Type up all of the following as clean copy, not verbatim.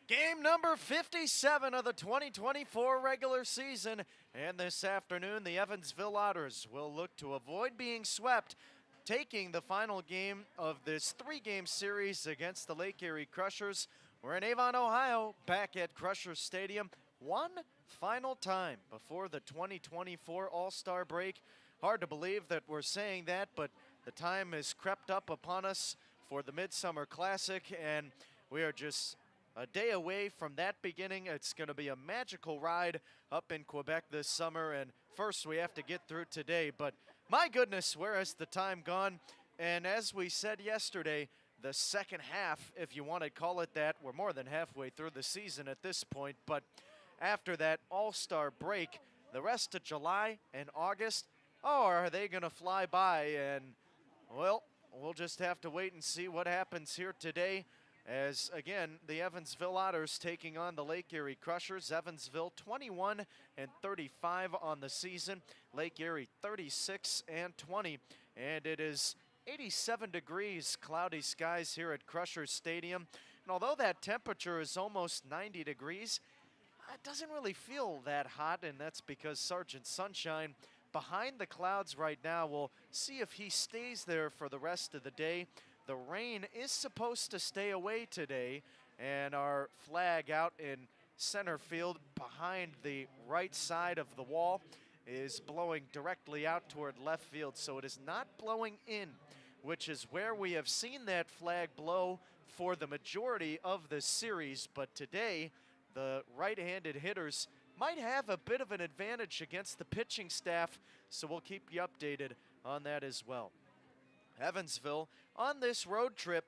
Game number 57 of the 2024 regular season, and this afternoon the Evansville Otters will look to avoid being swept, taking the final game of this three-game series against the Lake Erie Crushers. We're in Avon, Ohio, back at Crushers Stadium, one final time before the 2024 All-Star break. Hard to believe that we're saying that, but the time has crept up upon us for the Midsummer Classic, and we are just a day away from that beginning. It's going to be a magical ride up in Quebec this summer, and first we have to get through today. But my goodness, where has the time gone? And as we said yesterday, the second half, if you want to call it that, we're more than halfway through the season at this point, but after that All-Star break, the rest of July and August, are they going to fly by? And, well, we'll just have to wait and see what happens here today. As, again, the Evansville Otters taking on the Lake Erie Crushers. Evansville 21-35 on the season. Lake Erie 36-20. And it is 87 degrees, cloudy skies here at Crushers Stadium. And although that temperature is almost 90 degrees, it doesn't really feel that hot, and that's because Sergeant Sunshine behind the clouds right now. We'll see if he stays there for the rest of the day. The rain is supposed to stay away today, and our flag out in center field behind the right side of the wall is blowing directly out toward left field, so it is not blowing in, which is where we have seen that flag blow for the majority of this series. But today, the right-handed hitters might have a bit of an advantage against the pitching staff, so we'll keep you updated on that as well. Evansville on this road trip,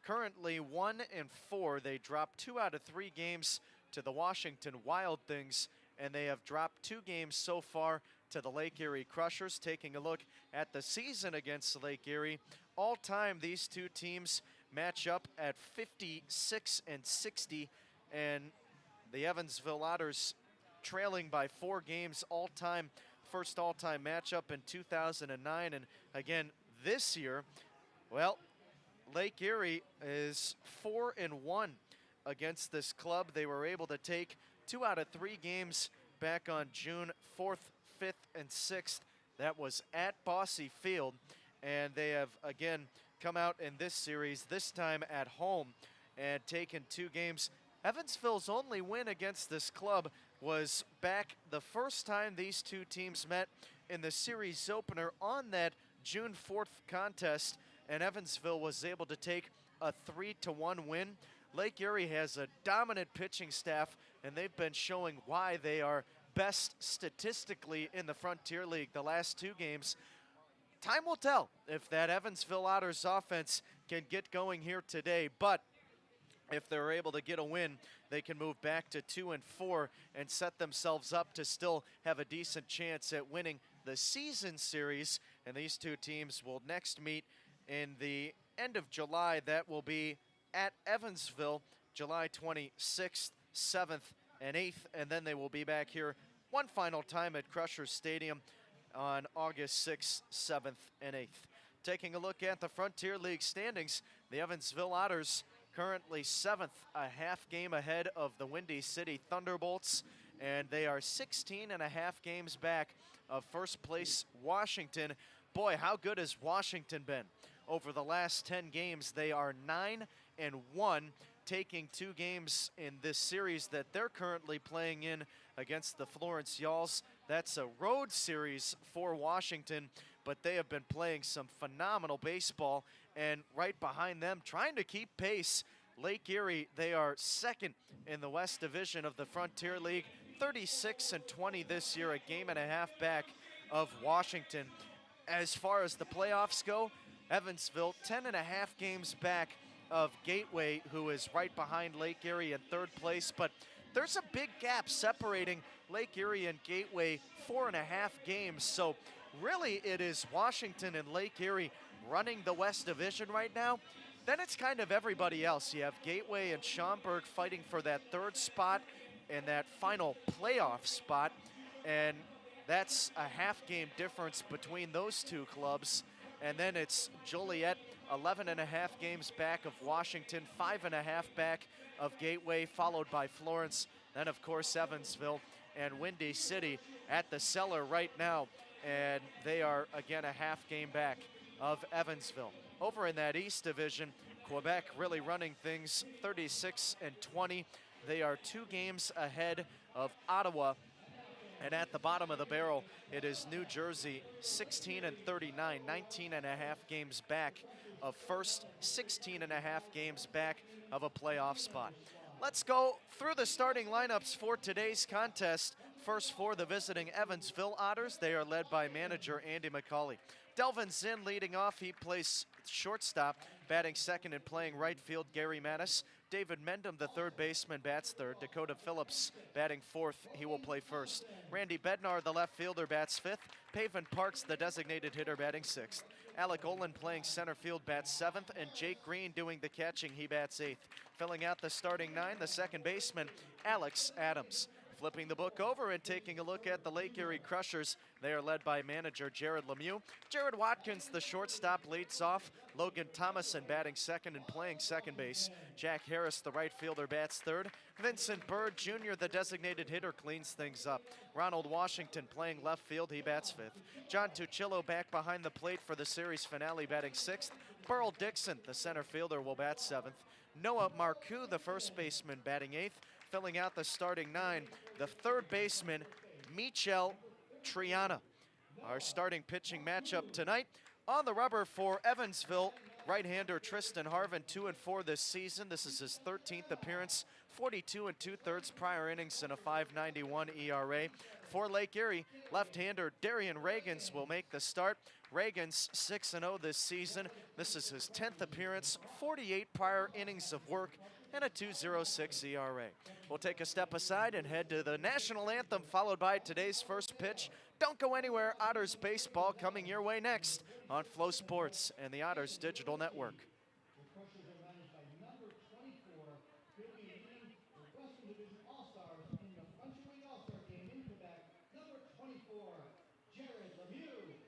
currently 1-4. They dropped 2 out of 3 games to the Washington Wild Things, and they have dropped 2 games so far to the Lake Erie Crushers. Taking a look at the season against Lake Erie, all time these two teams match up at 56-60, and the Evansville Otters trailing by 4 games all-time, first all-time matchup in 2009. And again, this year, well, Lake Erie is 4-1 against this club. They were able to take 2 out of 3 games back on June 4th, 5th, and 6th. That was at Bosse Field, and they have again come out in this series, this time at home, and taken 2 games. Evansville's only win against this club was back the first time these two teams met in the series opener on that June 4th contest, and Evansville was able to take a 3-1 win. Lake Erie has a dominant pitching staff, and they've been showing why they are best statistically in the Frontier League the last 2 games. Time will tell if that Evansville Otters offense can get going here today, but if they're able to get a win, they can move back to 2-4 and set themselves up to still have a decent chance at winning the season series. And these two teams will next meet in the end of July. That will be at Evansville, July 26th, 7th, and 8th. And then they will be back here one final time at Crushers Stadium on August 6th, 7th, and 8th. Taking a look at the Frontier League standings, the Evansville Otters currently 7th, a half game ahead of the Windy City Thunderbolts, and they are 16.5 games back of first place Washington. Boy, how good has Washington been over the last 10 games? They are 9-1, taking 2 games in this series that they're currently playing in against the Florence Yalls. That's a road series for Washington, but they have been playing some phenomenal baseball. And right behind them, trying to keep pace, Lake Erie. They are second in the West Division of the Frontier League, 36-20 this year, a game and a half back of Washington. As far as the playoffs go, Evansville 10.5 games back of Gateway, who is right behind Lake Erie in 3rd place, but there's a big gap separating Lake Erie and Gateway, 4.5 games. So really it is Washington and Lake Erie running the West Division right now. Then it's kind of everybody else. You have Gateway and Schaumburg fighting for that 3rd spot and that final playoff spot, and that's a half game difference between those 2 clubs. And then it's Joliet 11 and a half games back of Washington, 5.5 back of Gateway, followed by Florence, then of course Evansville and Windy City at the cellar right now, and they are again a half game back of Evansville. Over in that East Division, Quebec really running things 36 and 20. They are 2 games ahead of Ottawa. And at the bottom of the barrel, it is New Jersey, 16 and 39, 19 and a half games back of first, 16 and a half games back of a playoff spot. Let's go through the starting lineups for today's contest. First for the visiting Evansville Otters, they are led by manager Andy McCauley. Delvin Zinn leading off, he plays shortstop, batting second and playing right field, Gary Mattis. David Mendham, the third baseman, bats third. Dakota Phillips batting fourth, he will play first. Randy Bednar, the left fielder, bats fifth. Paven Parks, the designated hitter, batting sixth. Alec Olin playing center field, bats seventh. And Jake Green doing the catching, he bats eighth. Filling out the starting 9, the second baseman, Alex Adams. Flipping the book over and taking a look at the Lake Erie Crushers, they are led by manager Jared Lemieux. Jared Watkins, the shortstop, leads off. Logan Thomason batting second and playing second base. Jack Harris, the right fielder, bats third. Vincent Bird Jr., the designated hitter, cleans things up. Ronald Washington playing left field, he bats fifth. John Tuccillo back behind the plate for the series finale, batting sixth. Burl Dixon, the center fielder, will bat seventh. Noah Marcoux, the first baseman, batting eighth. Filling out the starting 9, the third baseman, Michel Triana. Our starting pitching matchup tonight. On the rubber for Evansville, right-hander Tristan Harvin, 2-4 this season. This is his 13th appearance, 42 2/3 prior innings and a 5.91 ERA. For Lake Erie, left-hander Darian Reagans will make the start. Reagans 6-0 this season. This is his 10th appearance, 48 prior innings of work, and a 2.06 ERA. We'll take a step aside and head to the national anthem, followed by today's first pitch. Don't go anywhere. Otters baseball coming your way next on Flow Sports and the Otters Digital Network. The Crushers are managed by number 24, who'll be leading the Western Division All-Stars in the French League All-Star game in Quebec, number 24, Jared Lemieux.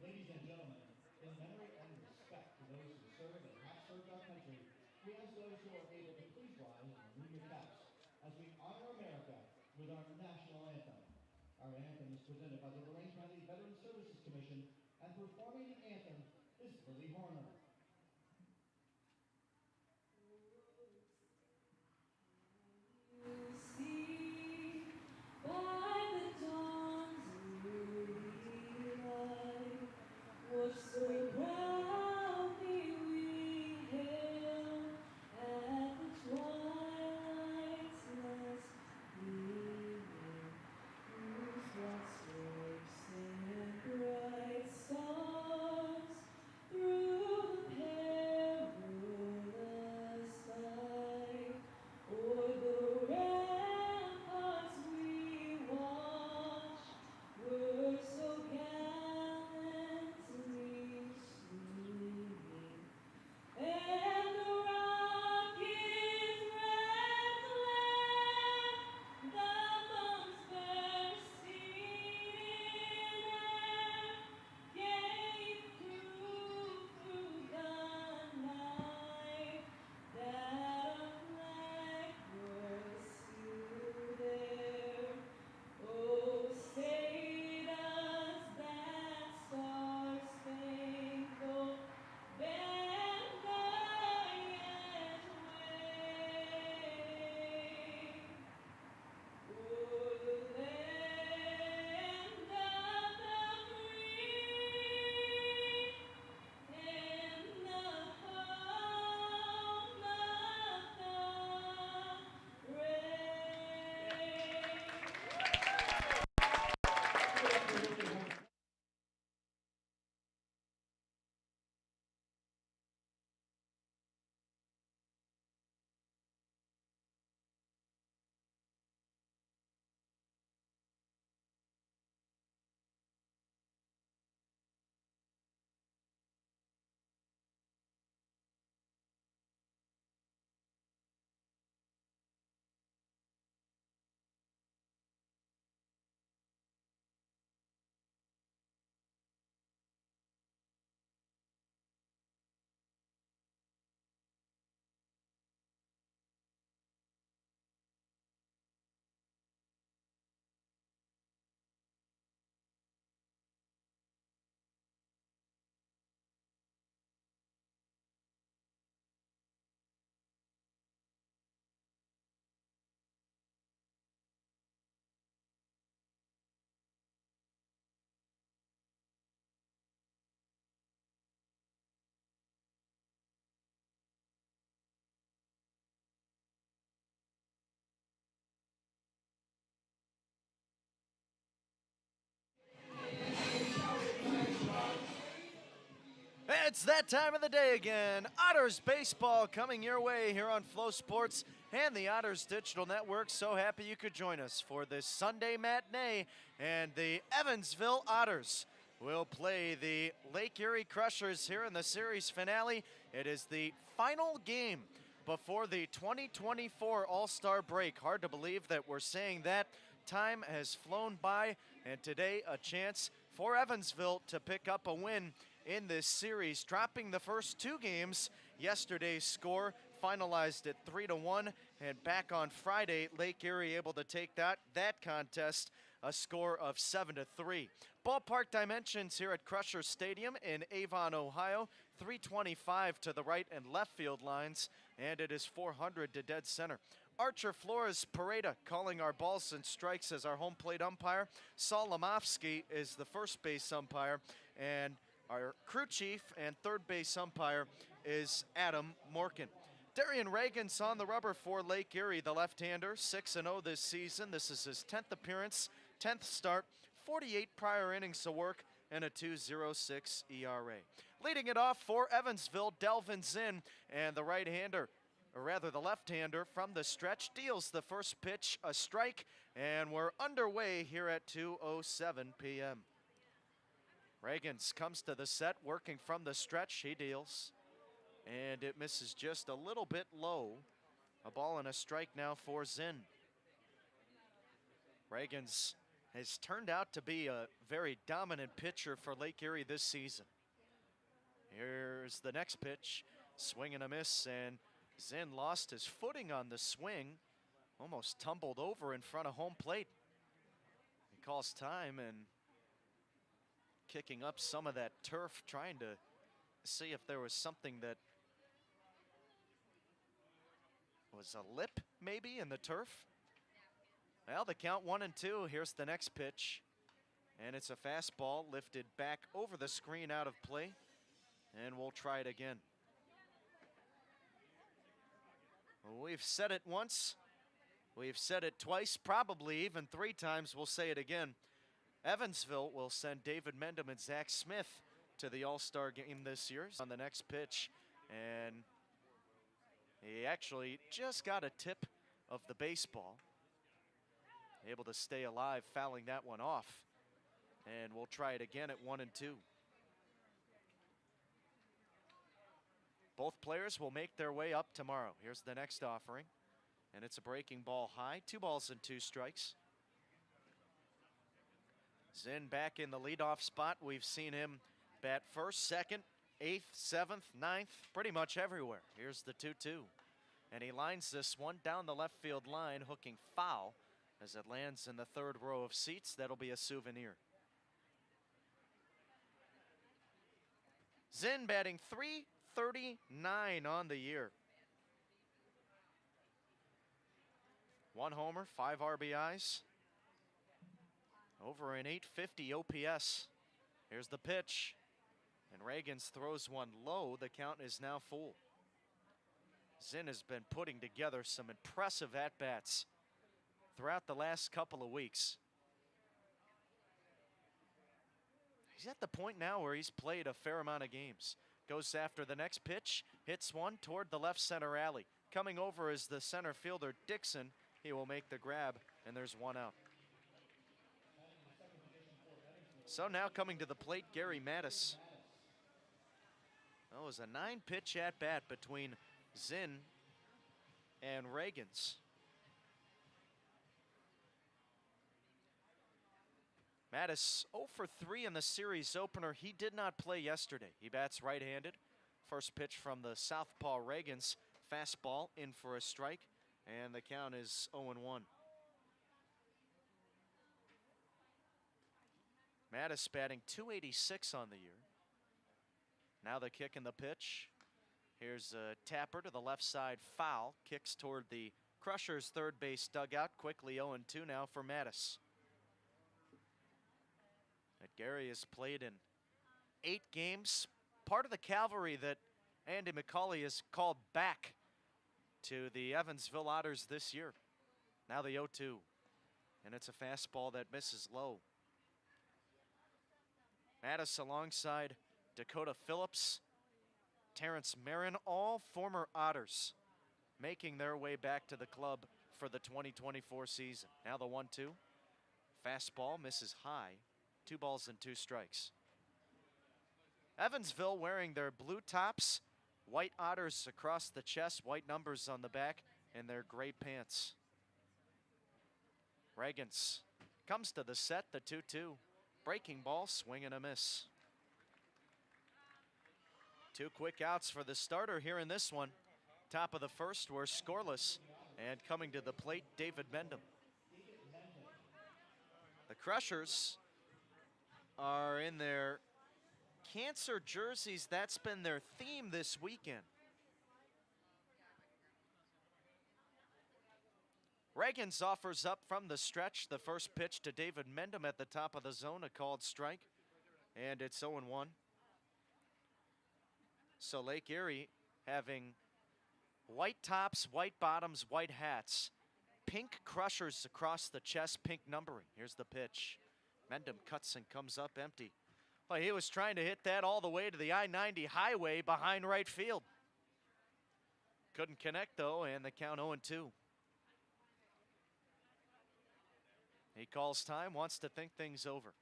Ladies and gentlemen, in memory and respect to those who served and have served our country, we ask those who are able to please rise and remove your caps as we honor America with our national anthem. Our anthem is presented by the Lorraine County Veteran Services Commission, and performing the anthem is Lily Horner. It's that time of the day again. Otters baseball coming your way here on Flow Sports and the Otters Digital Network. So happy you could join us for this Sunday matinee. And the Evansville Otters will play the Lake Erie Crushers here in the series finale. It is the final game before the 2024 All-Star break. Hard to believe that we're saying that. Time has flown by, and today a chance for Evansville to pick up a win in this series, dropping the first two games. Yesterday's score finalized at 3-1, and back on Friday, Lake Erie able to take that contest a score of 7-3. Ballpark dimensions here at Crusher Stadium in Avon, Ohio, 325 to the right and left field lines, and it is 400 to dead center. Archer Flores Pareda calling our balls and strikes as our home plate umpire. Saul Lamofsky is the first base umpire, and our crew chief and third base umpire is Adam Morkin. Darian Reagan's on the rubber for Lake Erie, the left-hander, 6-0 this season. This is his 10th appearance, 10th start, 48 prior innings of work, and a 2.06 ERA. Leading it off for Evansville, Delvin Zinn, and the right-hander, or rather the left-hander from the stretch, deals the first pitch, a strike, and we're underway here at 2:07 p.m. Reagans comes to the set, working from the stretch. He deals, and it misses just a little bit low. A ball and a strike now for Zinn. Reagans has turned out to be a very dominant pitcher for Lake Erie this season. Here's the next pitch, swing and a miss, and Zinn lost his footing on the swing, almost tumbled over in front of home plate. He calls time and kicking up some of that turf, trying to see if there was something that was a lip maybe in the turf. Well, the count 1-2. Here's the next pitch, and it's a fastball lifted back over the screen out of play, and we'll try it again. We've said it once, we've said it twice, probably even three times. We'll say it again. Evansville will send David Mendham and Zach Smith to the All-Star game this year on the next pitch, and he actually just got a tip of the baseball, able to stay alive, fouling that one off, and we'll try it again at 1-2. Both players will make their way up tomorrow. Here's the next offering, and it's a breaking ball high. 2 balls and 2 strikes. Zinn back in the leadoff spot. We've seen him bat first, second, 8th, 7th, 9th, pretty much everywhere. Here's the 2-2, and he lines this one down the left field line, hooking foul as it lands in the third row of seats. That'll be a souvenir. Zinn batting .339 on the year. 1 homer, 5 RBIs. Over an .850 OPS. Here's the pitch, and Reagans throws one low. The count is now full. Zinn has been putting together some impressive at-bats throughout the last couple of weeks. He's at the point now where he's played a fair amount of games. Goes after the next pitch, hits one toward the left center alley. Coming over is the center fielder, Dixon. He will make the grab, and there's one out. So now coming to the plate, Gary Mattis. That was a 9-pitch at-bat between Zinn and Reagans. Mattis 0 for 3 in the series opener. He did not play yesterday. He bats right-handed. First pitch from the southpaw Reagans. Fastball in for a strike, and the count is 0-1. Mattis batting .286 on the year. Now the kick and the pitch. Here's a tapper to the left side, foul. Kicks toward the Crushers' third base dugout. Quickly 0-2 now for Mattis. Gary has played in 8 games. Part of the cavalry that Andy McCauley has called back to the Evansville Otters this year. Now the 0-2, and it's a fastball that misses low. Mattis alongside Dakota Phillips Terrence Marin, all former Otters, making their way back to the club for the 2024 season. Now the 1-2. Fastball misses high. 2 balls and 2 strikes. Evansville wearing their blue tops, white Otters across the chest, white numbers on the back, and their gray pants. Reagans comes to the set, the 2-2. Breaking ball, swing and a miss. 2 quick outs for the starter here in this one. Top of the first, we're scoreless. And coming to the plate, David Mendham. The Crushers are in their cancer jerseys. That's been their theme this weekend. Reagans offers up from the stretch. The first pitch to David Mendham at the top of the zone, a called strike. And it's 0-1. So Lake Erie having white tops, white bottoms, white hats. Pink Crushers across the chest, pink numbering. Here's the pitch. Mendham cuts and comes up empty. Well, he was trying to hit that all the way to the I-90 highway behind right field. Couldn't connect though, and the count 0-2. He calls time, wants to think things over.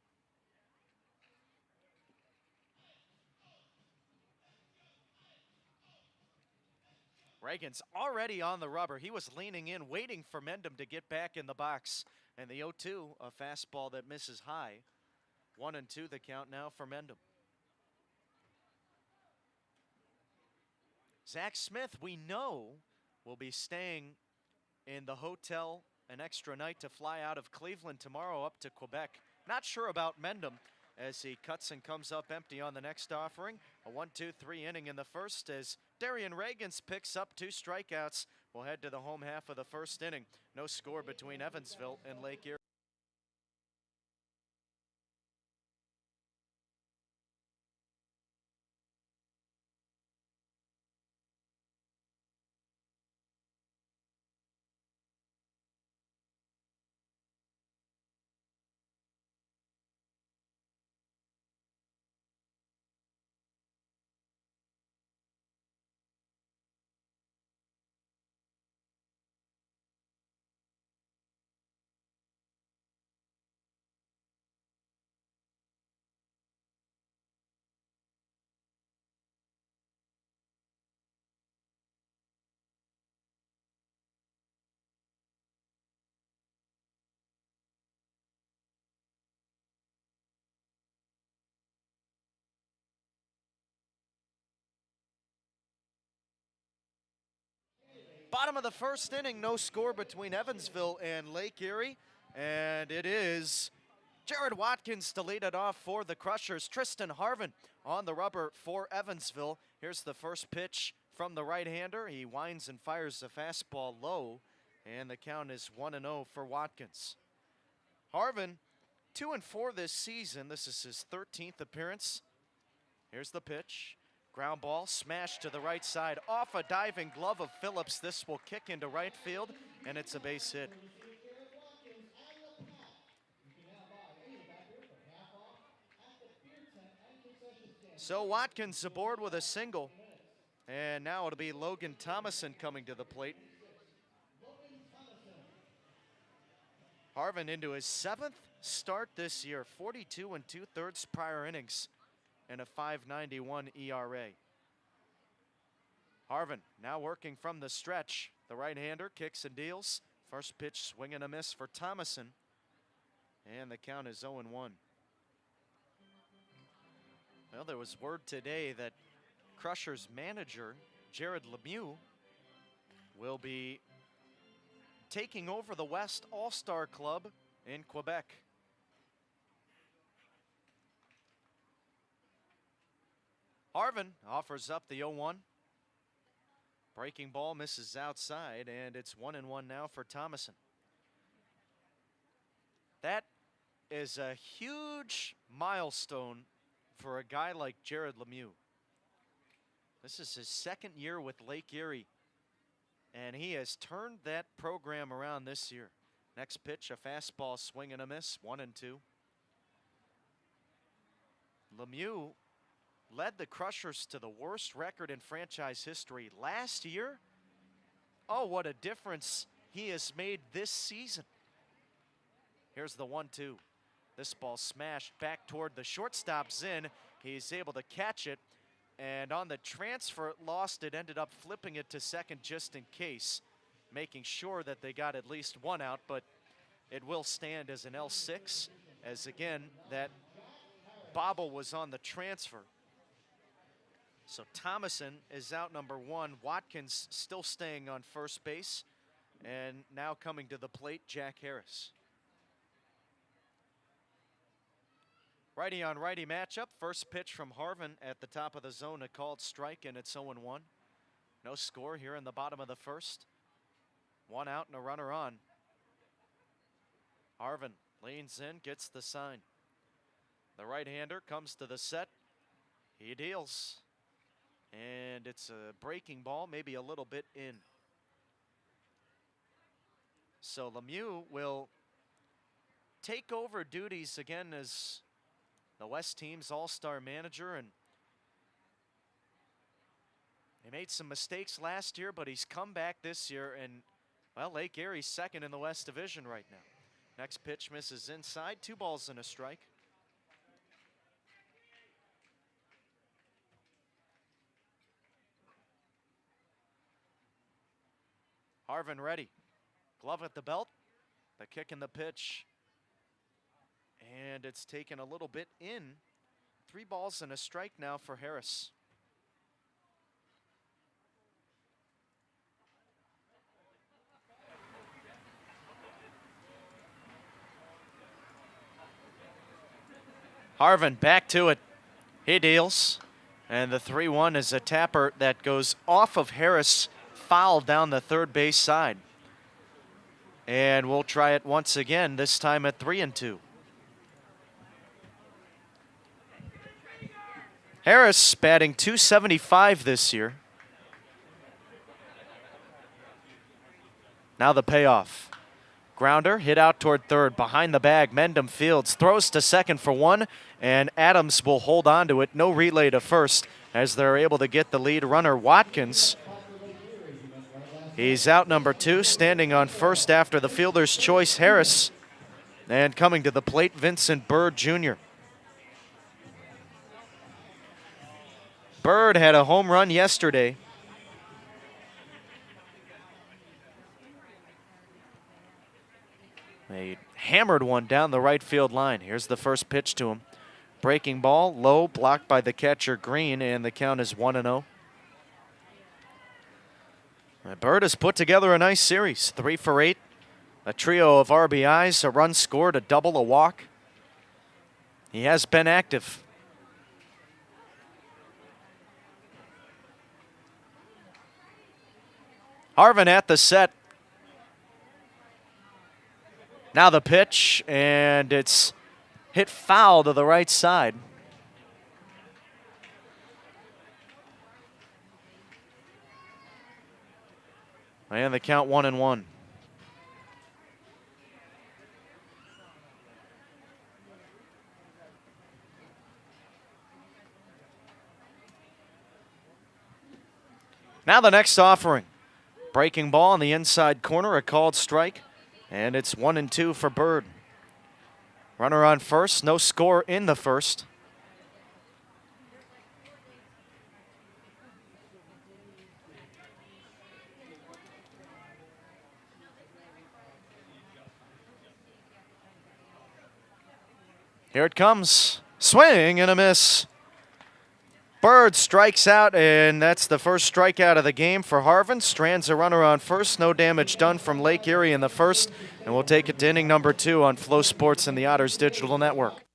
Reagans already on the rubber. He was leaning in, waiting for Mendham to get back in the box. And the 0-2, a fastball that misses high. 1-2 the count now for Mendham. Zach Smith, we know, will be staying in the hotel an extra night to fly out of Cleveland tomorrow up to Quebec. Not sure about Mendham as he cuts and comes up empty on the next offering. A 1-2-3 inning in the first as Darian Reagans picks up 2 strikeouts. We'll head to the home half of the first inning. No score between Evansville and Lake Erie. Bottom of the first inning, no score between Evansville and Lake Erie. And it is Jared Watkins to lead it off for the Crushers. Tristan Harvin on the rubber for Evansville. Here's the first pitch from the right-hander. He winds and fires a fastball low, and the count is 1-0 for Watkins. Harvin, 2-4 this season. This is his 13th appearance. Here's the pitch. Ground ball smashed to the right side off a diving glove of Phillips. This will kick into right field, and it's a base hit. So Watkins aboard with a single, and now it'll be Logan Thomason coming to the plate. Harvin into his 7th start this year, 42 2/3 prior innings, and a 5.91 ERA. Harvin now working from the stretch. The right-hander kicks and deals. First pitch swing and a miss for Thomason. And the count is 0-1. Well, there was word today that Crushers manager Jared Lemieux will be taking over the West All-Star Club in Quebec. Harvin offers up the 0-1. Breaking ball misses outside, and it's 1-1 now for Thomason. That is a huge milestone for a guy like Jared Lemieux. This is his 2nd year with Lake Erie, and he has turned that program around this year. Next pitch, a fastball swing and a miss, 1-2. Lemieux led the Crushers to the worst record in franchise history last year. Oh, what a difference he has made this season. Here's the 1-2. This ball smashed back toward the shortstop's in. He's able to catch it, and on the transfer, lost it, ended up flipping it to second just in case, making sure that they got at least one out, but it will stand as an L6, as again, that bobble was on the transfer. So Thomason is out number one. Watkins still staying on first base, and now coming to the plate, Jack Harris. Righty on righty matchup. First pitch from Harvin at the top of the zone, a called strike, and it's 0-1. No score here in the bottom of the first. One out and a runner on. Harvin leans in, gets the sign. The right-hander comes to the set. He deals. And it's a breaking ball, maybe a little bit in. So Lemieux will take over duties again as the West team's all-star manager, and he made some mistakes last year, but he's come back this year, and, well, Lake Erie's second in the West Division right now. Next pitch misses inside, 2 balls and a strike. Harvin ready. Glove at the belt. The kick and the pitch. And it's taken a little bit in. 3 balls and a strike now for Harris. Harvin back to it. He deals. And the 3-1 is a tapper that goes off of Harris, foul down the third base side. And we'll try it once again, this time at 3-2. Harris batting .275 this year. Now the payoff. Grounder hit out toward third, behind the bag. Mendham fields, throws to second for 1, and Adams will hold on to it. No relay to first as they're able to get the lead runner, Watkins. He's out number 2, standing on first after the fielder's choice, Harris. And coming to the plate, Vincent Bird Jr. Bird had a home run yesterday. They hammered one down the right field line. Here's the first pitch to him. Breaking ball, low, blocked by the catcher Green, and the count is 1-0. Bird has put together a nice series. 3 for 8. A trio of RBIs, a run scored, a double, a walk. He has been active. Harvin at the set. Now the pitch, and it's hit foul to the right side. And the count 1-1. Now the next offering. Breaking ball in the inside corner, a called strike, and it's 1-2 for Bird. Runner on first, no score in the first. Here it comes. Swing and a miss. Bird strikes out, and that's the first strikeout of the game for Harvin. Strands a runner on first. No damage done from Lake Erie in the first. And we'll take it to inning number 2 on Flow Sports and the Otters Digital Network.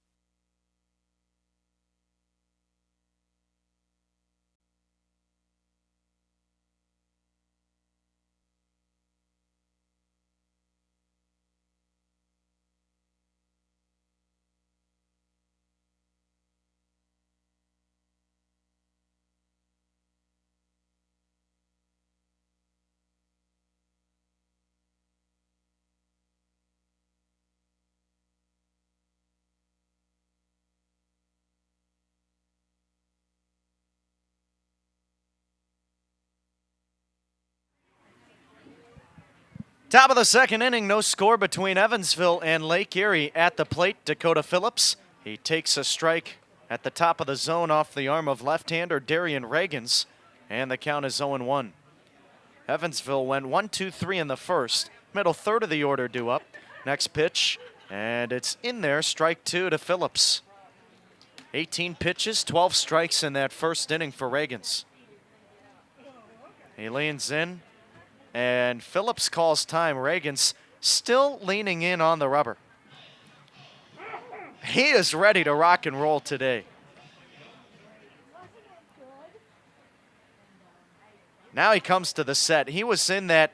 Top of the second inning, no score between Evansville and Lake Erie. At the plate, Dakota Phillips. He takes a strike at the top of the zone off the arm of left-hander Darian Reagans, and the count is 0-1. Evansville went 1-2-3 in the first. Middle third of the order due up. Next pitch, and it's in there, strike 2 to Phillips. 18 pitches, 12 strikes in that first inning for Reagans. He leans in, and Phillips calls time. Reagans still leaning in on the rubber. He is ready to rock and roll today. Now he comes to the set. He was in that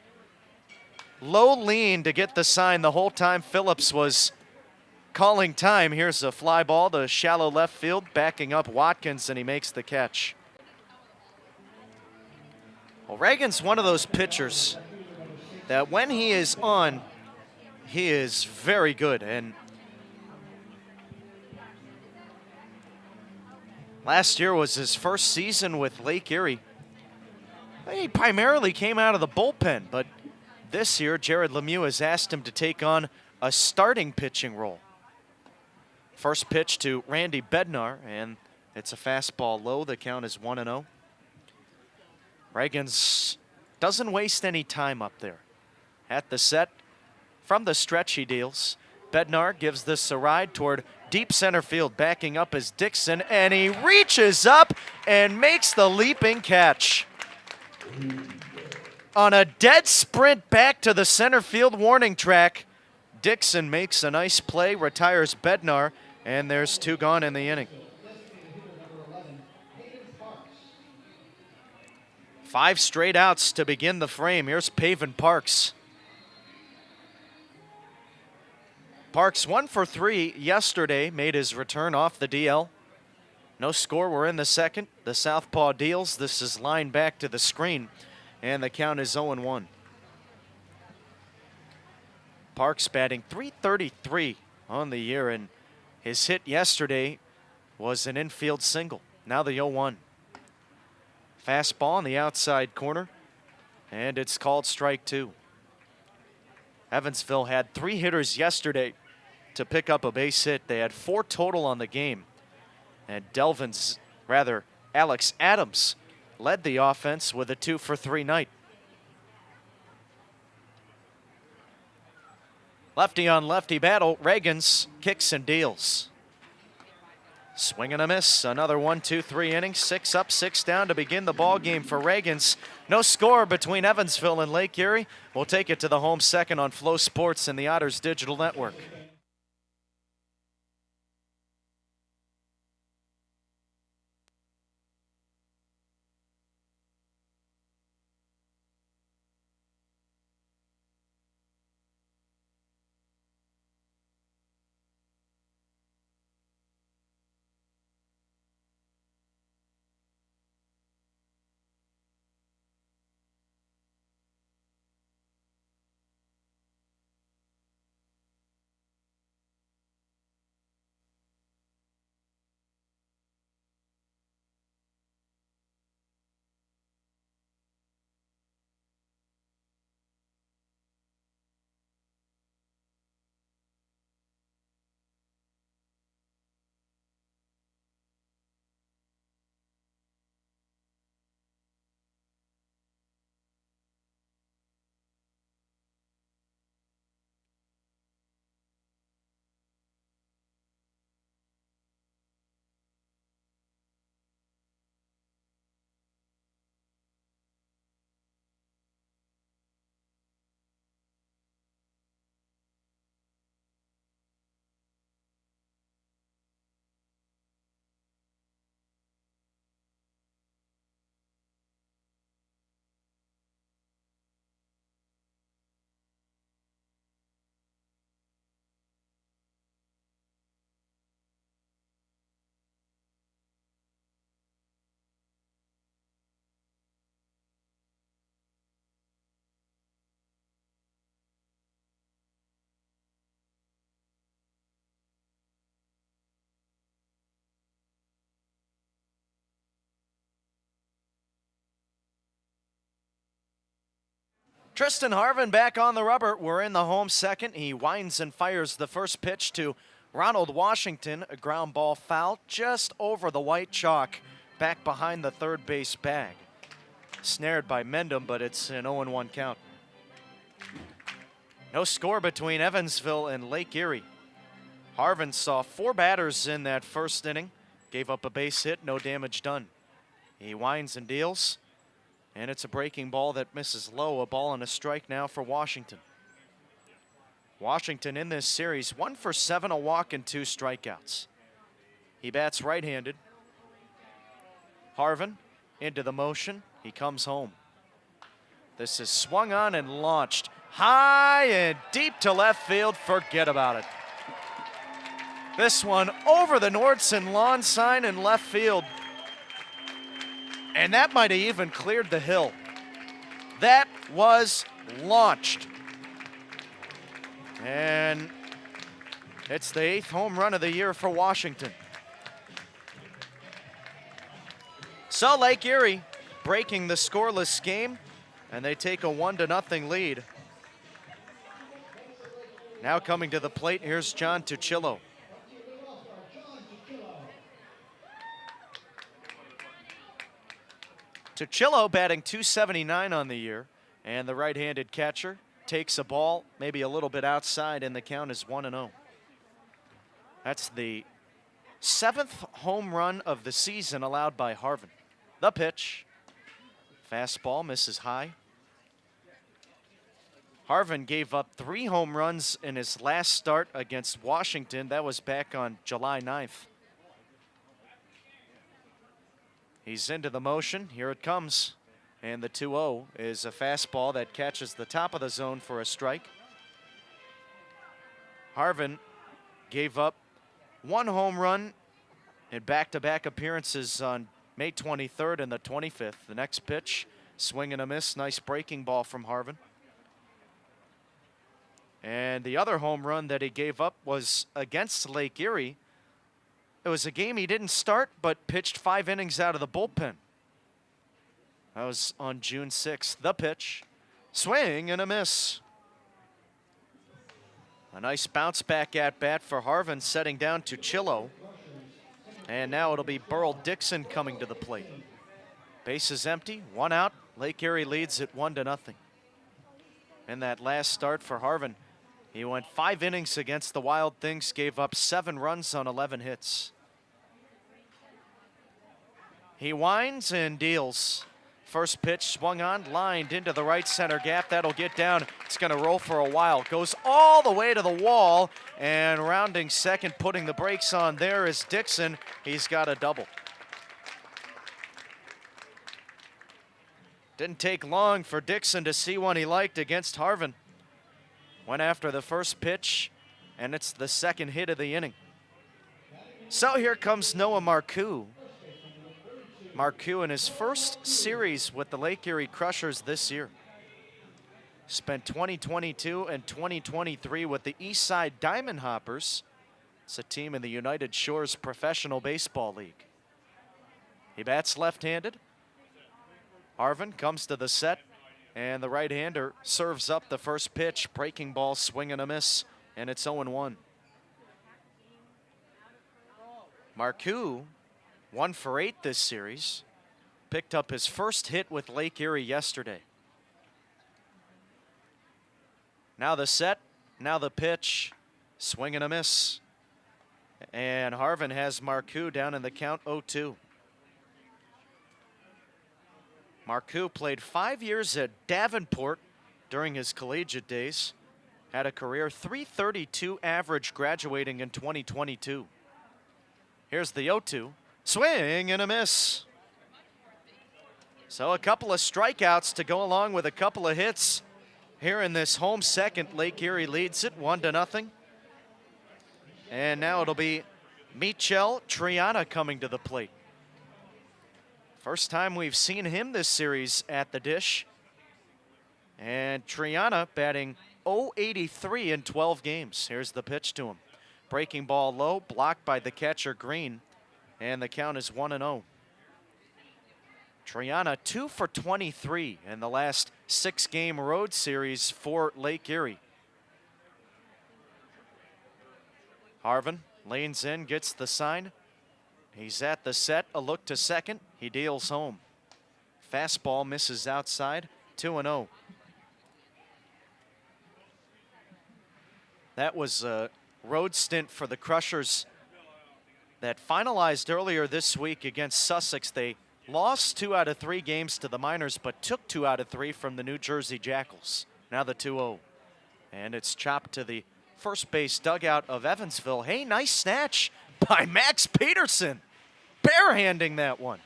low lean to get the sign the whole time Phillips was calling time. Here's a fly ball to shallow left field, backing up Watkins, and he makes the catch. Well, Reagan's one of those pitchers that when he is on, he is very good. And last year was his first season with Lake Erie. He primarily came out of the bullpen, but this year Jared Lemieux has asked him to take on a starting pitching role. First pitch to Randy Bednar, and it's a fastball low. The count is 1-0. Reagans doesn't waste any time up there. At the set, from the stretch he deals. Bednar gives this a ride toward deep center field. Backing up is Dixon, and he reaches up and makes the leaping catch. On a dead sprint back to the center field warning track, Dixon makes a nice play, retires Bednar, and there's 2 gone in the inning. 5 straight outs to begin the frame. Here's Pavin Parks. Parks 1 for 3 yesterday, made his return off the DL. No score, we're in the second. The southpaw deals. This is lined back to the screen, and the count is 0-1. Parks batting .333 on the year, and his hit yesterday was an infield single. Now the 0-1. Fastball on the outside corner, and it's called strike 2. Evansville had 3 hitters yesterday to pick up a base hit. They had 4 total on the game. And Alex Adams led the offense with a 2 for 3 night. Lefty on lefty battle. Reagans kicks and deals. Swing and a miss. Another 1-2-3 inning. 6 up, 6 down to begin the ball game for Reagans. No score between Evansville and Lake Erie. We'll take it to the home second on Flow Sports and the Otters Digital Network. Tristan Harvin back on the rubber. We're in the home second. He winds and fires the first pitch to Ronald Washington. A ground ball foul just over the white chalk back behind the third base bag. Snared by Mendham, but it's an 0-1 count. No score between Evansville and Lake Erie. Harvin saw 4 batters in that first inning. Gave up a base hit, no damage done. He winds and deals. And it's a breaking ball that misses low. A ball and a strike now for Washington. Washington in this series, 1 for 7, a walk and 2 strikeouts. He bats right-handed. Harvin into the motion. He comes home. This is swung on and launched high and deep to left field. Forget about it. This one over the Nordson lawn sign in left field. And that might have even cleared the hill. That was launched. And it's the 8th home run of the year for Washington. So Lake Erie breaking the scoreless game, and they take a 1-0 lead. Now coming to the plate, here's John Tuccillo. Tuccillo batting .279 on the year, and the right-handed catcher takes a ball maybe a little bit outside, and the count is 1-0. That's the 7th home run of the season allowed by Harvin. The pitch. Fastball misses high. Harvin gave up 3 home runs in his last start against Washington. That was back on July 9th. He's into the motion. Here it comes. And the 2-0 is a fastball that catches the top of the zone for a strike. Harvin gave up 1 home run in back-to-back appearances on May 23rd and the 25th. The next pitch, swing and a miss. Nice breaking ball from Harvin. And the other home run that he gave up was against Lake Erie. It was a game he didn't start, but pitched 5 innings out of the bullpen. That was on June 6th. The pitch, swing and a miss. A nice bounce back at bat for Harvin, setting down Tuccillo. And now it'll be Burl Dixon coming to the plate. Base is empty, 1 out. Lake Erie leads at 1-0. In that last start for Harvin, he went 5 innings against the Wild Things, gave up 7 runs on 11 hits. He winds and deals. First pitch swung on, lined into the right center gap. That'll get down. It's going to roll for a while. Goes all the way to the wall, and rounding second, putting the brakes on there is Dixon. He's got a double. Didn't take long for Dixon to see one he liked against Harvin. Went after the first pitch, and it's the second hit of the inning. So here comes Noah Marcoux. Marcoux in his first series with the Lake Erie Crushers this year. Spent 2022 and 2023 with the Eastside Diamond Hoppers. It's a team in the United Shores Professional Baseball League. He bats left-handed. Harvin comes to the set, and the right-hander serves up the first pitch. Breaking ball, swing and a miss, and it's 0-1. Marcoux, 1 for 8 this series. Picked up his first hit with Lake Erie yesterday. Now the set, now the pitch, swing and a miss. And Harvin has Marcoux down in the count 0-2. Marcoux played 5 years at Davenport during his collegiate days. Had a career .332 average graduating in 2022. Here's the 0-2. Swing and a miss. So a couple of strikeouts to go along with a couple of hits. Here in this home second, Lake Erie leads it 1-0. And now it'll be Michel Triana coming to the plate. First time we've seen him this series at the dish. And Triana batting .083 in 12 games. Here's the pitch to him. Breaking ball low, blocked by the catcher Green. And the count is 1-0. Triana 2 for 23 in the last 6-game road series for Lake Erie. Harvin lanes in, gets the sign. He's at the set, a look to second. He deals home. Fastball misses outside, 2-0. That was a road stint for the Crushers that finalized earlier this week against Sussex. They lost 2 out of 3 games to the Miners, but took 2 out of 3 from the New Jersey Jackals. Now the 2-0. And it's chopped to the first base dugout of Evansville. Hey, nice snatch by Max Peterson. Barehanding that one.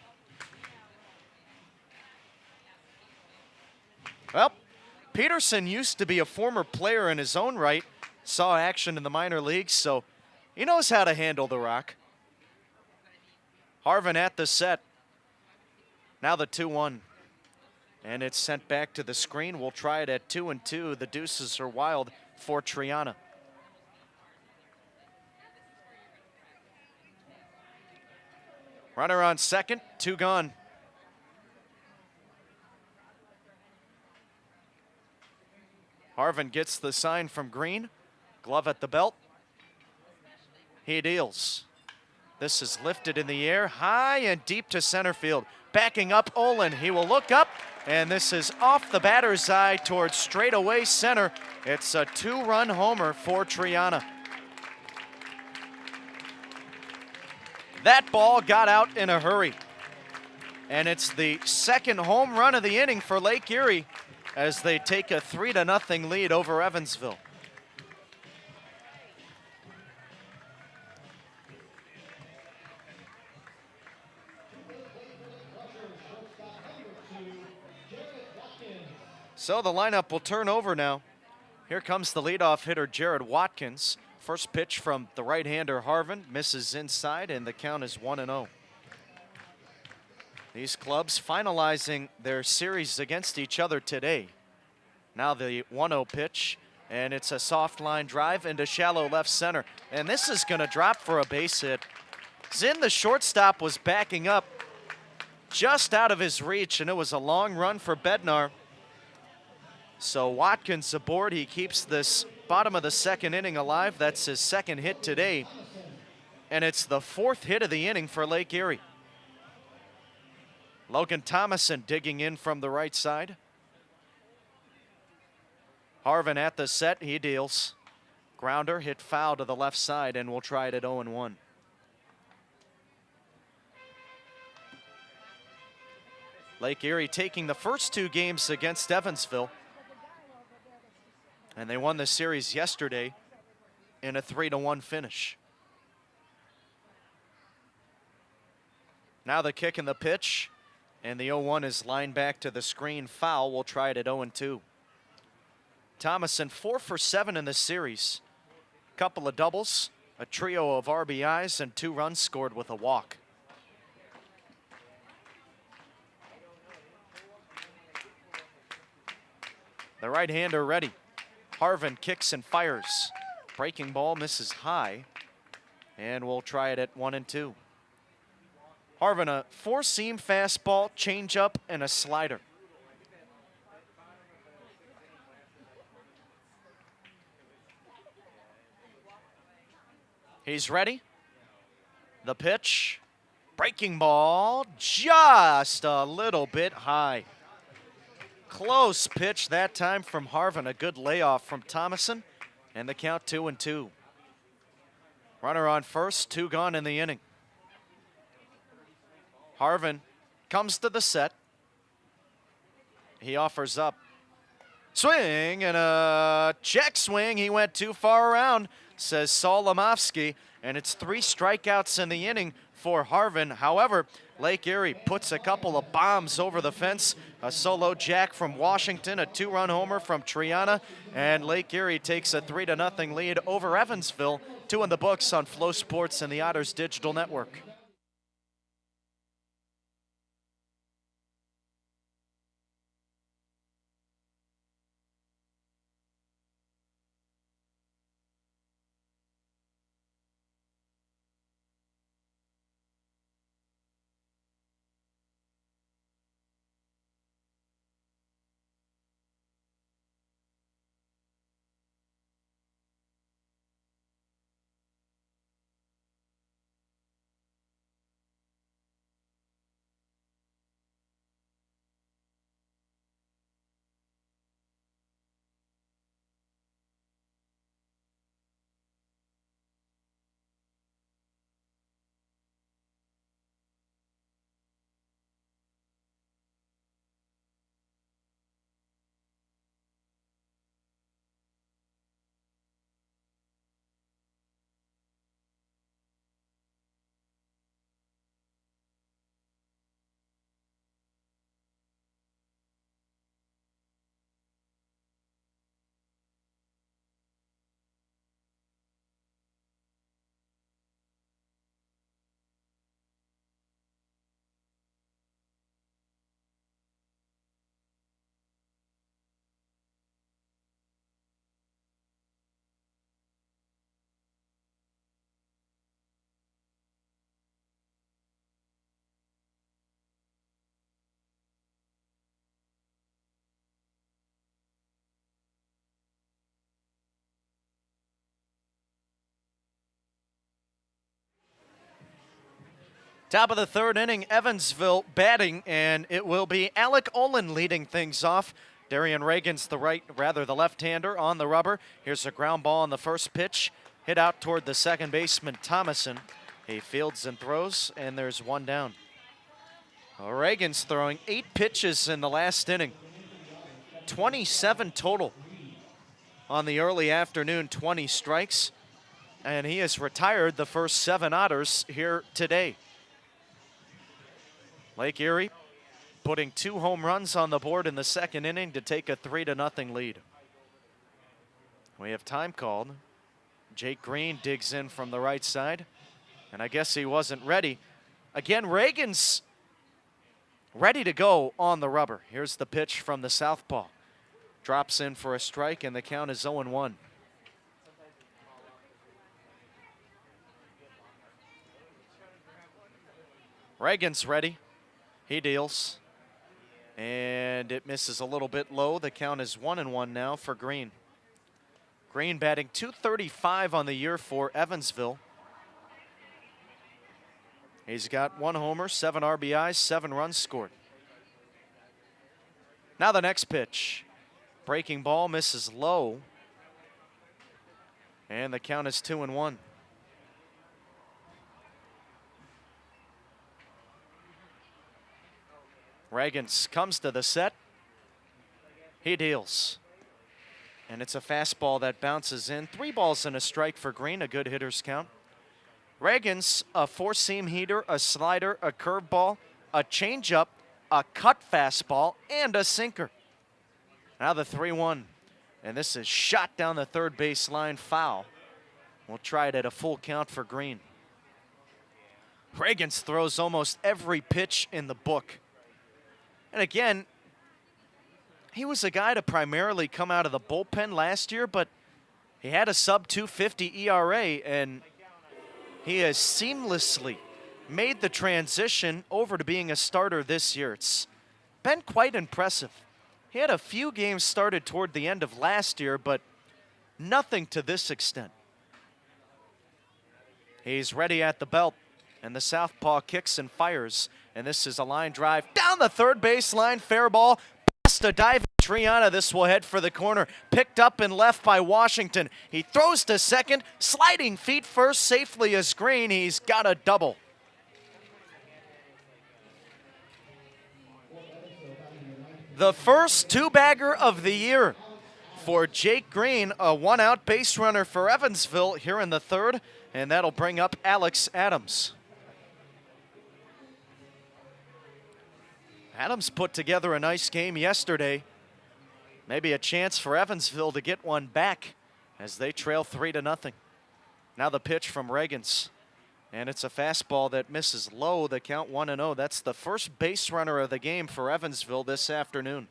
Well, Peterson used to be a former player in his own right. Saw action in the minor leagues, so he knows how to handle the rock. Harvin at the set. Now the 2-1. And it's sent back to the screen. We'll try it at 2-2. The deuces are wild for Triana. Runner on second, 2 gone. Harvin gets the sign from Green. Glove at the belt. He deals. This is lifted in the air, high and deep to center field. Backing up Olin. He will look up, and this is off the batter's eye towards straightaway center. It's a 2-run homer for Triana. That ball got out in a hurry. And it's the second home run of the inning for Lake Erie as they take a 3-0 lead over Evansville. So the lineup will turn over now. Here comes the leadoff hitter, Jared Watkins. First pitch from the right-hander, Harvin, misses inside, and the count is 1-0. These clubs finalizing their series against each other today. Now the 1-0 pitch, and it's a soft line drive into shallow left center. And this is going to drop for a base hit. Zinn, the shortstop, was backing up just out of his reach, and it was a long run for Bednar. So Watkins aboard. He keeps this bottom of the second inning alive. That's his second hit today. And it's the 4th hit of the inning for Lake Erie. Logan Thomason digging in from the right side. Harvin at the set. He deals. Grounder hit foul to the left side, and we'll try it at 0-1. Lake Erie taking the first 2 games against Evansville. And they won the series yesterday in a 3-1 finish. Now the kick and the pitch, and the 0-1 is lined back to the screen. Foul. We'll try it at 0-2. Thomason 4 for 7 in this series. Couple of doubles, a trio of RBIs, and 2 runs scored with a walk. The right-hander ready. Harvin kicks and fires. Breaking ball misses high, and we'll try it at 1-2. Harvin, a 4-seam fastball, changeup, and a slider. He's ready. The pitch. Breaking ball, just a little bit high. Close pitch that time from Harvin. A good layoff from Thomason, and the count 2-2. Runner on first, 2 gone in the inning. Harvin comes to the set. He offers up. Swing and a check swing. He went too far around, says Saul Lemofsky, and it's 3 strikeouts in the inning for Harvin. However, Lake Erie puts a couple of bombs over the fence. A solo jack from Washington, a 2-run homer from Triana, and Lake Erie takes a 3-0 lead over Evansville. 2 in the books on Flow Sports and the Otters Digital Network. Top of the third inning, Evansville batting, and it will be Alec Olin leading things off. Darian Reagan's the left-hander on the rubber. Here's a ground ball on the first pitch, hit out toward the second baseman, Thomason. He fields and throws, and there's one down. Reagan's throwing 8 pitches in the last inning. 27 total on the early afternoon, 20 strikes. And he has retired the first 7 Otters here today. Lake Erie putting 2 home runs on the board in the second inning to take a 3-0 lead. We have time called. Jake Green digs in from the right side, and I guess he wasn't ready. Again, Reagan's ready to go on the rubber. Here's the pitch from the southpaw. Drops in for a strike, and the count is 0-1. Reagan's ready. He deals. And it misses a little bit low. The count is 1-1 now for Green. Green batting .235 on the year for Evansville. He's got 1 homer, 7 RBIs, 7 runs scored. Now the next pitch. Breaking ball misses low. And the count is 2-1. Reagans comes to the set. He deals. And it's a fastball that bounces in. 3 balls and a strike for Green, a good hitter's count. Reagan's a 4-seam heater, a slider, a curveball, a changeup, a cut fastball, and a sinker. Now the 3-1. And this is shot down the third base line, foul. We'll try it at a full count for Green. Reagan's throws almost every pitch in the book. And again, he was a guy to primarily come out of the bullpen last year, but he had a sub-250 ERA, and he has seamlessly made the transition over to being a starter this year. It's been quite impressive. He had a few games started toward the end of last year, but nothing to this extent. He's ready at the belt, and the southpaw kicks and fires. And this is a line drive down the third base line, fair ball, past a diving Triana. This will head for the corner, picked up and left by Washington. He throws to second, sliding feet first safely as Green. He's got a double. The first 2-bagger of the year for Jake Green, a 1-out base runner for Evansville here in the third, and that'll bring up Alex Adams. Adams put together a nice game yesterday. Maybe a chance for Evansville to get one back as they trail 3-0. Now the pitch from Reagans. And it's a fastball that misses low, the count 1-0. That's the first base runner of the game for Evansville this afternoon.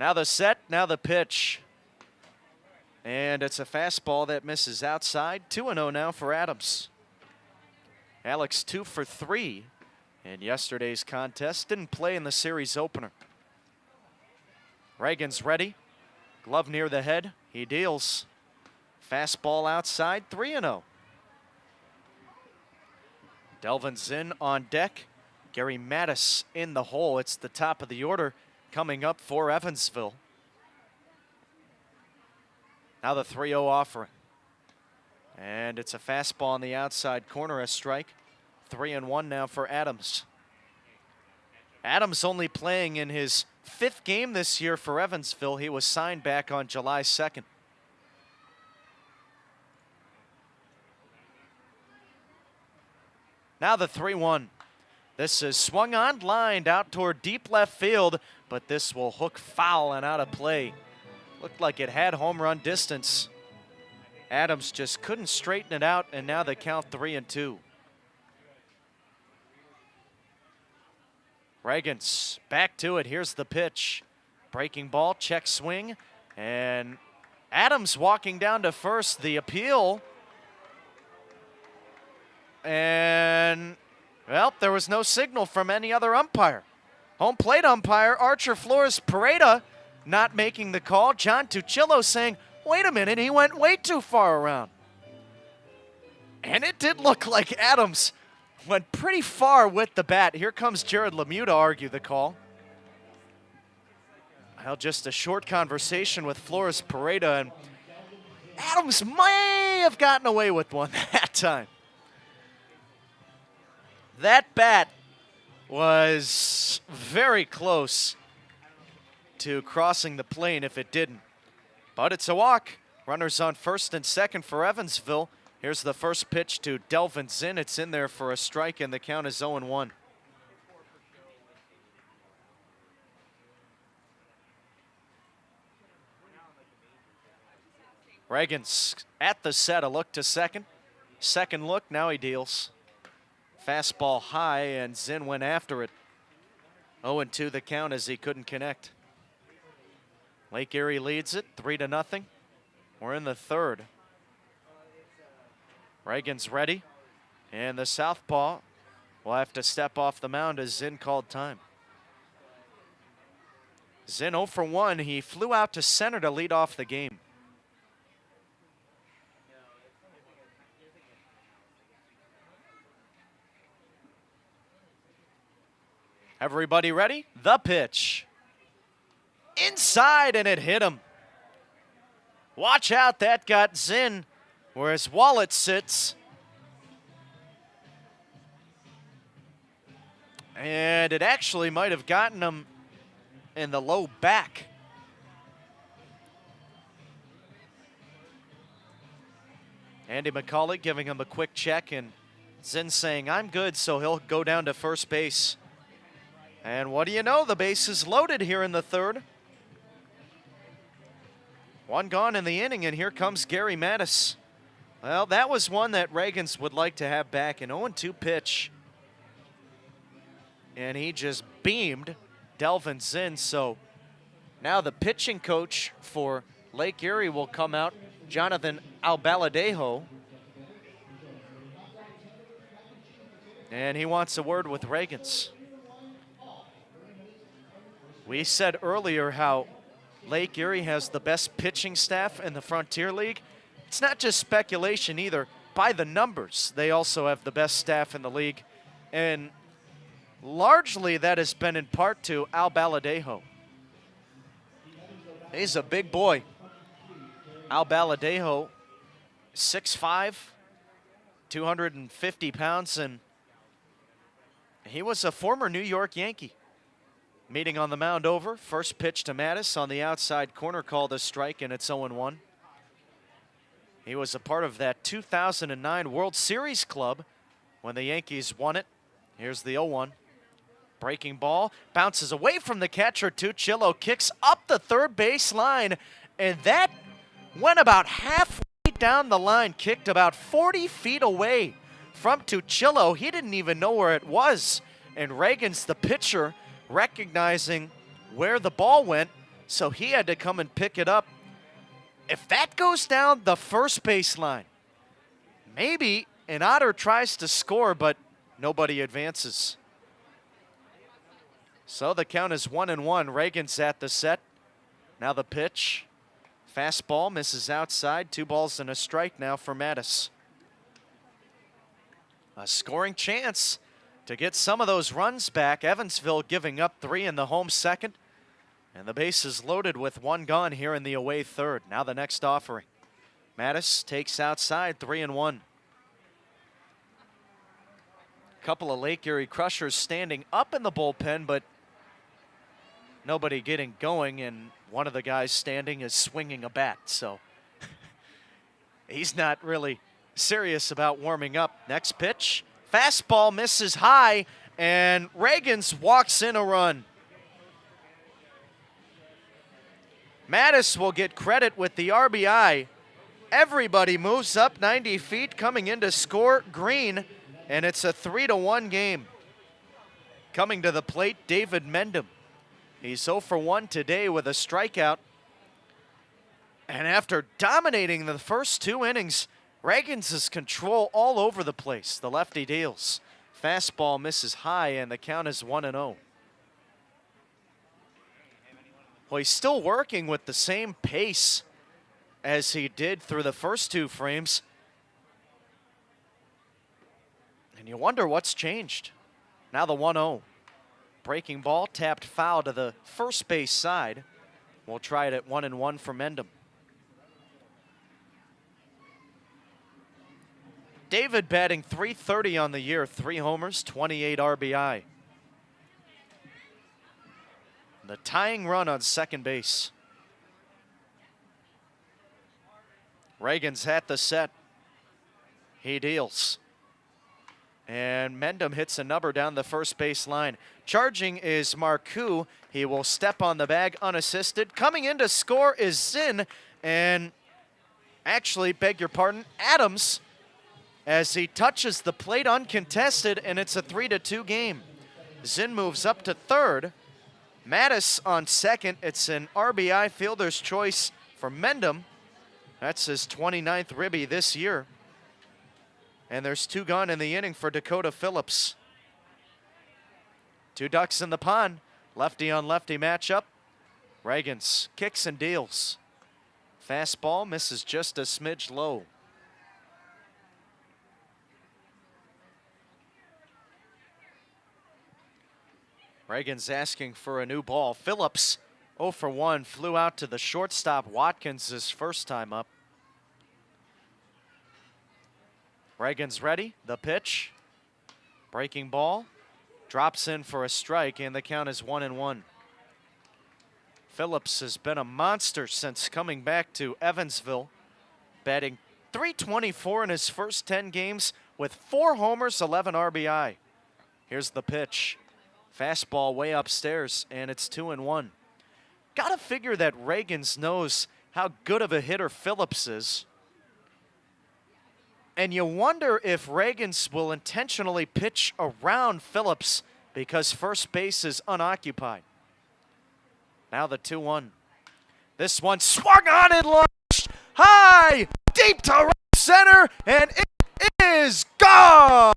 Now the set, now the pitch. And it's a fastball that misses outside. 2-0 now for Adams. Alex 2 for 3 in yesterday's contest. Didn't play in the series opener. Reagan's ready. Glove near the head. He deals. Fastball outside. 3-0. Delvin's in on deck. Gary Mattis in the hole. It's the top of the order coming up for Evansville. Now the 3-0 offering. And it's a fastball on the outside corner, a strike. 3-1 now for Adams. Adams only playing in his 5th game this year for Evansville. He was signed back on July 2nd. Now the 3-1. This is swung on, lined out toward deep left field, but this will hook foul and out of play. Looked like it had home run distance. Adams just couldn't straighten it out, and now they count 3-2. Reagan's back to it. Here's the pitch. Breaking ball, check swing, and Adams walking down to first. The appeal. And, well, there was no signal from any other umpire. Home plate umpire Archer Flores Pareda not making the call. John Tuccillo saying, wait a minute, he went way too far around. And it did look like Adams went pretty far with the bat. Here comes Jared Lemieux to argue the call. Well, just a short conversation with Flores Pareda, and Adams may have gotten away with one that time. That bat was very close to crossing the plane if it didn't. But it's a walk. Runners on first and second for Evansville. Here's the first pitch to Delvin Zinn. It's in there for a strike, and the count is 0-1. Reagan's at the set, a look to second. Second look, now he deals. Fastball high, and Zinn went after it. 0-2 the count as he couldn't connect. Lake Erie leads it 3-0. We're in the third. Reagan's ready, and the southpaw will have to step off the mound as Zinn called time. Zinn 0 for 1. He flew out to center to lead off the game. Everybody ready? The pitch. Inside, and it hit him. Watch out, that got Zinn where his wallet sits. And it actually might have gotten him in the low back. Andy McCauley giving him a quick check, and Zinn saying, "I'm good," so he'll go down to first base. And what do you know? The base is loaded here in the third. One gone in the inning, and here comes Gary Mattis. Well, that was one that Reagans would like to have back. An 0-2 pitch. And he just beamed Delvin Zinn. So now the pitching coach for Lake Erie will come out, Jonathan Albaladejo. And he wants a word with Reagans. We said earlier how Lake Erie has the best pitching staff in the Frontier League. It's not just speculation either. By the numbers, they also have the best staff in the league. And largely that has been in part to Albaladejo. He's a big boy. Albaladejo, 6'5", 250 pounds, and he was a former New York Yankee. Meeting on the mound over. First pitch to Mattis on the outside corner, called a strike, and it's 0-1. He was a part of that 2009 World Series club when the Yankees won it. Here's the 0-1. Breaking ball, bounces away from the catcher. Tuccillo kicks up the third base line, and that went about halfway down the line, kicked about 40 feet away from Tuccillo. He didn't even know where it was, and Reagans, the pitcher, recognizing where the ball went, so he had to come and pick it up. If that goes down the first base line, maybe an Otter tries to score, but nobody advances. So the count is 1-1. Reagan's at the set. Now the pitch. Fastball misses outside. 2 balls and a strike now for Mattis. A scoring chance to get some of those runs back. Evansville giving up 3 in the home second. And the base is loaded with 1 gone here in the away third. Now the next offering. Mattis takes outside, 3-1. A couple of Lake Erie Crushers standing up in the bullpen, but nobody getting going, and one of the guys standing is swinging a bat. So he's not really serious about warming up. Next pitch. Fastball misses high, and Reagans walks in a run. Mattis will get credit with the RBI. Everybody moves up 90 feet coming in to score Green, and it's a 3-1 game. Coming to the plate, David Mendham. He's 0 for 1 today with a strikeout. And after dominating the first 2 innings, Reagans is control all over the place. The lefty deals. Fastball misses high, and the count is 1-0. Well, he's still working with the same pace as he did through the first 2 frames. And you wonder what's changed. Now the 1-0. Breaking ball, tapped foul to the first base side. We'll try it at 1-1 for Mendham. David batting .330 on the year, 3 homers, 28 RBI. The tying run on second base. Reagan's at the set. He deals. And Mendham hits a number down the first base line. Charging is Marcoux. He will step on the bag unassisted. Coming in to score is Zinn. And actually, beg your pardon, Adams, as he touches the plate uncontested, and it's a 3-2 game. Zinn moves up to third. Mattis on second. It's an RBI fielder's choice for Mendham. That's his 29th ribby this year. And there's 2 gone in the inning for Dakota Phillips. 2 ducks in the pond. Lefty on lefty matchup. Reagans kicks and deals. Fastball misses just a smidge low. Reagan's asking for a new ball. Phillips 0 for 1, flew out to the shortstop. Watkins his first time up. Reagan's ready, the pitch. Breaking ball, drops in for a strike, and the count is 1-1. Phillips has been a monster since coming back to Evansville, batting .324 in his first 10 games with 4 homers, 11 RBI. Here's the pitch. Fastball way upstairs, and it's 2-1. Gotta figure that Reagans knows how good of a hitter Phillips is. And you wonder if Reagans will intentionally pitch around Phillips because first base is unoccupied. Now the 2-1. This one swung on and launched high, deep to right center, and it is gone!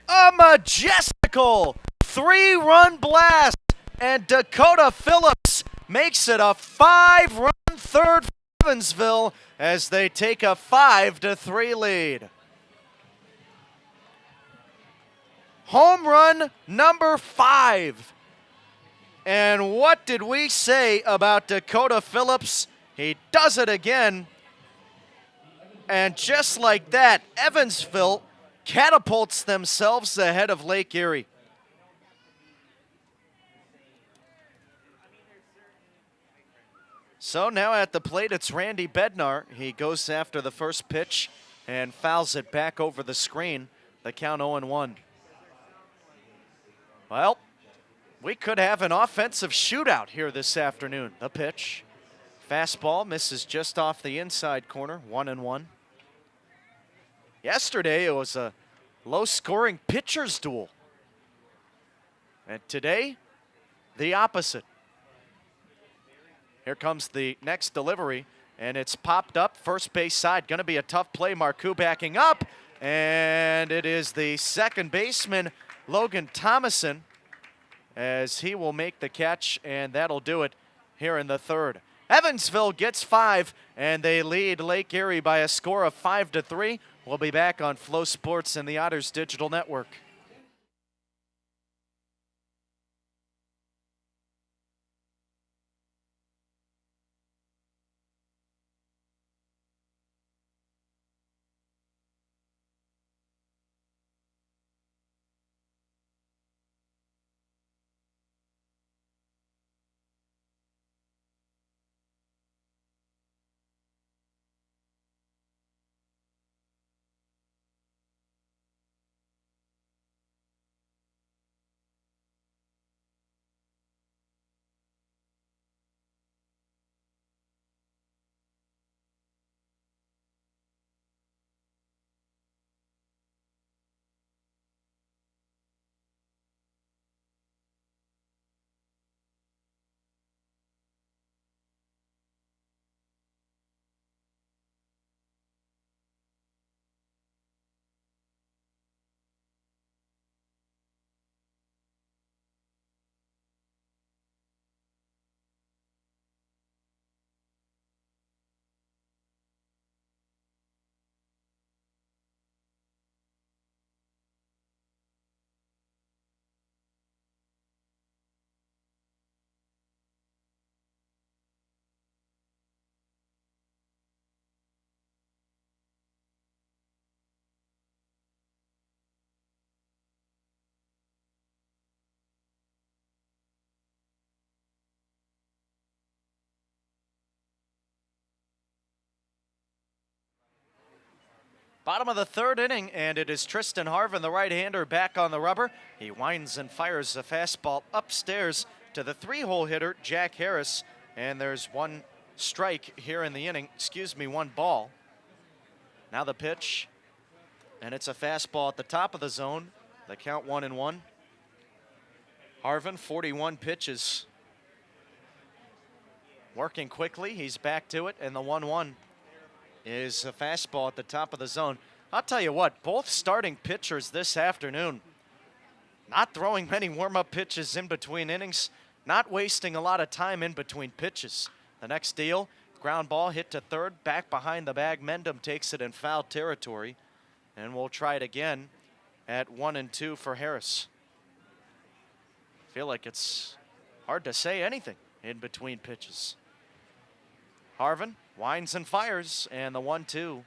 A majestical 3-run blast, and Dakota Phillips makes it a 5-run third for Evansville as they take a 5-3 lead. Home run number 5. And what did we say about Dakota Phillips? He does it again. And just like that, Evansville catapults themselves ahead of Lake Erie. So now at the plate, it's Randy Bednar. He goes after the first pitch and fouls it back over the screen. The count 0-1. Well, we could have an offensive shootout here this afternoon. The pitch. Fastball misses just off the inside corner, 1-1. Yesterday, it was a low-scoring pitcher's duel. And today, the opposite. Here comes the next delivery, and it's popped up first base side. Going to be a tough play. Marcoux backing up, and it is the second baseman, Logan Thomason, as he will make the catch, and that'll do it here in the third. Evansville gets 5, and they lead Lake Erie by a score of 5-3. We'll be back on Flow Sports and the Otters Digital Network. Bottom of the third inning, and it is Tristan Harvin, the right-hander, back on the rubber. He winds and fires a fastball upstairs to the three-hole hitter, Jack Harris, and there's one strike here in the inning, one ball. Now the pitch, and it's a fastball at the top of the zone. The count 1-1. Harvin, 41 pitches. Working quickly, he's back to it, and the 1-1 is a fastball at the top of the zone. I'll tell you what, both starting pitchers this afternoon, not throwing many warm-up pitches in between innings, not wasting a lot of time in between pitches. The next deal, ground ball hit to third, back behind the bag. Mendham takes it in foul territory, and we'll try it again at 1-2 for Harris. Feel like it's hard to say anything in between pitches. Harvin winds and fires, and the 1-2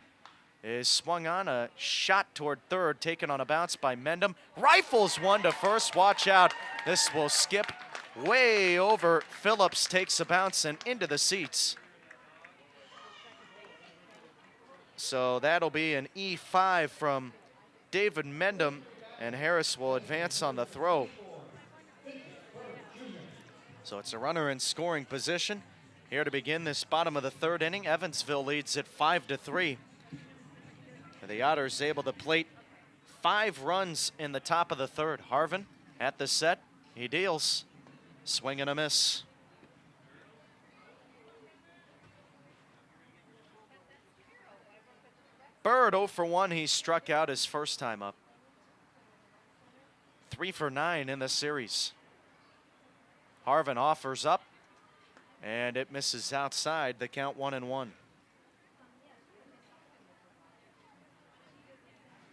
is swung on. A shot toward third, taken on a bounce by Mendham. Rifles one to first. Watch out. This will skip way over. Phillips takes a bounce and into the seats. So that'll be an E5 from David Mendham, and Harris will advance on the throw. So it's a runner in scoring position. Here to begin this bottom of the third inning, Evansville leads at 5-3. The Otters able to plate 5 runs in the top of the third. Harvin at the set, he deals, swing and a miss. Bird 0 for 1, he struck out his first time up. 3 for 9 in the series. Harvin offers up, and it misses outside. The count 1-1.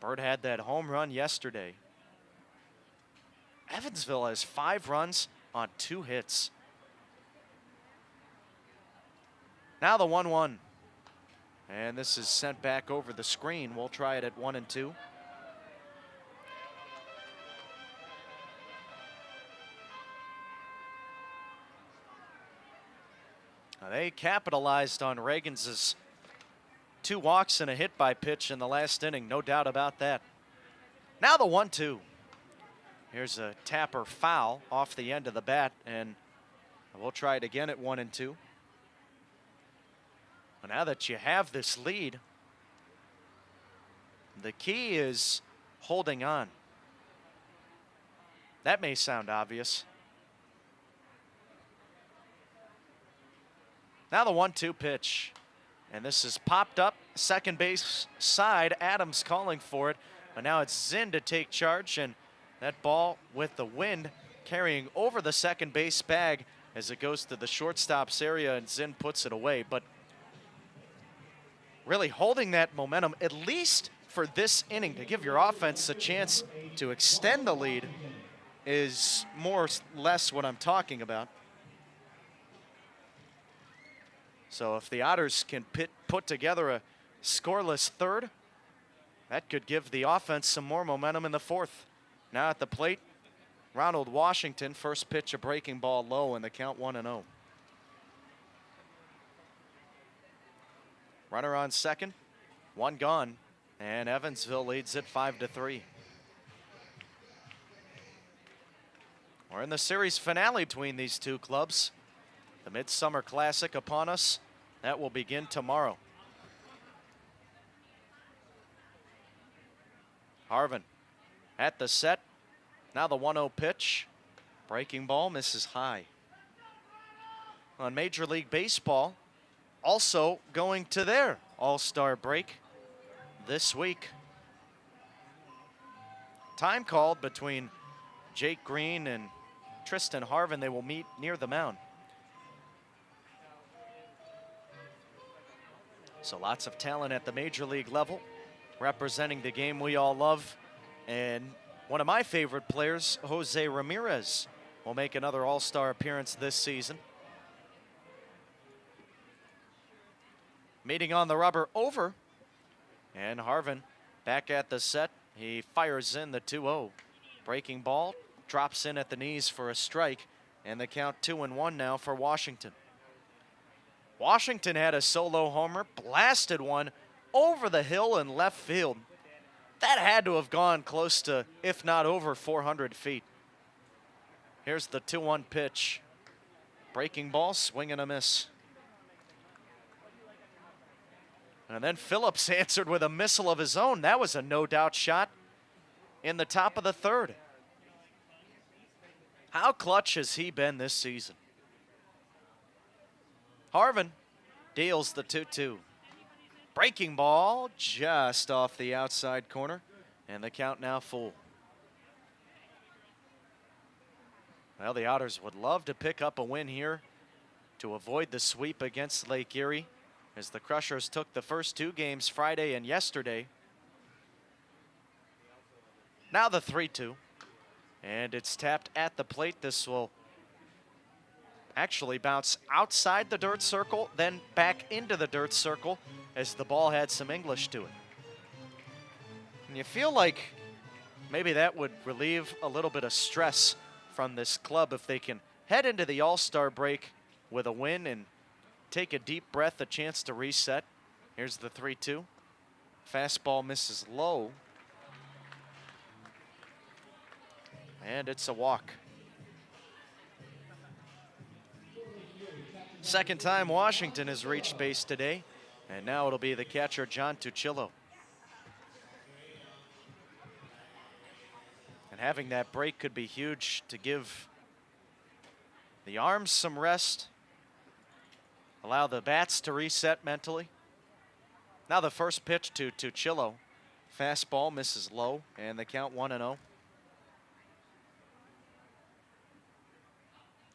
Bird had that home run yesterday. Evansville has 5 runs on 2 hits. Now the 1-1. And this is sent back over the screen. We'll try it at 1-2. They capitalized on Reagan's 2 walks and a hit by pitch in the last inning, no doubt about that. Now the 1-2. Here's a tapper foul off the end of the bat, and we'll try it again at 1-2. Well, now that you have this lead, the key is holding on. That may sound obvious. Now the 1-2 pitch, and this is popped up second base side. Adams calling for it, but now it's Zinn to take charge, and that ball with the wind carrying over the second base bag as it goes to the shortstop's area, and Zinn puts it away. But really holding that momentum, at least for this inning, to give your offense a chance to extend the lead, is more or less what I'm talking about. So if the Otters can put together a scoreless third, that could give the offense some more momentum in the fourth. Now at the plate, Ronald Washington, first pitch, a breaking ball low, and the count 1-0. Runner on second, 1 gone, and Evansville leads it 5-3. We're in the series finale between these two clubs. The Midsummer Classic upon us. That will begin tomorrow. Harvin at the set. Now the 1-0 pitch. Breaking ball misses high. On Major League Baseball, also going to their All-Star break this week. Time called between Jake Green and Tristan Harvin. They will meet near the mound. So lots of talent at the Major League level, representing the game we all love. And one of my favorite players, Jose Ramirez, will make another All-Star appearance this season. Meeting on the rubber over, and Harvin back at the set. He fires in the 2-0. Breaking ball, drops in at the knees for a strike, and the count 2-1 now for Washington. Washington had a solo homer, blasted one over the hill in left field. That had to have gone close to, if not over 400 feet. Here's the 2-1 pitch. Breaking ball, swing and a miss. And then Phillips answered with a missile of his own. That was a no-doubt shot in the top of the third. How clutch has he been this season? Harvin deals the 2-2. Breaking ball just off the outside corner, and the count now full. Well, the Otters would love to pick up a win here to avoid the sweep against Lake Erie, as the Crushers took the first 2 games Friday and yesterday. Now the 3-2, and it's tapped at the plate. This will actually bounce outside the dirt circle, then back into the dirt circle, as the ball had some English to it. And you feel like maybe that would relieve a little bit of stress from this club if they can head into the All-Star break with a win and take a deep breath, a chance to reset. Here's the 3-2. Fastball misses low. And it's a walk. Second time Washington has reached base today, and now it'll be the catcher, John Tuccillo. And having that break could be huge to give the arms some rest, allow the bats to reset mentally. Now the first pitch to Tuccillo. Fastball misses low, and the count 1-0.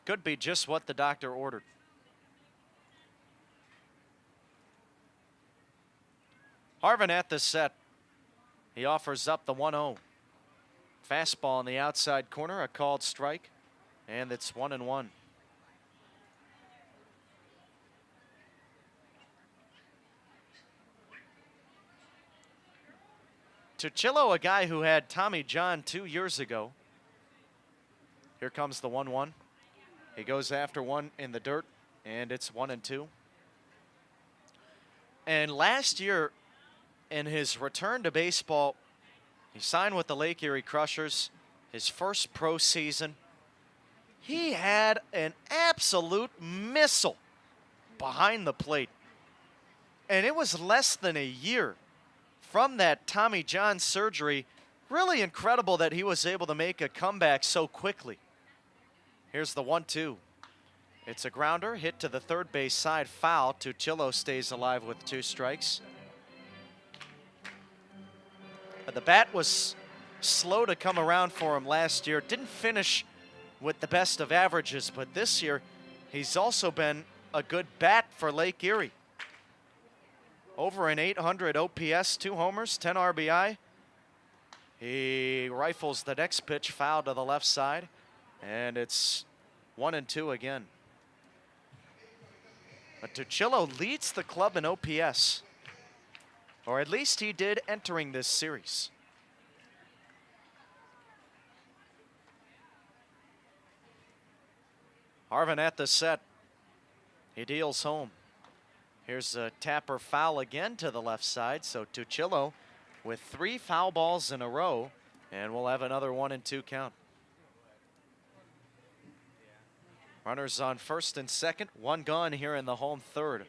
Could be just what the doctor ordered. Harvin at the set. He offers up the 1-0. Fastball in the outside corner, a called strike, and it's 1-1. Tuccillo, a guy who had Tommy John 2 years ago. Here comes the 1-1. He goes after one in the dirt, and it's 1-2. And last year, in his return to baseball, he signed with the Lake Erie Crushers, his first pro season. He had an absolute missile behind the plate. And it was less than a year from that Tommy John surgery. Really incredible that he was able to make a comeback so quickly. Here's the 1-2. It's a grounder hit to the third base side, foul. Tuccillo stays alive with 2 strikes. But the bat was slow to come around for him last year. Didn't finish with the best of averages, but this year he's also been a good bat for Lake Erie. Over an 800 OPS, 2 homers, 10 RBI. He rifles the next pitch, foul to the left side, and it's 1-2 again. But Tuccillo leads the club in OPS, or at least he did entering this series. Harvin at the set. He deals home. Here's a tapper foul again to the left side. So Tuccillo with 3 foul balls in a row, and we'll have another 1-2 count. Runners on first and second, 1 gone here in the home third.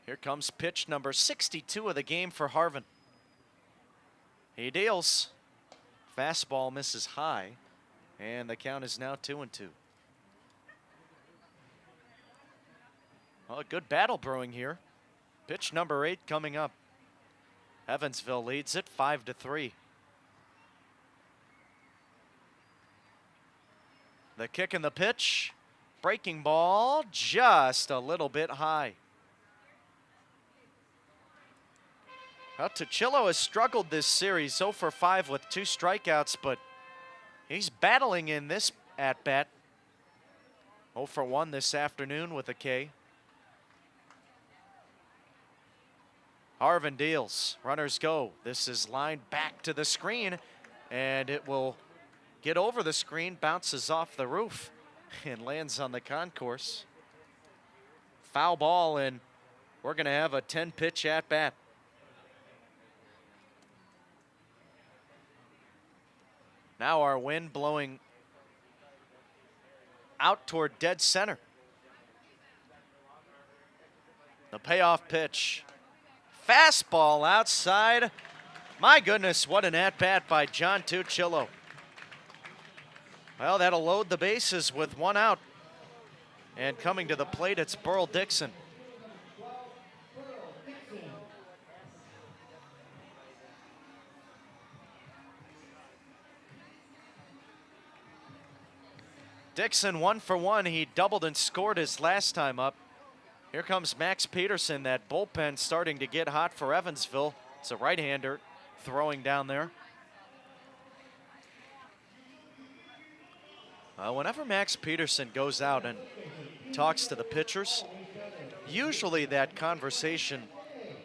Here comes pitch number 62 of the game for Harvin. He deals. Fastball misses high, and the count is now 2-2. Well, a good battle brewing here. Pitch number 8 coming up. Evansville leads it 5-3. The kick and the pitch. Breaking ball just a little bit high. Well, Tuccillo has struggled this series, 0 for 5 with 2 strikeouts, but he's battling in this at-bat. 0 for 1 this afternoon with a K. Harvin deals. Runners go. This is lined back to the screen, and it will get over the screen, bounces off the roof, and lands on the concourse. foul ball, and we're going to have a 10-pitch at-bat. Now our wind blowing out toward dead center. The payoff pitch. Fastball outside. My goodness, what an at-bat by John Tuccillo. Well, that'll load the bases with one out. And coming to the plate, it's Burl Dixon. Dixon 1 for 1. He doubled and scored his last time up. Here comes Max Peterson. That bullpen starting to get hot for Evansville. It's a right-hander throwing down there. Whenever Max Peterson goes out and talks to the pitchers, usually that conversation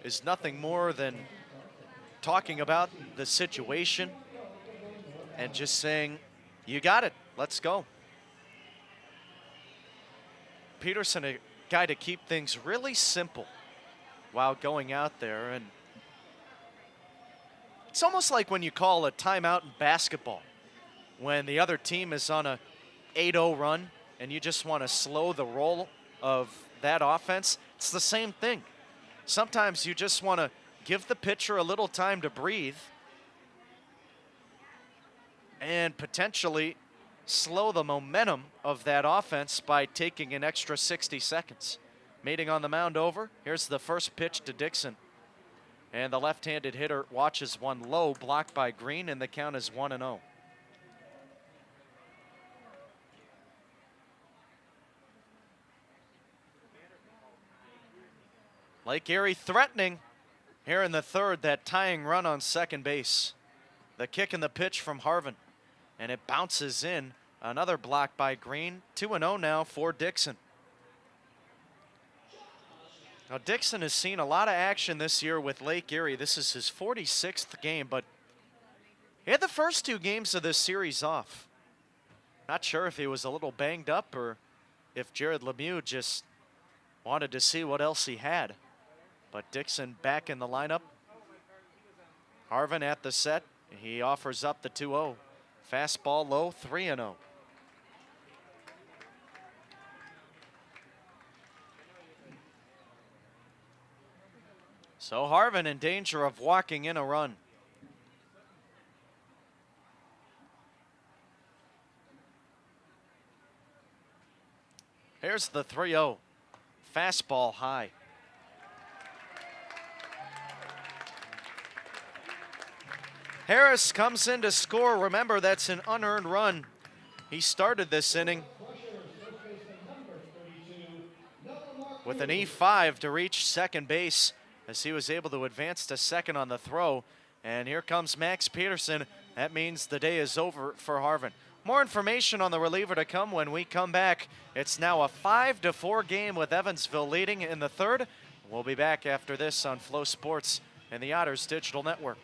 is nothing more than talking about the situation and just saying, you got it, let's go. Peterson, a guy to keep things really simple while going out there. And it's almost like when you call a timeout in basketball, when the other team is on a 8-0 run and you just want to slow the roll of that offense. It's the same thing. Sometimes you just want to give the pitcher a little time to breathe and potentially slow the momentum of that offense by taking an extra 60 seconds. Meeting on the mound over. Here's the first pitch to Dixon. And the left-handed hitter watches one low, blocked by Green, and the count is 1-0. Lake Erie threatening here in the third, that tying run on second base. The kick and the pitch from Harvin, and it bounces in. Another block by Green. 2-0 now for Dixon. Now Dixon has seen a lot of action this year with Lake Erie. This is his 46th game, but he had the first two games of this series off. Not sure if he was a little banged up or if Jared Lemieux just wanted to see what else he had. But Dixon back in the lineup. Harvin at the set. He offers up the 2-0. Fastball low, 3-0. So Harvin in danger of walking in a run. Here's the 3-0. Fastball high. Harris comes in to score. Remember, that's an unearned run. He started this inning with an E5 to reach second base as he was able to advance to second on the throw. And here comes Max Peterson. That means the day is over for Harvin. More information on the reliever to come when we come back. It's now a 5-4 game with Evansville leading in the third. We'll be back after this on Flow Sports and the Otters Digital Network.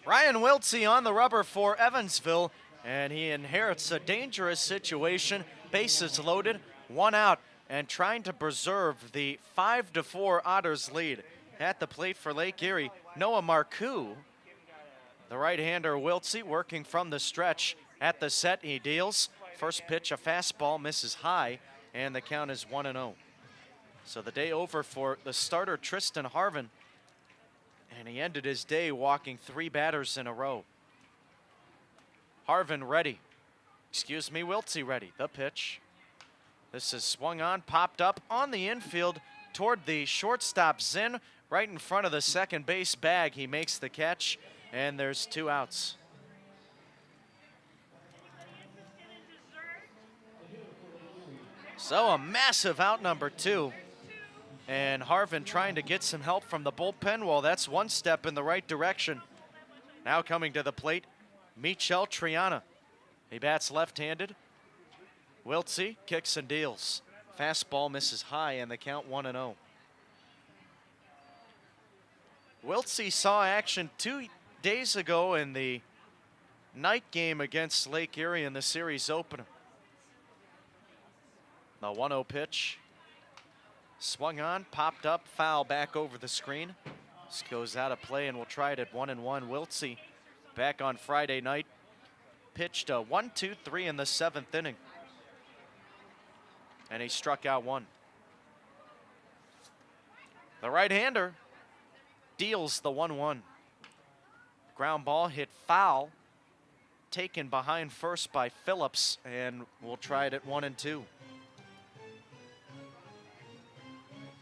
Ryan Wiltsey on the rubber for Evansville, and he inherits a dangerous situation. Bases loaded, 1 out, and trying to preserve the 5-4 Otters lead. At the plate for Lake Erie, Noah Marcoux. The right-hander Wiltsey working from the stretch. At the set, he deals. First pitch, a fastball, misses high, and the count is 1-0. So the day over for the starter, Tristan Harvin, and he ended his day walking 3 batters in a row. Harvin ready. Wiltsey ready. The pitch. This is swung on, popped up on the infield toward the shortstop Zinn, right in front of the second base bag. He makes the catch, and there's 2 outs. So a massive out, number 2. And Harvin trying to get some help from the bullpen. Well, that's one step in the right direction. Now coming to the plate, Michel Triana. He bats left-handed. Wiltsey kicks and deals. Fastball misses high, and the count 1-0. Wiltsey saw action 2 days ago in the night game against Lake Erie in the series opener. The 1-0 pitch. Swung on, popped up, foul back over the screen. This goes out of play, and we'll try it at 1-1. Wiltsey back on Friday night. Pitched a 1-2-3 in the 7th inning. And he struck out 1. The right-hander deals the 1-1. Ground ball hit foul, taken behind first by Phillips, and we'll try it at 1-2.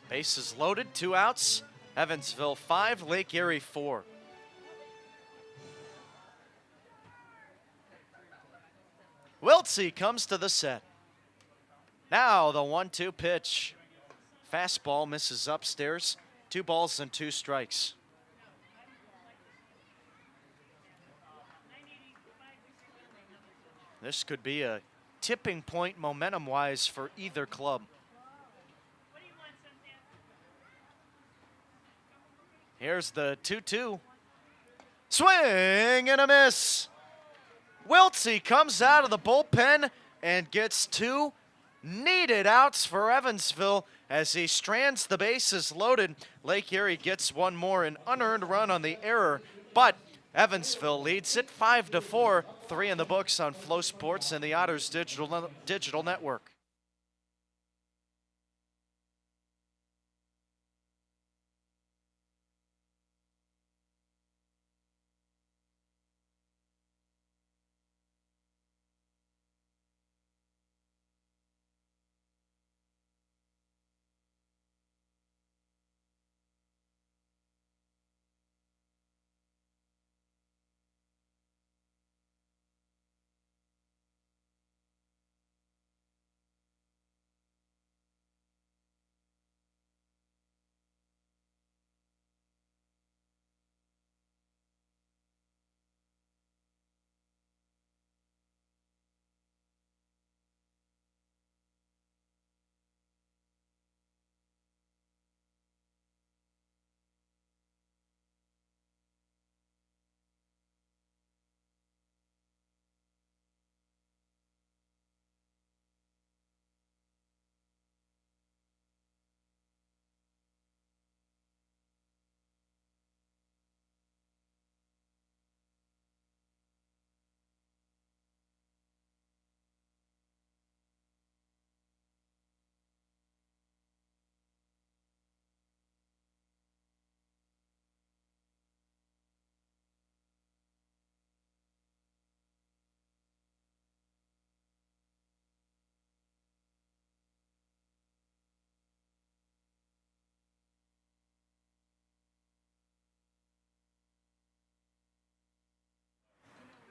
Bases loaded, 2 outs. Evansville 5, Lake Erie 4. Wiltsey comes to the set. Now the 1-2 pitch. Fastball misses upstairs. 2 balls and 2 strikes. This could be a tipping point momentum-wise for either club. Here's the 2-2. Swing and a miss. Wiltsey comes out of the bullpen and gets 2 needed outs for Evansville as he strands the bases loaded. Lake Erie gets 1 more, an unearned run on the error, but Evansville leads it 5-4, 3 in the books on Flow Sports and the Otters Digital Network.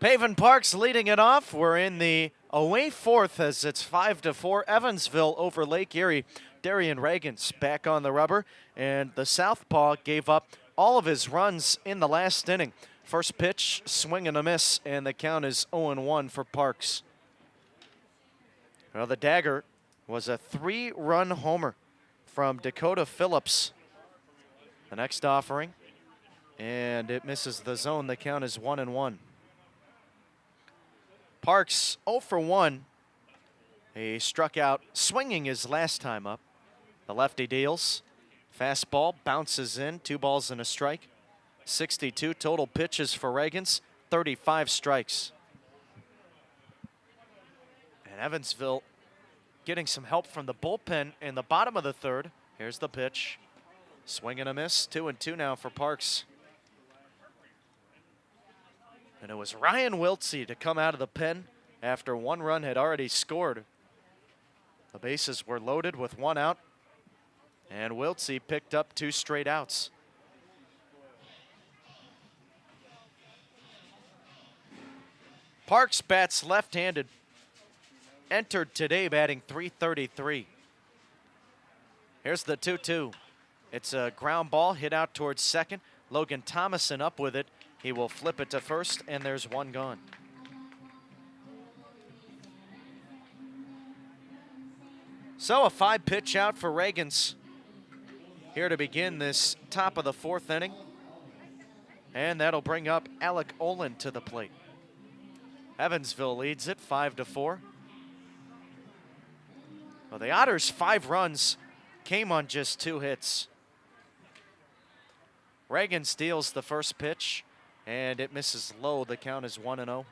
Paven Parks leading it off. We're in the away 4th as it's 5-4 Evansville over Lake Erie. Darian Reagan's back on the rubber, and the southpaw gave up all of his runs in the last inning. First pitch, swing and a miss, and the count is 0-1 for Parks. Well, the dagger was a 3-run homer from Dakota Phillips. The next offering, And it misses the zone. The count is 1-1. Parks 0 for 1. He struck out swinging his last time up. The lefty deals. Fastball bounces in. 2 balls and a strike. 62 total pitches for Reagans. 35 strikes. And Evansville getting some help from the bullpen in the bottom of the third. Here's the pitch. Swing and a miss. 2-2 now for Parks. And it was Ryan Wiltsey to come out of the pen after 1 run had already scored. The bases were loaded with 1 out. And Wiltsey picked up 2 straight outs. Parks bats left-handed. Entered today batting .333. Here's the 2-2. It's a ground ball hit out towards second. Logan Thomason up with it. He will flip it to first, and there's 1 gone. So a 5-pitch out for Reagans here to begin this top of the 4th inning. And that'll bring up Alec Olin to the plate. Evansville leads it 5-4. Well, the Otters' 5 runs came on just 2 hits. Reagan steals the first pitch, and it misses low. The count is 1-0.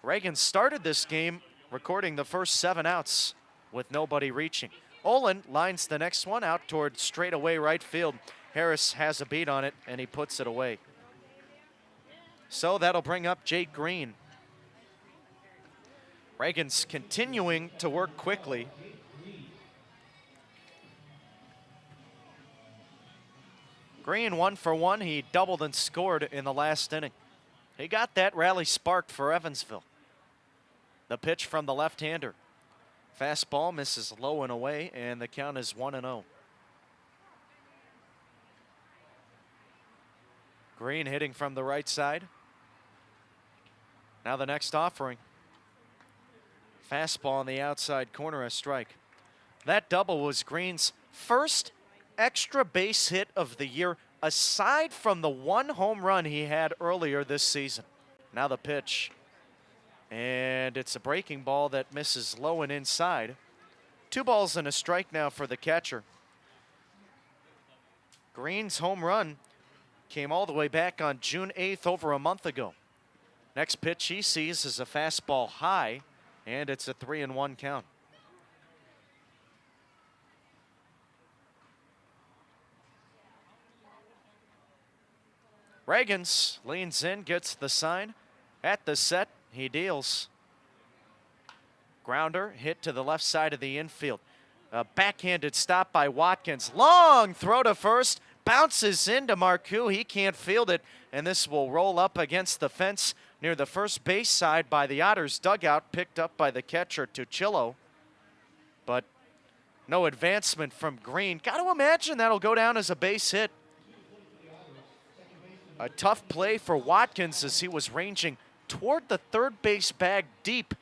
Reagan started this game recording the first 7 outs with nobody reaching. Olin lines the next one out toward straightaway right field. Harris has a beat on it, and he puts it away. So that'll bring up Jake Green. Reagan's continuing to work quickly. Green 1 for 1. He doubled and scored in the last inning. He got that rally sparked for Evansville. The pitch from the left-hander. Fastball misses low and away, and the count is 1-0. Green hitting from the right side. Now the next offering. Fastball on the outside corner, a strike. That double was Green's first extra base hit of the year, aside from the 1 home run he had earlier this season. Now the pitch. And it's a breaking ball that misses low and inside. 2 balls and a strike now for the catcher. Green's home run came all the way back on June 8th, over a month ago. Next pitch he sees is a fastball high, and it's a 3-1 count. Reagans leans in, gets the sign. At the set, he deals. Grounder hit to the left side of the infield. A backhanded stop by Watkins. Long throw to first. Bounces into Marcoux. He can't field it, and this will roll up against the fence near the first base side by the Otters dugout, picked up by the catcher Tuccillo. But no advancement from Green. Got to imagine that'll go down as a base hit. A tough play for Watkins as he was ranging toward the third base bag deep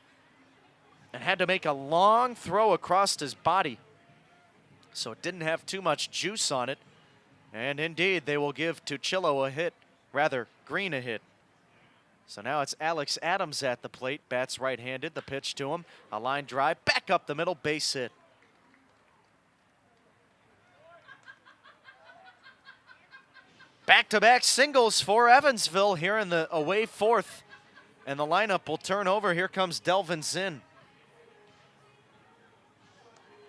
and had to make a long throw across his body. So it didn't have too much juice on it. And indeed, they will give Tuccillo a hit, rather Green a hit. So now it's Alex Adams at the plate, bats right-handed. The pitch to him, a line drive, back up the middle, base hit. Back-to-back singles for Evansville here in the away 4th. And the lineup will turn over. Here comes Delvin Zinn.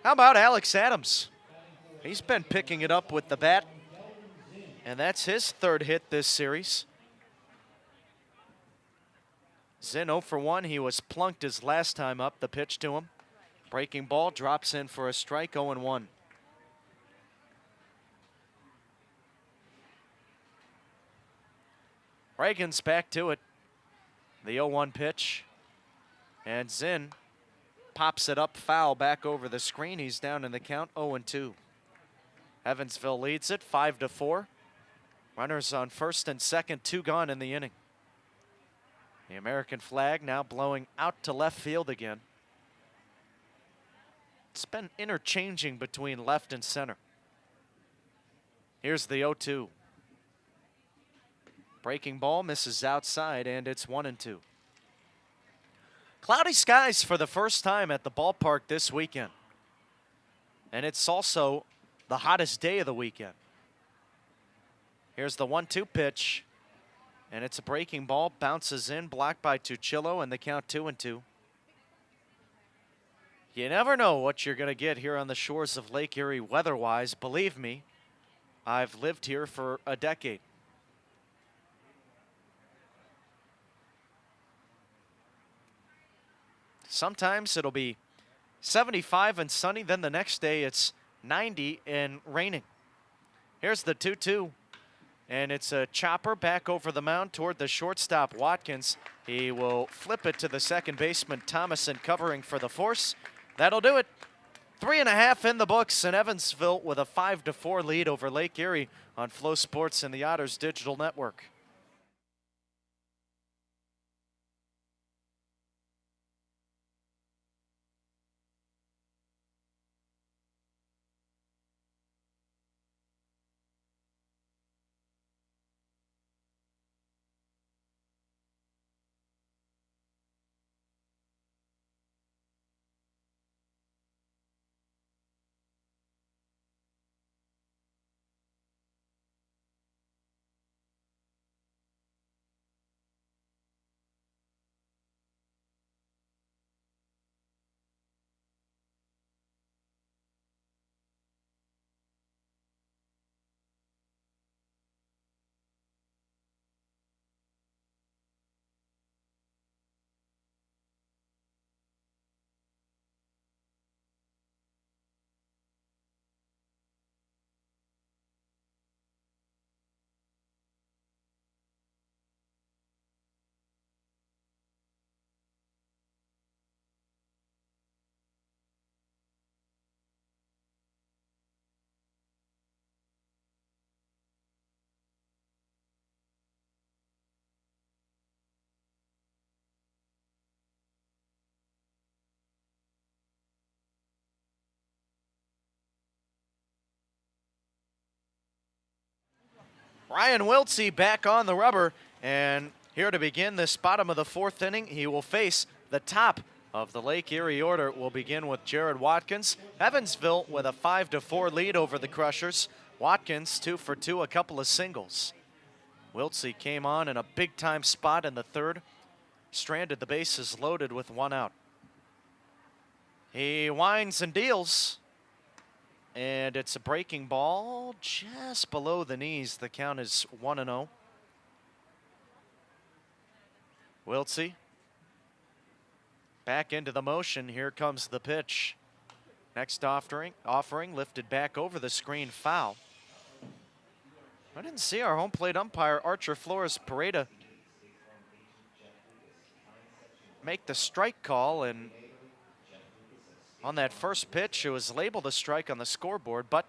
How about Alex Adams? He's been picking it up with the bat. And that's his 3rd hit this series. Zinn 0 for 1. He was plunked his last time up. The pitch to him. Breaking ball, drops in for a strike, 0-1. Reagan's back to it. The 0-1 pitch. And Zinn pops it up foul back over the screen. He's down in the count, 0-2. Evansville leads it 5-4. Runners on first and second, 2 gone in the inning. The American flag now blowing out to left field again. It's been interchanging between left and center. Here's the 0-2. Breaking ball misses outside, and it's 1-2. Cloudy skies for the first time at the ballpark this weekend. And it's also the hottest day of the weekend. Here's the 1-2 pitch. And it's a breaking ball, bounces in, blocked by Tuccillo, and the count 2-2. You never know what you're going to get here on the shores of Lake Erie weather-wise. Believe me, I've lived here for a decade. Sometimes it'll be 75 and sunny, then the next day it's 90 and raining. Here's the 2-2. And it's a chopper back over the mound toward the shortstop, Watkins. He will flip it to the second baseman, Thomason, covering for the force. That'll do it. 3.5 in the books, and Evansville with a 5-4 lead over Lake Erie on Flow Sports and the Otters Digital Network. Ryan Wiltsey back on the rubber, and here to begin this bottom of the fourth inning, he will face the top of the Lake Erie order. Will begin with Jared Watkins. Evansville with a 5-4 lead over the Crushers. Watkins 2 for 2, a couple of singles. Wiltsey came on in a big-time spot in the third. Stranded the bases loaded with 1 out. He winds and deals. And it's a breaking ball just below the knees. The count is 1-0. Wiltsey back into the motion. Here comes the pitch. Next offering lifted back over the screen, foul. I didn't see our home plate umpire, Archer Flores Pareda, make the strike call, and on that first pitch, it was labeled a strike on the scoreboard, but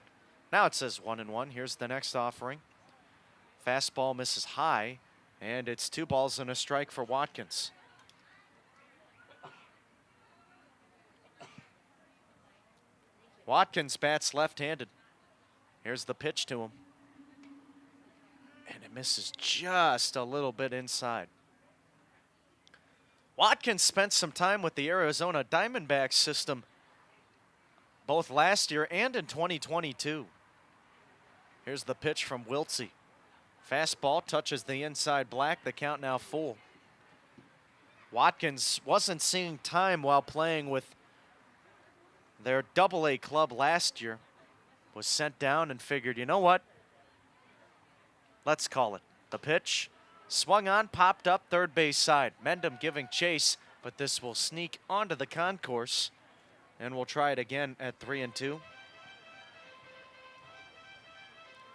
now it says 1-1. Here's the next offering. Fastball misses high, and it's 2 balls and a strike for Watkins. Watkins bats left-handed. Here's the pitch to him. And it misses just a little bit inside. Watkins spent some time with the Arizona Diamondbacks system both last year and in 2022. Here's the pitch from Wiltsey. Fastball touches the inside black, the count now full. Watkins wasn't seeing time while playing with their AA club last year. Was sent down and figured, you know what? Let's call it. The pitch swung on, popped up third base side. Mendham giving chase, but this will sneak onto the concourse. And we'll try it again at 3-2.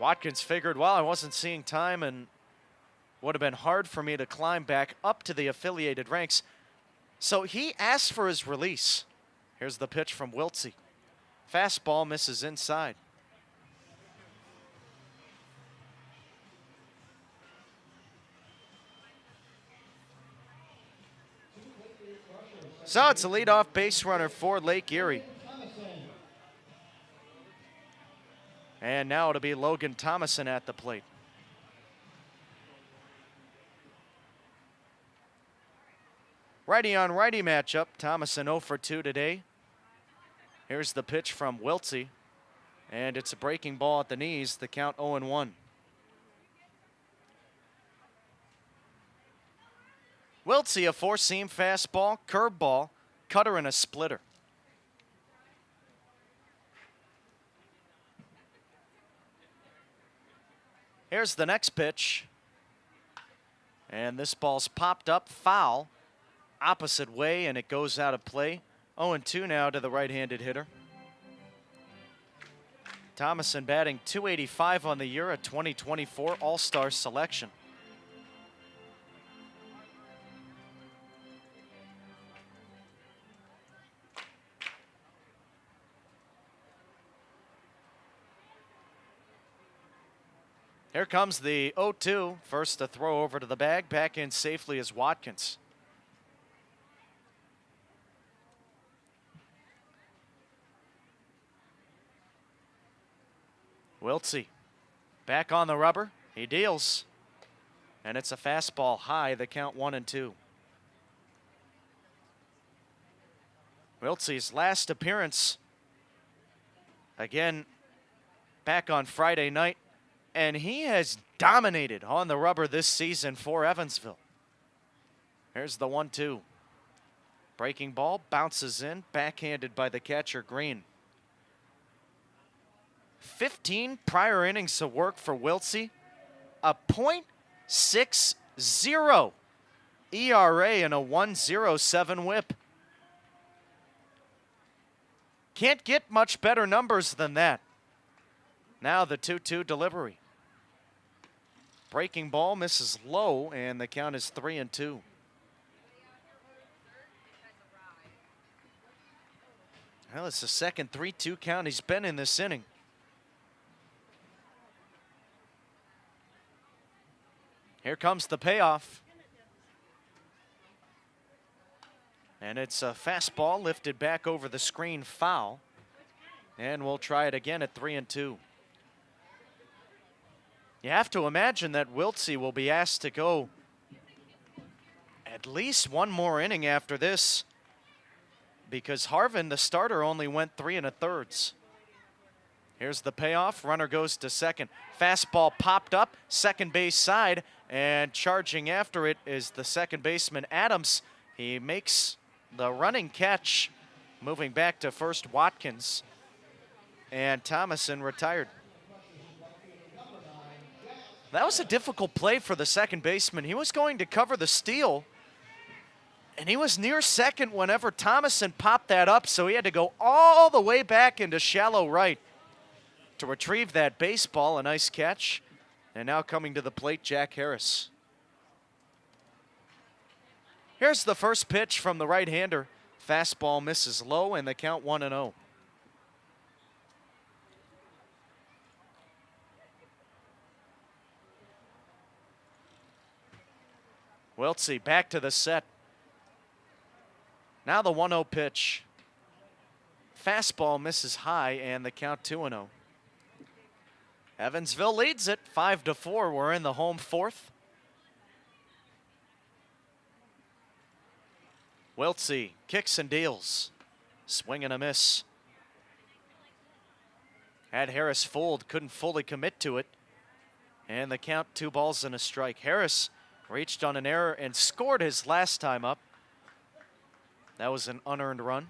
Watkins figured, well, I wasn't seeing time and would have been hard for me to climb back up to the affiliated ranks. So he asked for his release. Here's the pitch from Wiltsey. Fastball misses inside. So it's a leadoff base runner for Lake Erie. And And now it'll be Logan Thomason at the plate. Righty on righty matchup. Thomason 0 for 2 today. Here's the pitch from Wiltsey. And it's a breaking ball at the knees. The count 0-1. Wiltsey, a four-seam fastball, curveball, cutter, and a splitter. Here's the next pitch. And this ball's popped up, foul, opposite way, and it goes out of play. 0-2 now to the right-handed hitter. Thomason batting .285 on the year, a 2024 All-Star selection. Here comes the 0-2. First to throw over to the bag. Back in safely is Watkins. Wiltsey back on the rubber. He deals. And it's a fastball high. The count 1-2. Wiltsey's last appearance. Again, back on Friday night. And he has dominated on the rubber this season for Evansville. Here's the 1-2. Breaking ball, bounces in, backhanded by the catcher, Green. 15 prior innings of work for Wiltsey. A .60 ERA and a 1.07 whip. Can't get much better numbers than that. Now the 2-2 delivery. Breaking ball misses low, and the count is 3-2. Well, it's the second 3-2 count he's been in this inning. Here comes the payoff. And it's a fastball lifted back over the screen, foul. And we'll try it again at 3-2. You have to imagine that Wiltsey will be asked to go at least one more inning after this, because Harvin, the starter, only went 3 1/3. Here's the payoff. Runner goes to second. Fastball popped up, second base side, and charging after it is the second baseman, Adams. He makes the running catch, moving back to first, Watkins, and Thomason retired. That was a difficult play for the second baseman. He was going to cover the steal, and he was near second whenever Thomason popped that up, so he had to go all the way back into shallow right to retrieve that baseball. A nice catch. And now coming to the plate, Jack Harris. Here's the first pitch from the right-hander. Fastball misses low, and the count 1-0. Wiltsey back to the set. Now the 1-0 pitch. Fastball misses high, and the count 2-0. Evansville leads it 5-4. We're in the home fourth. Wiltsey kicks and deals. Swing and a miss. Had Harris fooled, couldn't fully commit to it. And the count 2 balls and a strike. Harris reached on an error and scored his last time up. That was an unearned run.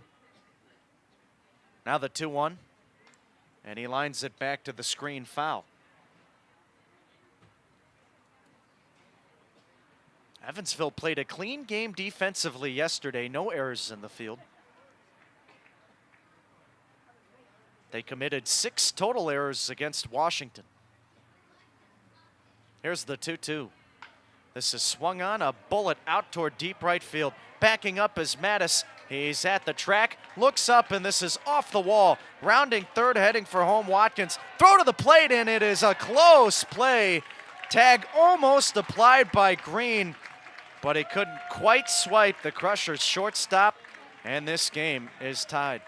Now the 2-1. And he lines it back to the screen, foul. Evansville played a clean game defensively yesterday. No errors in the field. They committed 6 total errors against Washington. Here's the 2-2. This is swung on, a bullet out toward deep right field. Backing up is Mattis. He's at the track, looks up, and this is off the wall. Rounding third, heading for home, Watkins. Throw to the plate, and it is a close play. Tag almost applied by Green, but he couldn't quite swipe the Crushers' shortstop, and this game is tied.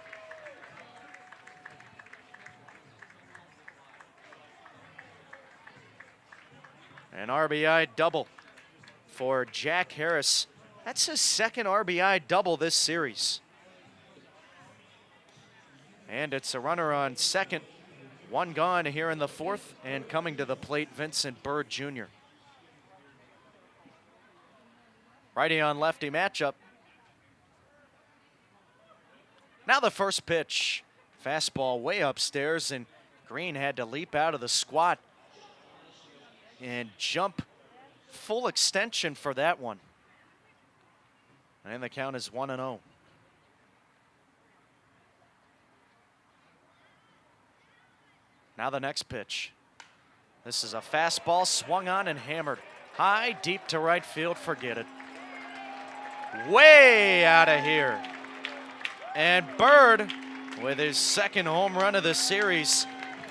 An RBI double for Jack Harris. That's his second RBI double this series. And it's a runner on second. One gone here in the fourth, and coming to the plate, Vincent Bird Jr. Righty on lefty matchup. Now the first pitch. Fastball way upstairs, and Green had to leap out of the squat and jump full extension for that one. And the count is 1-0. Now the next pitch. This is a fastball swung on and hammered. High, deep to right field, forget it. Way out of here. And Bird, with his second home run of the series,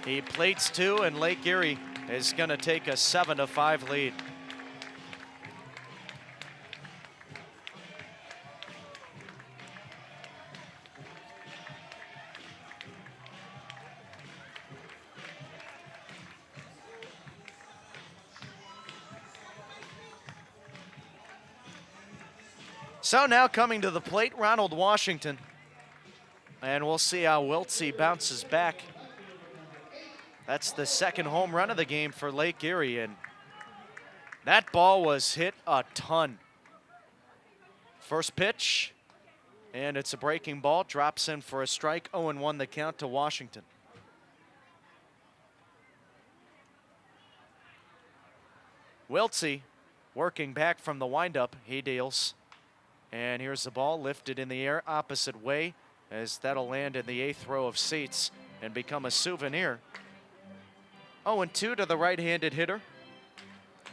he plates two, and Lake Erie is going to take a 7-5 lead. So now coming to the plate, Ronald Washington. And we'll see how Wiltsey bounces back. That's the second home run of the game for Lake Erie, and that ball was hit a ton. First pitch, and it's a breaking ball, drops in for a strike, 0-1 the count to Washington. Wiltsey working back from the windup, he deals. And here's the ball lifted in the air opposite way, as that'll land in the 8th row of seats and become a souvenir. 0-2 to the right-handed hitter.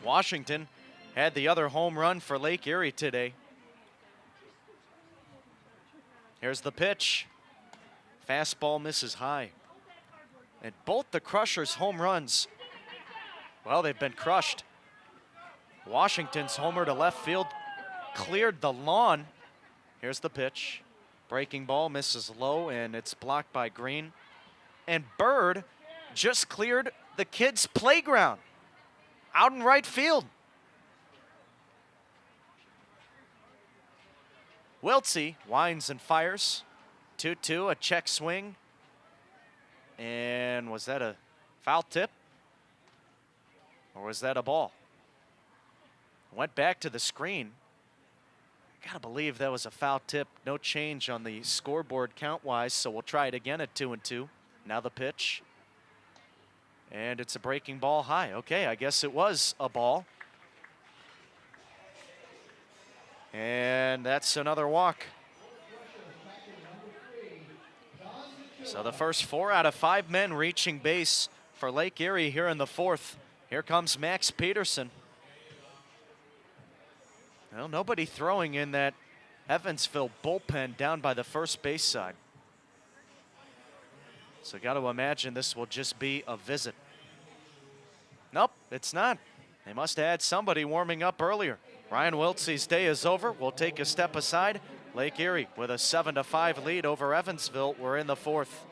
Washington had the other home run for Lake Erie today. Here's the pitch. Fastball misses high. And both the Crushers' home runs, well, they've been crushed. Washington's homer to left field cleared the lawn. Here's the pitch. Breaking ball misses low, and it's blocked by Green. And Bird just cleared the kids' playground out in right field. Wiltsey winds and fires. 2-2, a check swing. And was that a foul tip? Or was that a ball? Went back to the screen. Gotta believe that was a foul tip. No change on the scoreboard count-wise, so we'll try it again at 2-2. Now the pitch. And it's a breaking ball high. Okay, I guess it was a ball. And that's another walk. So the first 4 out of 5 men reaching base for Lake Erie here in the fourth. Here comes Max Peterson. Well, nobody throwing in that Evansville bullpen down by the first base side. So got to imagine this will just be a visit. Nope, it's not. They must have had somebody warming up earlier. Ryan Wiltsey's day is over. We'll take a step aside. Lake Erie with a 7-5 lead over Evansville. We're in the fourth.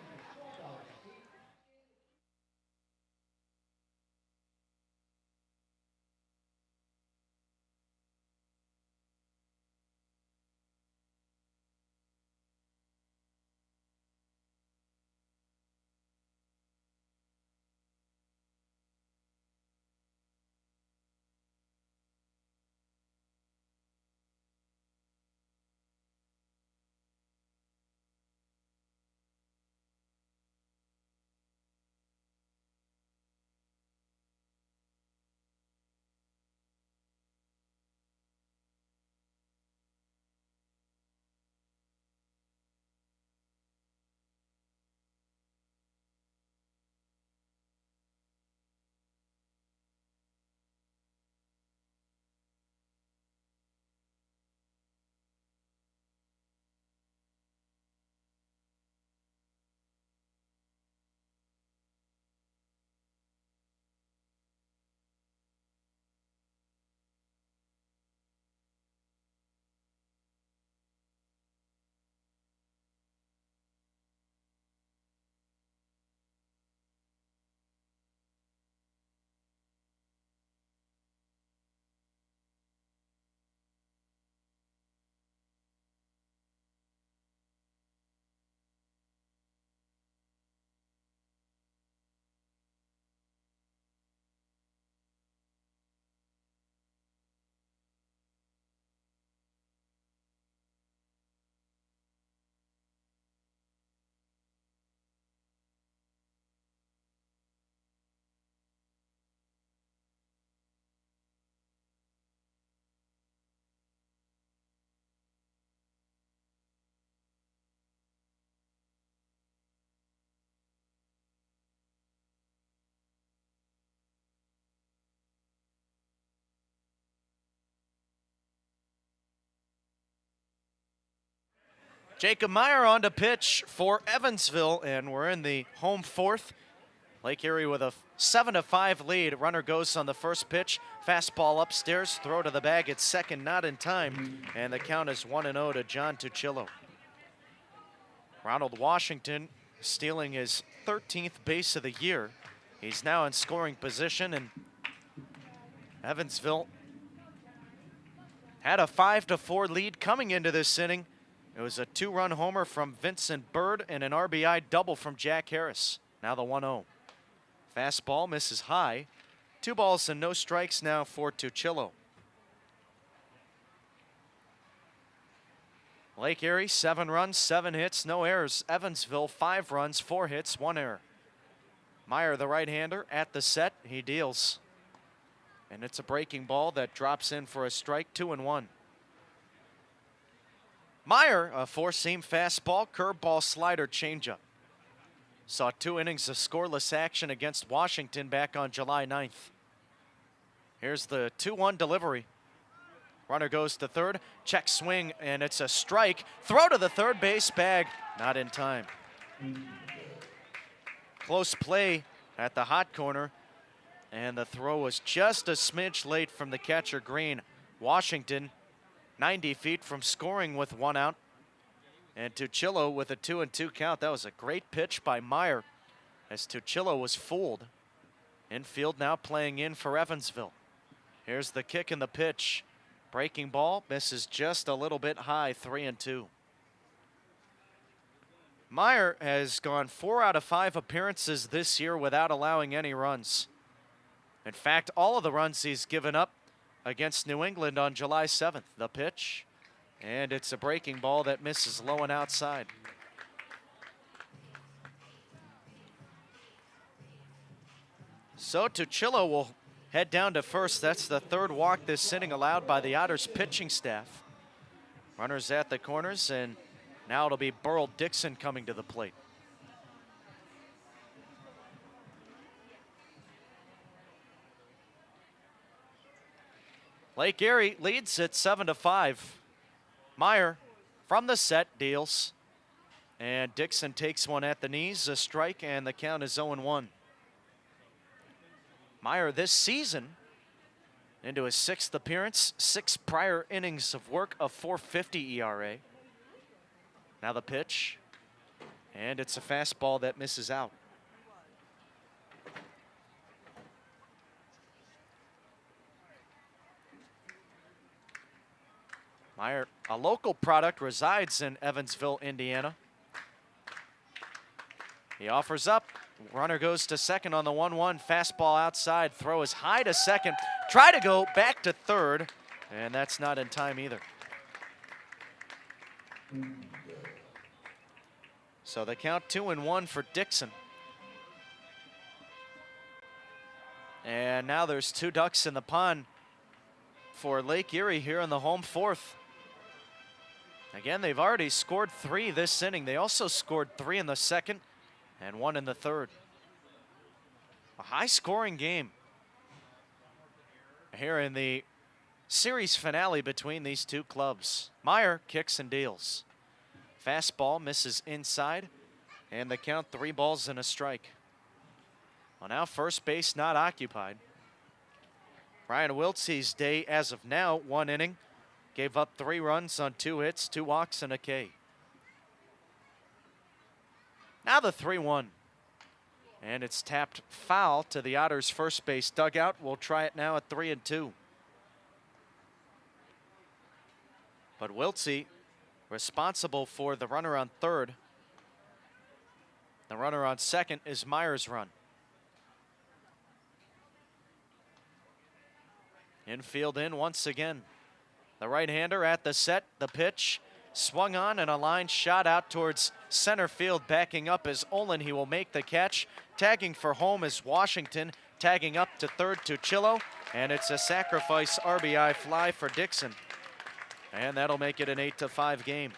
Jacob Meyer on to pitch for Evansville, and we're in the home fourth. Lake Erie with a 7-5 lead. Runner goes on the first pitch. Fastball upstairs, throw to the bag at second, not in time. And the count is 1-0 to John Tuccillo. Ronald Washington stealing his 13th base of the year. He's now in scoring position, and Evansville had a 5-4 lead coming into this inning. It was a 2-run homer from Vincent Bird and an RBI double from Jack Harris. Now the 1-0. Fastball misses high. 2 balls and no strikes now for Tuccillo. Lake Erie, 7 runs, 7 hits, no errors. Evansville, 5 runs, 4 hits, 1 error. Meyer, the right-hander, at the set. He deals. And it's a breaking ball that drops in for a strike, 2-1. Meyer, a 4-seam fastball, curveball, slider, changeup. Saw 2 innings of scoreless action against Washington back on July 9th. Here's the 2-1 delivery. Runner goes to third, check swing, and it's a strike. Throw to the third base bag, not in time. Close play at the hot corner, and the throw was just a smidge late from the catcher, Green. Washington 90 feet from scoring with 1 out. And Tuccillo with a 2-2 count. That was a great pitch by Meyer as Tuccillo was fooled. Infield now playing in for Evansville. Here's the kick and the pitch. Breaking ball misses just a little bit high, 3-2. Meyer has gone 4 out of 5 appearances this year without allowing any runs. In fact, all of the runs he's given up against New England on July 7th. The pitch, and it's a breaking ball that misses low and outside. So Tuccillo will head down to first. That's the 3rd walk this inning allowed by the Otters pitching staff. Runners at the corners, and now it'll be Burl Dixon coming to the plate. Lake Erie leads at 7-5. Meyer from the set deals, and Dixon takes one at the knees, a strike, and the count is 0-1. Meyer this season into his 6th appearance, 6 prior innings of work, a 4.50 ERA. Now the pitch, and it's a fastball that misses out. Meyer, a local product, resides in Evansville, Indiana. He offers up. Runner goes to second on the 1-1. Fastball outside. Throw is high to second. Try to go back to third, and that's not in time either. So the count 2-1 for Dixon. And now there's 2 ducks in the pond for Lake Erie here in the home fourth. Again, they've already scored 3 this inning. They also scored 3 in the second and 1 in the third. A high-scoring game here in the series finale between these 2 clubs. Meyer kicks and deals. Fastball misses inside, and the count 3 balls and a strike. Well, now first base not occupied. Ryan Wiltsey's day as of now, 1 inning. Gave up 3 runs on 2 hits, 2 walks, and a K. Now the 3-1. And it's tapped foul to the Otters' first base dugout. We'll try it now at 3-2. But Wiltsey responsible for the runner on third. The runner on second is Meyer's run. Infield in once again. The right-hander at the set, the pitch, swung on and a line shot out towards center field. Backing up is Olin. He will make the catch. Tagging for home is Washington. Tagging up to third, Tuccillo. And it's a sacrifice RBI fly for Dixon. And that'll make it an 8-5 game.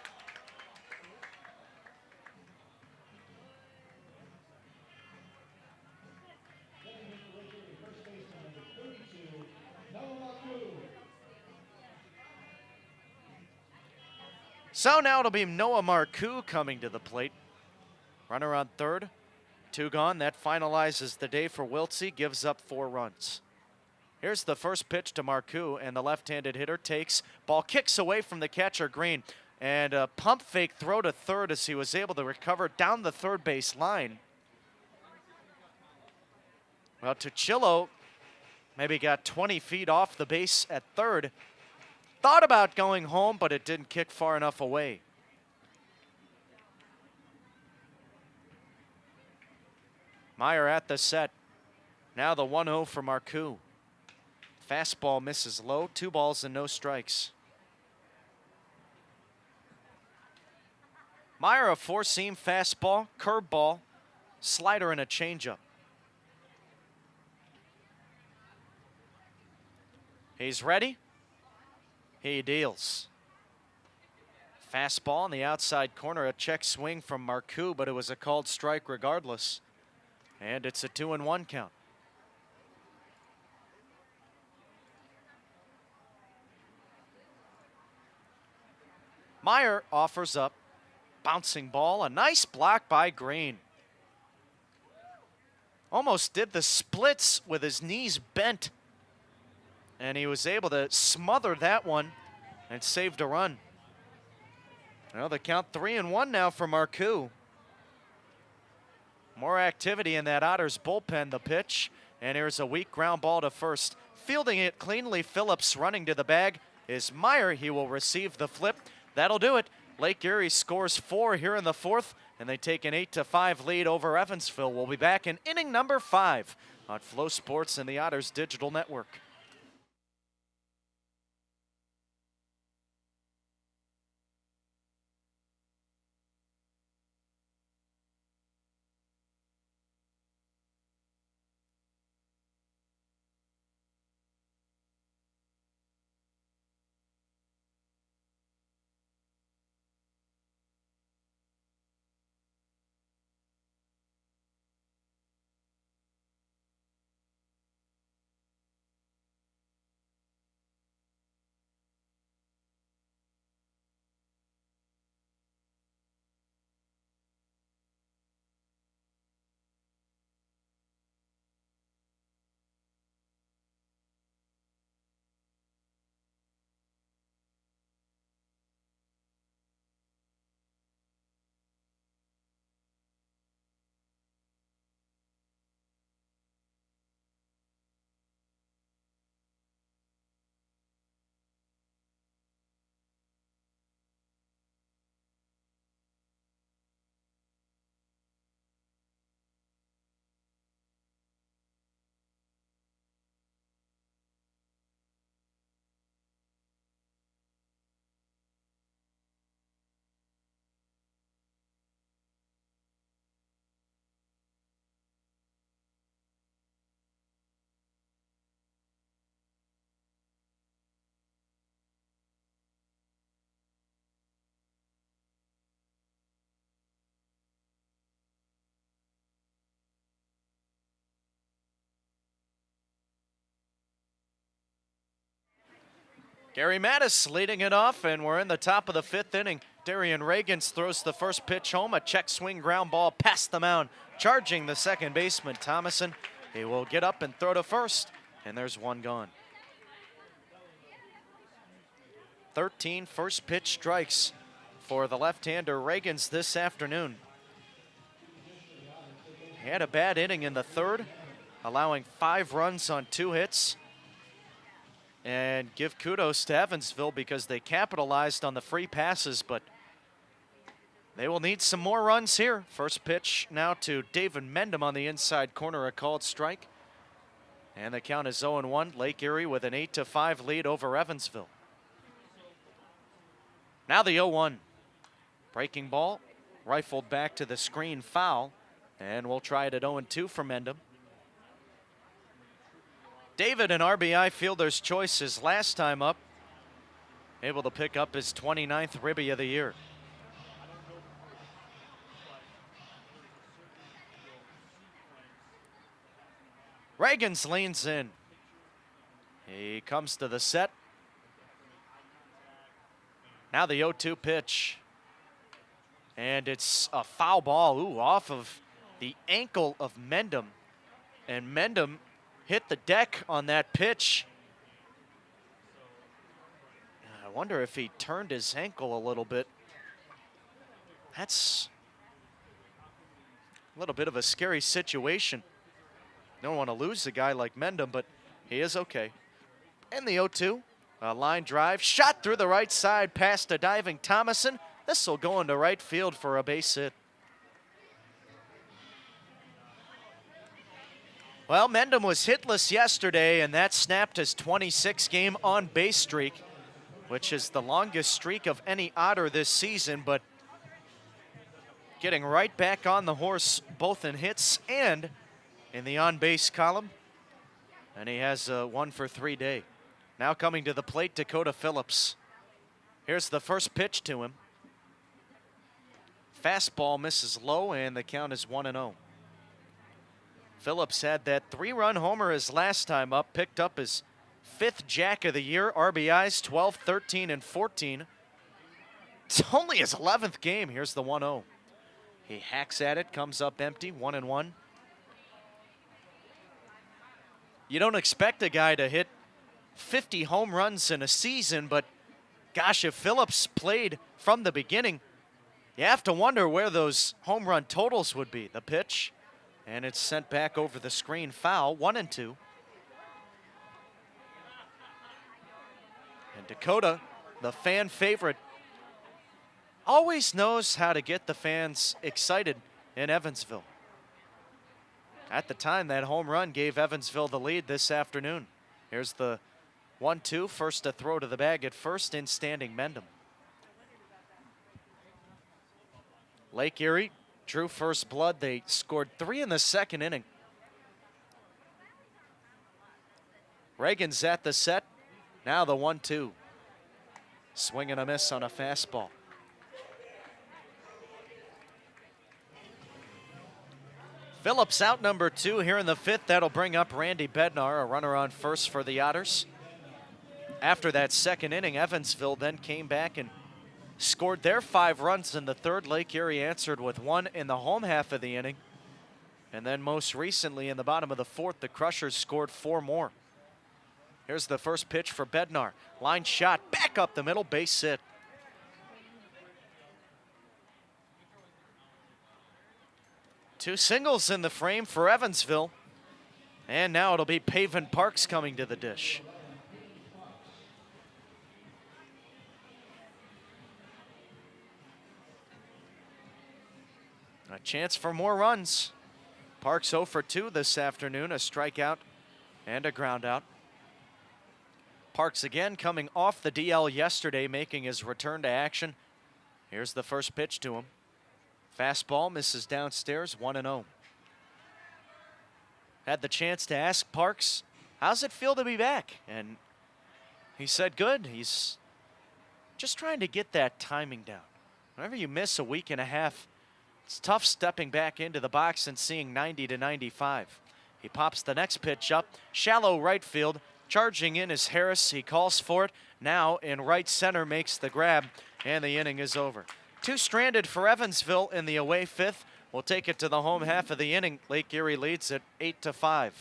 So now it'll be Noah Marcoux coming to the plate. Runner on third, 2 gone. That finalizes the day for Wiltsey, gives up 4 runs. Here's the first pitch to Marcoux, and the left-handed hitter takes. Ball kicks away from the catcher, Green, and a pump fake throw to third as he was able to recover down the third base line. Well, Tuccillo maybe got 20 feet off the base at third. Thought about going home, but it didn't kick far enough away. Meyer at the set. Now the 1-0 for Marcoux. Fastball misses low, 2 balls and no strikes. Meyer, a 4-seam fastball, curveball, slider, and a changeup. He's ready. He deals. Fastball on the outside corner, a check swing from Marcoux, but it was a called strike regardless. And it's a 2-1 count. Meyer offers up. Bouncing ball, a nice block by Green. Almost did the splits with his knees bent. And he was able to smother that one and saved a run. Well, the count 3-1 now for Marcoux. More activity in that Otters bullpen, the pitch. And here's a weak ground ball to first. Fielding it cleanly, Phillips running to the bag is Meyer. He will receive the flip. That'll do it. Lake Erie scores 4 here in the 4th, and they take an 8-5 lead over Evansville. We'll be back in inning number 5 on Flow Sports and the Otters Digital Network. Gary Mattis leading it off, and we're in the top of the 5th inning. Darian Reagans throws the first pitch home, a check swing ground ball past the mound, charging the second baseman, Thomason. He will get up and throw to first, and there's 1 gone. 13 first pitch strikes for the left-hander Reagans this afternoon. He had a bad inning in the 3rd, allowing 5 runs on 2 hits. And give kudos to Evansville because they capitalized on the free passes, but they will need some more runs here. First pitch now to David Mendham on the inside corner, a called strike. And the count is 0-1. Lake Erie with an 8-5 lead over Evansville. Now the 0-1. Breaking ball, rifled back to the screen, foul. And we'll try it at 0-2 for Mendham. David, an RBI fielder's choice his last time up, able to pick up his 29th ribby of the year. Reagans leans in. He comes to the set. Now the 0-2 pitch. And it's a foul ball, off of the ankle of Mendham. And Mendham hit the deck on that pitch. I wonder if he turned his ankle a little bit. That's a little bit of a scary situation. Don't want to lose a guy like Mendham, but he is okay. And the 0-2, a line drive, shot through the right side past a diving Thomason. This will go into right field for a base hit. Well, Mendham was hitless yesterday, and that snapped his 26-game on-base streak, which is the longest streak of any Otter this season, but getting right back on the horse, both in hits and in the on-base column. And he has a 1-for-3 day. Now coming to the plate, Dakota Phillips. Here's the first pitch to him. Fastball misses low, and the count is 1-0. Phillips had that 3-run homer his last time up, picked up his 5th jack of the year, RBIs 12, 13, and 14. It's only his 11th game. Here's the 1-0. He hacks at it, comes up empty, 1-1. You don't expect a guy to hit 50 home runs in a season, but gosh, if Phillips played from the beginning, you have to wonder where those home run totals would be. The pitch, and it's sent back over the screen, foul, 1-2. And Dakota, the fan favorite, always knows how to get the fans excited in Evansville. At the time, that home run gave Evansville the lead this afternoon. Here's the 1-2, first to throw to the bag at first, in standing Mendham. Lake Erie drew first blood. They scored 3 in the second inning. Reagan's at the set. Now the 1-2. Swing and a miss on a fastball. Phillips out number 2 here in the 5th. That'll bring up Randy Bednar, a runner on first for the Otters. After that second inning, Evansville then came back and scored their 5 runs in the 3rd. Lake Erie answered with 1 in the home half of the inning. And then most recently in the bottom of the 4th, the Crushers scored 4 more. Here's the first pitch for Bednar. Line shot, back up the middle, base hit. Two singles in the frame for Evansville. And now it'll be Paven Parks coming to the dish. A chance for more runs. Parks 0 for 2 this afternoon, a strikeout and a ground out. Parks again coming off the DL yesterday, making his return to action. Here's the first pitch to him. Fastball misses downstairs, 1-0. Had the chance to ask Parks, how's it feel to be back? And he said good. He's just trying to get that timing down. Whenever you miss a week and a half, it's tough stepping back into the box and seeing 90 to 95. He pops the next pitch up, shallow right field. Charging in is Harris. He calls for it. Now in right center, makes the grab, and the inning is over. 2 stranded for Evansville in the away 5th. We'll take it to the home half of the inning. Lake Erie leads at 8-5.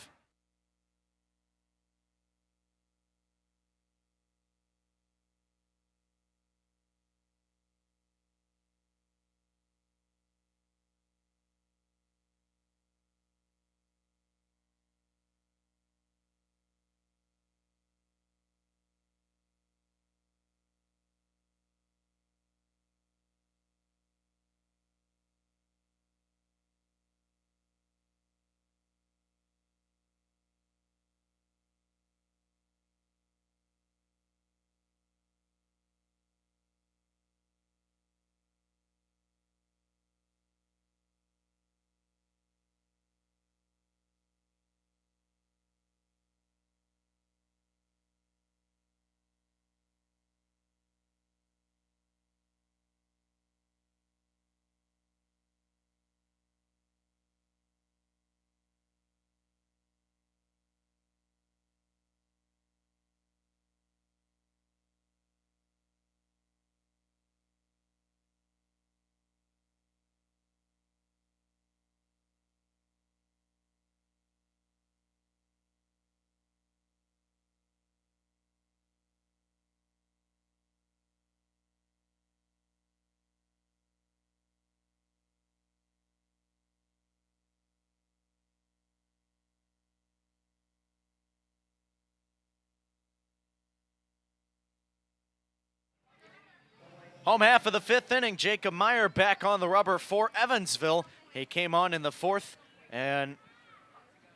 Home half of the 5th inning, Jacob Meyer back on the rubber for Evansville. He came on in the 4th and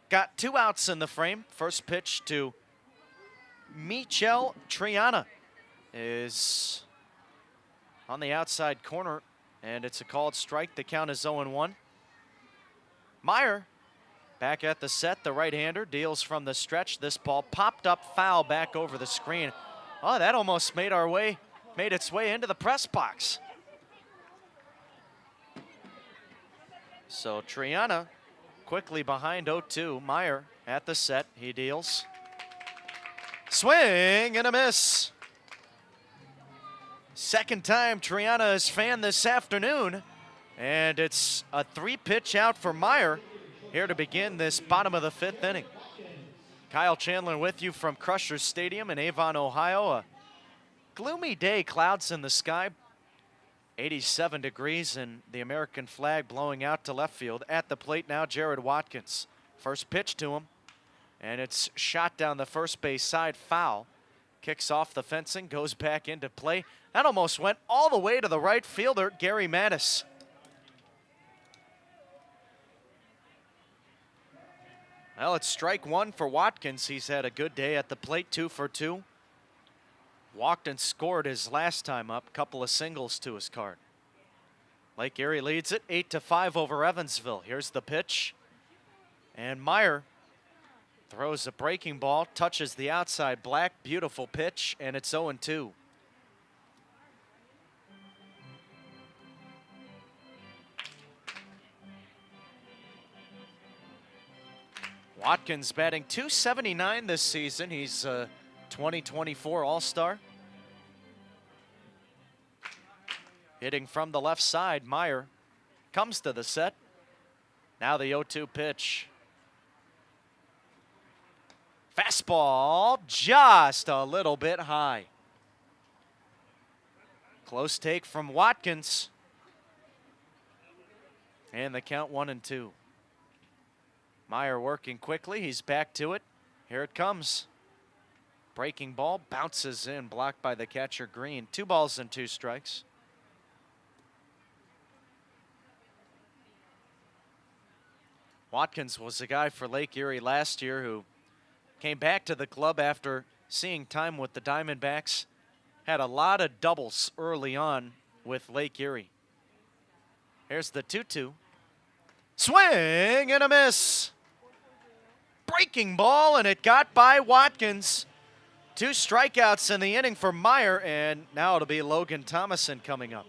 got 2 outs in the frame. First pitch to Michel Triana is on the outside corner, and it's a called strike. The count is 0-1. Meyer back at the set, the right-hander deals from the stretch. This ball popped up foul back over the screen. Oh, that almost made its way into the press box. So Triana quickly behind 0-2. Meyer at the set, he deals. Swing and a miss. Second time Triana has fanned this afternoon, and it's a 3-pitch out for Meyer here to begin this bottom of the 5th inning. Kyle Chandler with you from Crusher Stadium in Avon, Ohio. A gloomy day, clouds in the sky, 87 degrees, and the American flag blowing out to left field. At the plate now, Jared Watkins. First pitch to him, and it's shot down the first base side, foul. Kicks off the fencing, goes back into play. That almost went all the way to the right fielder, Gary Mattis. Well, it's strike 1 for Watkins. He's had a good day at the plate, 2 for 2. Walked and scored his last time up, couple of singles to his card. Lake Erie leads it 8-5 over Evansville. Here's the pitch, and Meyer throws a breaking ball, touches the outside black, beautiful pitch, and it's 0-2. Watkins batting .279 this season. He's a 2024 All-Star. Hitting from the left side, Meyer comes to the set. Now the 0-2 pitch. Fastball just a little bit high. Close take from Watkins. And the count 1-2. Meyer working quickly, he's back to it. Here it comes. Breaking ball, bounces in, blocked by the catcher Green. 2 balls and 2 strikes. Watkins was a guy for Lake Erie last year who came back to the club after seeing time with the Diamondbacks. Had a lot of doubles early on with Lake Erie. Here's the 2-2. Swing and a miss. Breaking ball, and it got by Watkins. 2 strikeouts in the inning for Meyer, and now it'll be Logan Thomason coming up.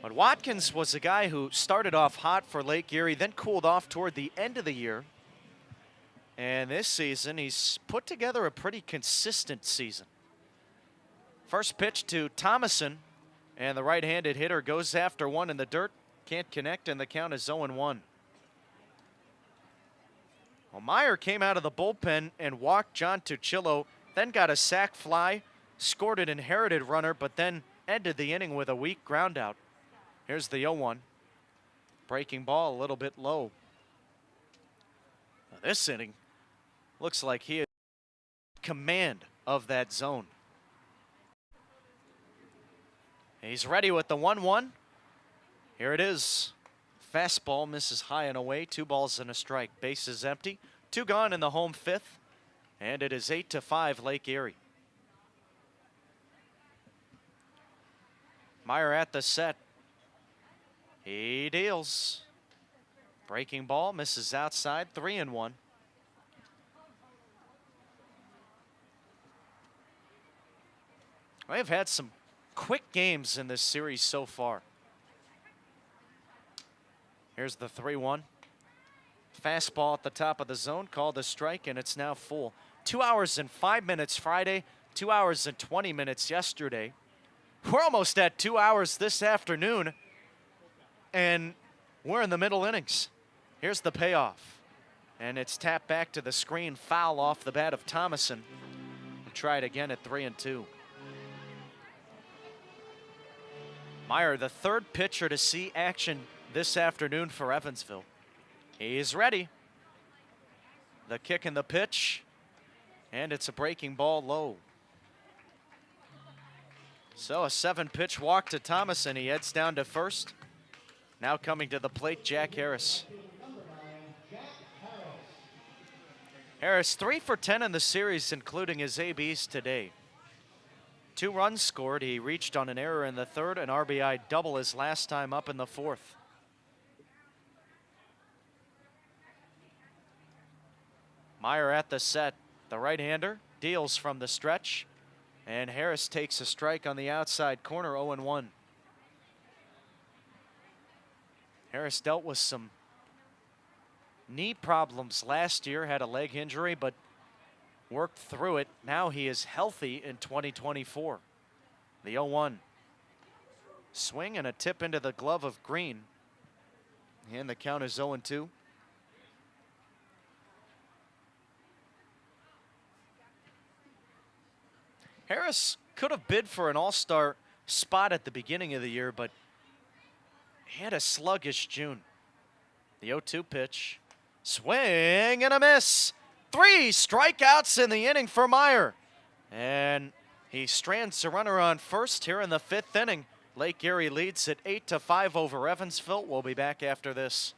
But Watkins was a guy who started off hot for Lake Erie, then cooled off toward the end of the year. And this season, he's put together a pretty consistent season. First pitch to Thomason, and the right-handed hitter goes after one in the dirt. Can't connect, and the count is 0-1. Well, Meyer came out of the bullpen and walked John Tuccillo, then got a sac fly, scored an inherited runner, but then ended the inning with a weak ground out. Here's the 0-1. Breaking ball a little bit low. Now this inning looks like he has command of that zone. He's ready with the 1-1. Here it is. Fastball misses high and away. 2 balls and a strike. Base is empty. 2 gone in the home 5th. And it is 8-5 Lake Erie. Meyer at the set. He deals. Breaking ball misses outside. 3-1. We've had some quick games in this series so far. Here's the 3-1. Fastball at the top of the zone, called a strike, and it's now full. 2 hours and 5 minutes Friday, 2 hours and 20 minutes yesterday. We're almost at 2 hours this afternoon, and we're in the middle innings. Here's the payoff, and it's tapped back to the screen, foul off the bat of Thomason. We'll try it again at 3-2. Meyer, the 3rd pitcher to see action this afternoon for Evansville. He's ready. The kick and the pitch, and it's a breaking ball low. So a 7-pitch walk to Thomas, and he heads down to first. Now coming to the plate, Jack Harris. Harris 3 for 10 in the series, including his ABs today. 2 runs scored. He reached on an error in the third, an RBI double his last time up in the fourth. Meyer at the set. The right-hander deals from the stretch, and Harris takes a strike on the outside corner, 0-1. Harris dealt with some knee problems last year, had a leg injury, but worked through it. Now he is healthy in 2024. The 0-1. Swing and a tip into the glove of Green. And the count is 0-2. Harris could have bid for an all-star spot at the beginning of the year, but he had a sluggish June. The 0-2 pitch. Swing and a miss. 3 strikeouts in the inning for Meyer. And he strands a runner on first here in the 5th inning. Lake Erie leads at 8-5 over Evansville. We'll be back after this.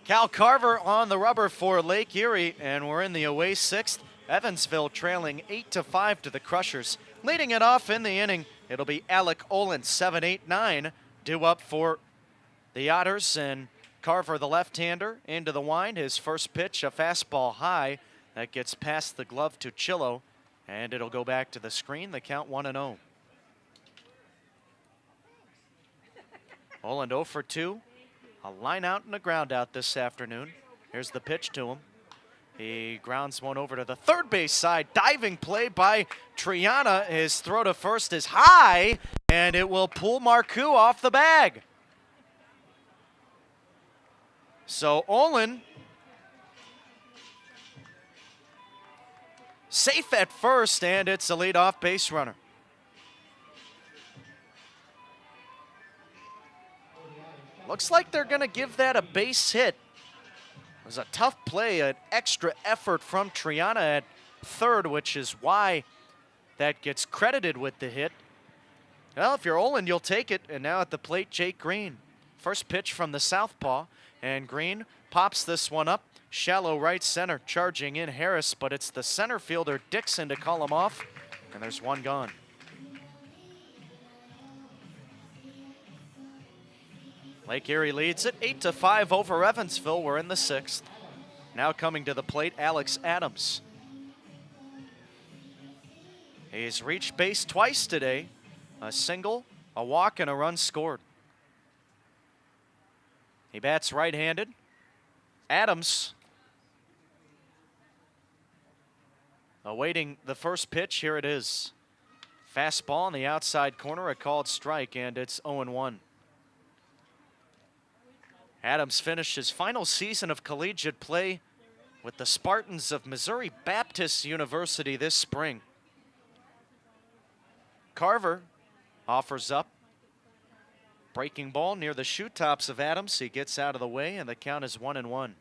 Cal Carver on the rubber for Lake Erie, and we're in the away 6th. Evansville trailing 8-5 to the Crushers. Leading it off in the inning, it'll be Alec Olin, 7-8-9, due up for the Otters, and Carver, the left-hander, into the wind. His first pitch, a fastball high that gets past the glove to Chillo, and it'll go back to the screen. The count 1-0. Olin 0 for 2. A line out and a ground out this afternoon. Here's the pitch to him. He grounds one over to the third base side. Diving play by Triana. His throw to first is high, and it will pull Marcoux off the bag. So Olin safe at first, and it's a leadoff base runner. Looks like they're going to give that a base hit. It was a tough play, an extra effort from Triana at third, which is why that gets credited with the hit. Well, if you're Olin, you'll take it. And now at the plate, Jake Green. First pitch from the southpaw, and Green pops this one up. Shallow right center, charging in Harris, but it's the center fielder Dixon to call him off, and there's one gone. Lake Erie leads it 8-5 over Evansville. We're in the 6th. Now coming to the plate, Alex Adams. He's reached base twice today. A single, a walk, and a run scored. He bats right-handed. Adams awaiting the first pitch. Here it is. Fastball in the outside corner, a called strike, and it's 0-1. Adams finished his final season of collegiate play with the Spartans of Missouri Baptist University this spring. Carver offers up. Breaking ball near the shoe tops of Adams. He gets out of the way, and the count is 1-1.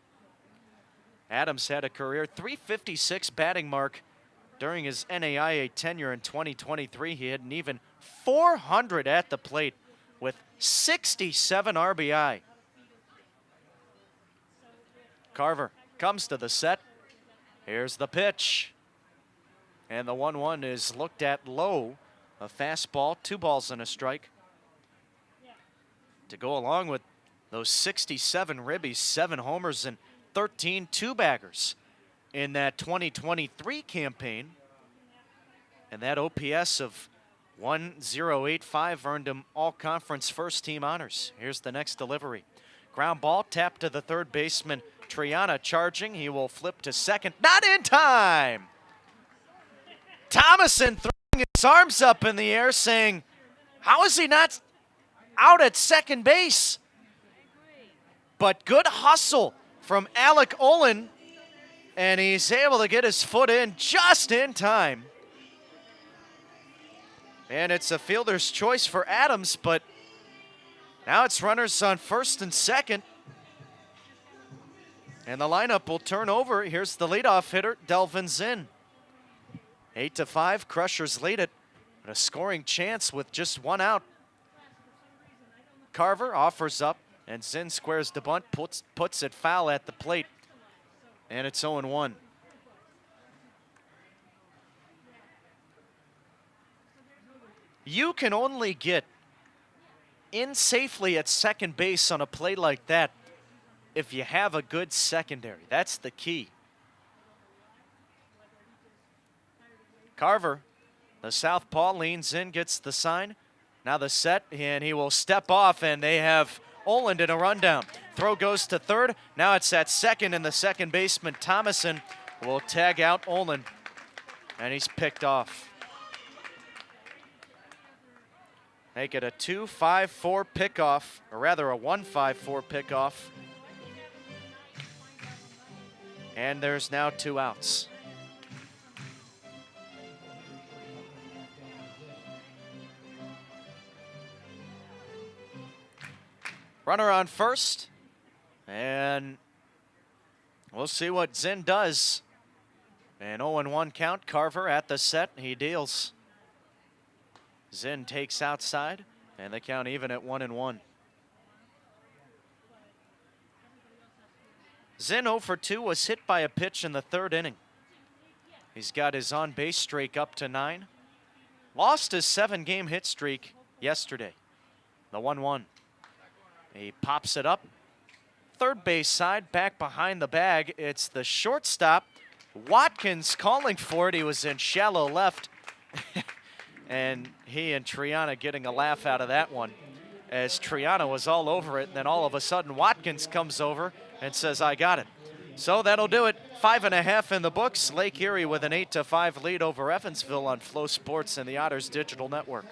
Adams had a career .356 batting mark during his NAIA tenure in 2023. He had an even .400 at the plate with 67 RBI. Carver comes to the set. Here's the pitch. And the 1-1 is looked at low. A fastball, 2 balls and a strike. To go along with those 67 ribbies, 7 homers and 13 two-baggers in that 2023 campaign. And that OPS of 1.085 earned him all-conference first-team honors. Here's the next delivery. Ground ball tapped to the third baseman, Triana charging. He will flip to second. Not in time! Thomason throwing his arms up in the air saying, how is he not out at second base? But good hustle from Alec Olin, and he's able to get his foot in just in time. And it's a fielder's choice for Adams, but now it's runners on first and second. And the lineup will turn over. Here's the leadoff hitter, Delvin Zinn. 8-5, Crushers lead it. But a scoring chance with just 1 out. Carver offers up, and Zinn squares the bunt, puts it foul at the plate. And it's 0-1. You can only get in safely at second base on a play like that if you have a good secondary. That's the key. Carver, the southpaw, leans in, gets the sign. Now the set, and he will step off, and they have Oland in a rundown. Throw goes to third. Now it's at second, and the second baseman, Thomason, will tag out Oland, and he's picked off. Make it a 2-5-4 pickoff, or rather a 1-5-4 pickoff. And there's now 2 outs. Runner on first, and we'll see what Zinn does. An 0-1 count, Carver at the set, he deals. Zinn takes outside, and the count even at 1-1. Zinn 0 for 2 was hit by a pitch in the 3rd inning. He's got his on-base streak up to 9. Lost his 7-game hit streak yesterday, the 1-1. He pops it up. Third base side, back behind the bag. It's the shortstop, Watkins, calling for it. He was in shallow left. And he and Triana getting a laugh out of that one, as Triana was all over it. And then all of a sudden, Watkins comes over and says, I got it. So that'll do it. 5.5 in the books. Lake Erie with an 8-5 lead over Evansville on Flow Sports and the Otters Digital Network.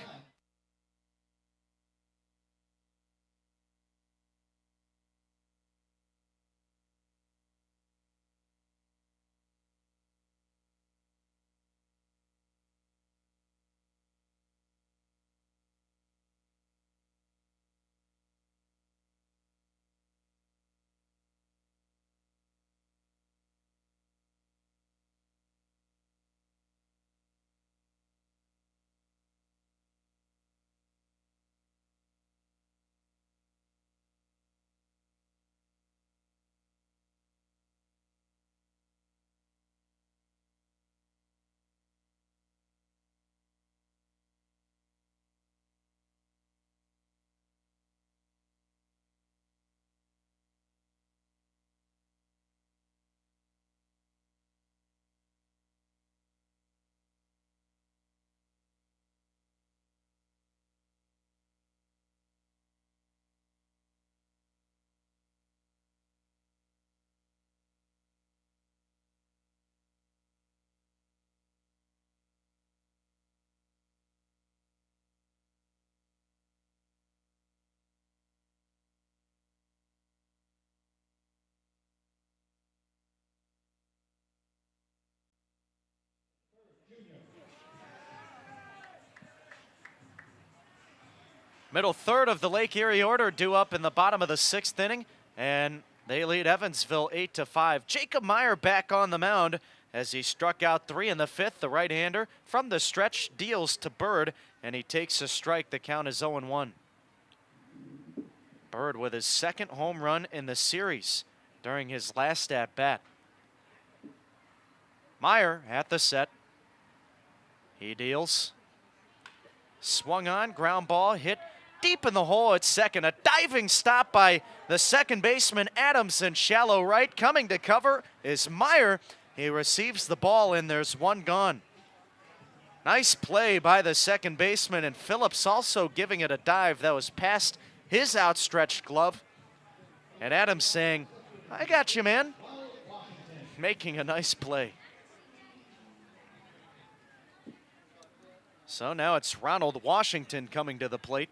Middle third of the Lake Erie order due up in the bottom of the 6th inning, and they lead Evansville 8-5. Jacob Meyer back on the mound as he struck out 3 in the 5th. The right-hander from the stretch deals to Bird, and he takes a strike. The count is 0-1. Bird with his 2nd home run in the series during his last at-bat. Meyer at the set. He deals. Swung on, ground ball, hit deep in the hole at second. A diving stop by the second baseman Adams in shallow right. Coming to cover is Meyer. He receives the ball and there's one gone. Nice play by the second baseman, and Phillips also giving it a dive that was past his outstretched glove. And Adams saying, "I got you, man." Making a nice play. So now it's Ronald Washington coming to the plate.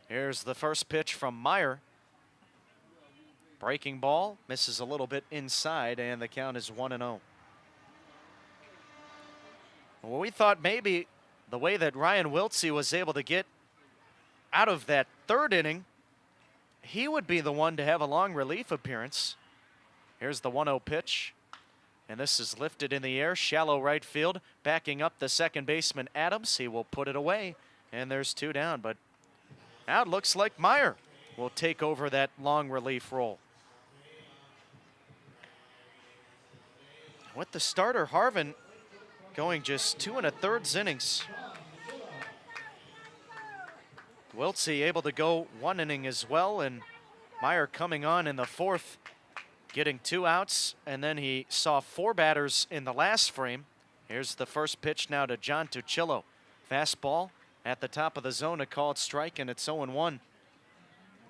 Here's the first pitch from Meyer. Breaking ball, misses a little bit inside, and the count is 1-0. Well, we thought maybe the way that Ryan Wiltsey was able to get out of that 3rd inning, he would be the one to have a long relief appearance. Here's the 1-0 pitch. And this is lifted in the air, shallow right field, backing up the second baseman Adams. He will put it away, and there's 2 down. But now it looks like Meyer will take over that long relief role. With the starter, Harvin, going just 2 1/3 innings. Wiltsey able to go 1 inning as well, and Meyer coming on in the 4th, getting 2 outs, and then he saw 4 batters in the last frame. Here's the first pitch now to John Tuccillo. Fastball at the top of the zone, a called strike, and it's 0-1.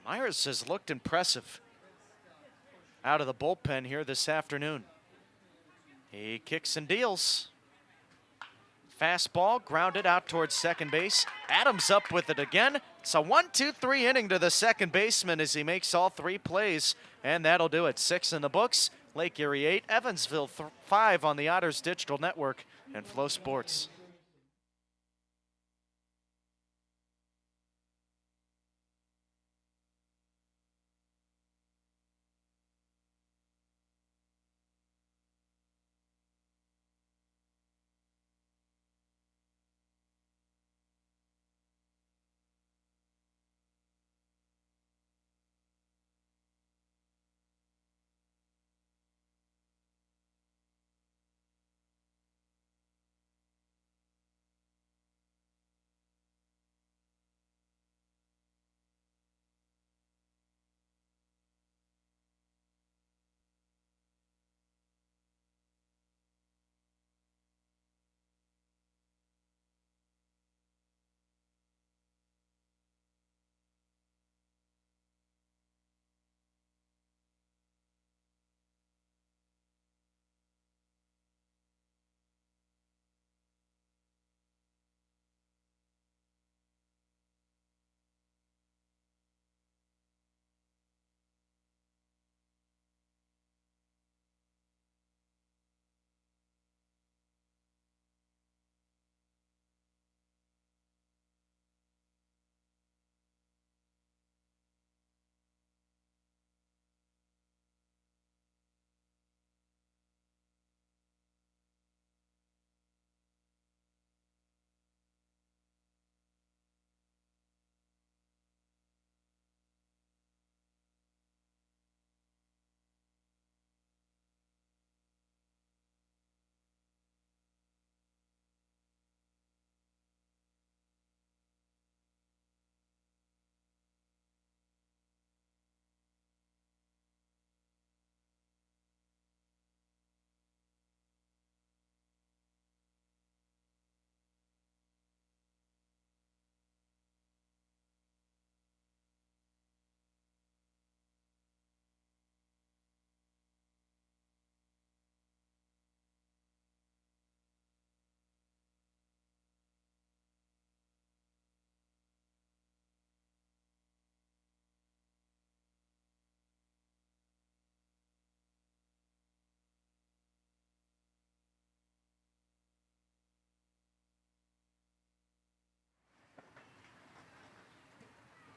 Myers has looked impressive out of the bullpen here this afternoon. He kicks and deals. Fastball grounded out towards second base. Adams up with it again. It's a 1-2-3 inning to the second baseman as he makes all 3 plays, and that'll do it. 6 in the books. Lake Erie 8, Evansville 5 on the Otters Digital Network and Flow Sports.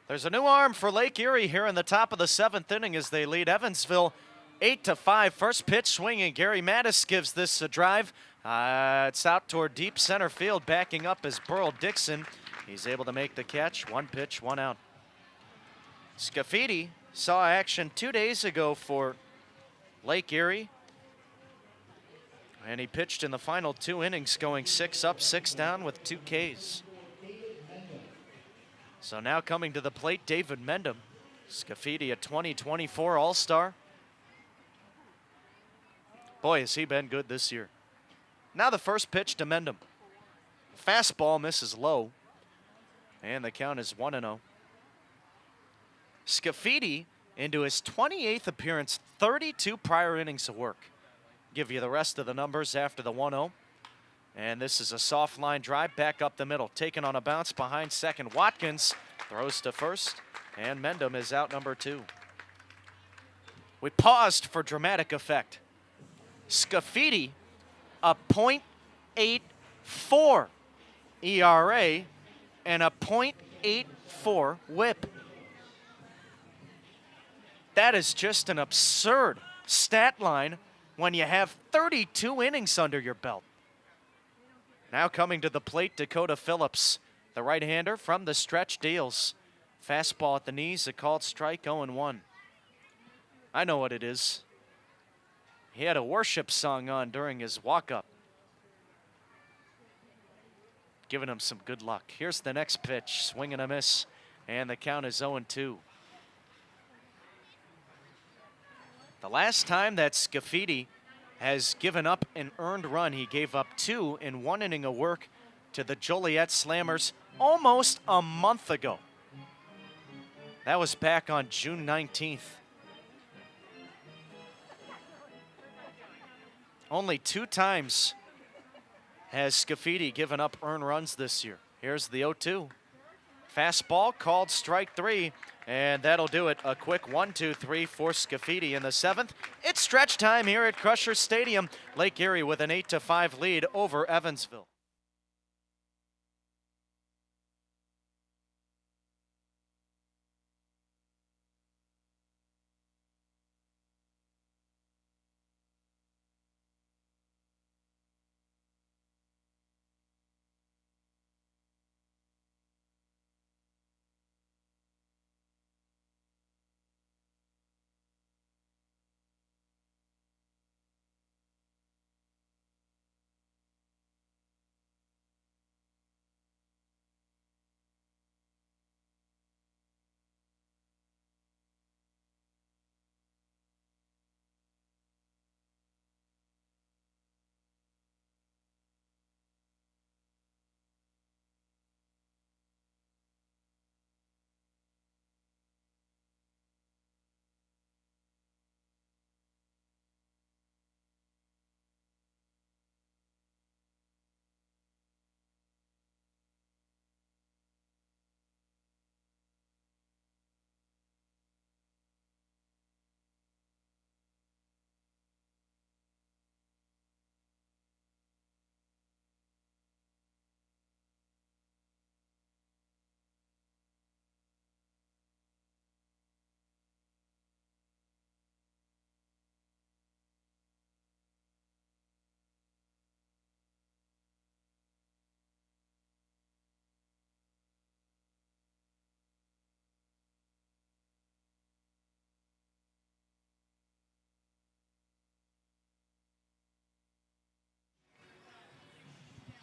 There's a new arm for Lake Erie here in the top of the 7th inning as they lead Evansville 8-5. First pitch swinging. Gary Mattis gives this a drive. It's out toward deep center field. Backing up is Burl Dixon. He's able to make the catch. 1 pitch, 1 out. Scafidi saw action 2 days ago for Lake Erie. And he pitched in the final 2 innings, going 6 up, 6 down with 2 Ks. So now coming to the plate, David Mendham. Scafidi, a 2024 All-Star. Boy, has he been good this year. Now the first pitch to Mendham. Fastball misses low. And the count is 1-0. Scafidi into his 28th appearance, 32 prior innings of work. Give you the rest of the numbers after the 1-0. And this is a soft line drive back up the middle. Taken on a bounce behind second. Watkins throws to first. And Mendham is out number 2. We paused for dramatic effect. Scafidi, a .84 ERA and a .84 whip. That is just an absurd stat line when you have 32 innings under your belt. Now coming to the plate, Dakota Phillips, the right-hander from the stretch, deals. Fastball at the knees, a called strike, 0-1. I know what it is. He had a worship song on during his walk-up. Giving him some good luck. Here's the next pitch, swing and a miss, and the count is 0-2. The last time that Scafidi has given up an earned run, he gave up 2 in 1 inning of work to the Joliet Slammers almost a month ago. That was back on June 19th. Only 2 times has Scafidi given up earned runs this year. Here's the 0-2. Fastball called strike 3, and that'll do it. A quick 1-2-3 for Scafidi in the 7th. It's stretch time here at Crusher Stadium. Lake Erie with an 8-5 lead over Evansville.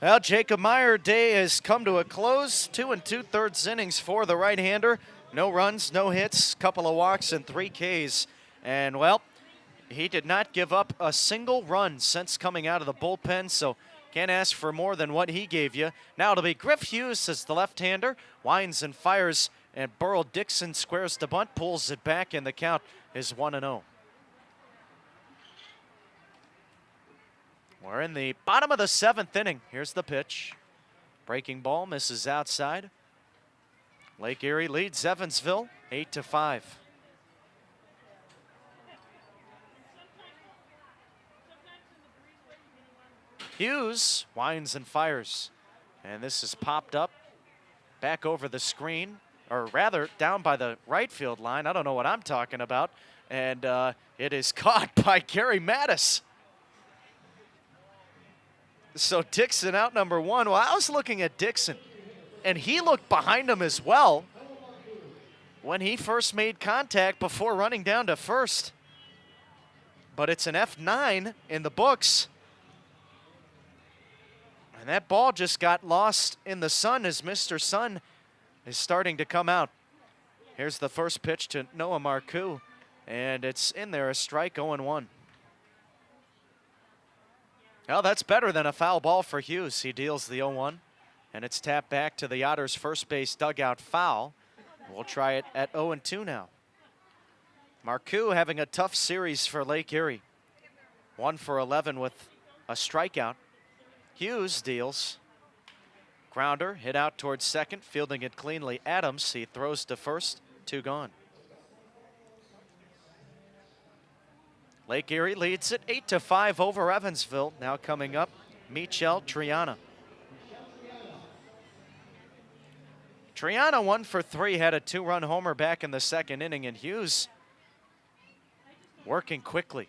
Well, Jacob Meyer day has come to a close. 2 2/3 innings for the right-hander. No runs, no hits, couple of walks, and 3 Ks. And, well, he did not give up a single run since coming out of the bullpen, so can't ask for more than what he gave you. Now it'll be Griff Hughes as the left-hander. Winds and fires, and Burl Dixon squares the bunt, pulls it back, and the count is 1-0. We're in the bottom of the 7th inning. Here's the pitch. Breaking ball misses outside. Lake Erie leads Evansville 8-5. Hughes winds and fires. And this is popped up back over the screen. or rather down by the right field line. I don't know what I'm talking about. And it is caught by Gary Mattis. So Dixon out number one. Well, I was looking at Dixon, and he looked behind him as well when he first made contact before running down to first. But it's an F9 in the books. And that ball just got lost in the sun as Mr. Sun is starting to come out. Here's the first pitch to Noah Marcoux, and it's in there, a strike, 0-1. Well, that's better than a foul ball for Hughes. He deals the 0-1, and it's tapped back to the Otters' first base dugout foul. We'll try it at 0-2 now. Marcoux having a tough series for Lake Erie. 1 for 11 with a strikeout. Hughes deals. Grounder hit out towards second, fielding it cleanly. Adams, he throws to first, 2 gone. Lake Erie leads it 8-5 over Evansville. Now coming up, Michel Triana. Triana 1 for 3, had a 2-run homer back in the second inning, and Hughes working quickly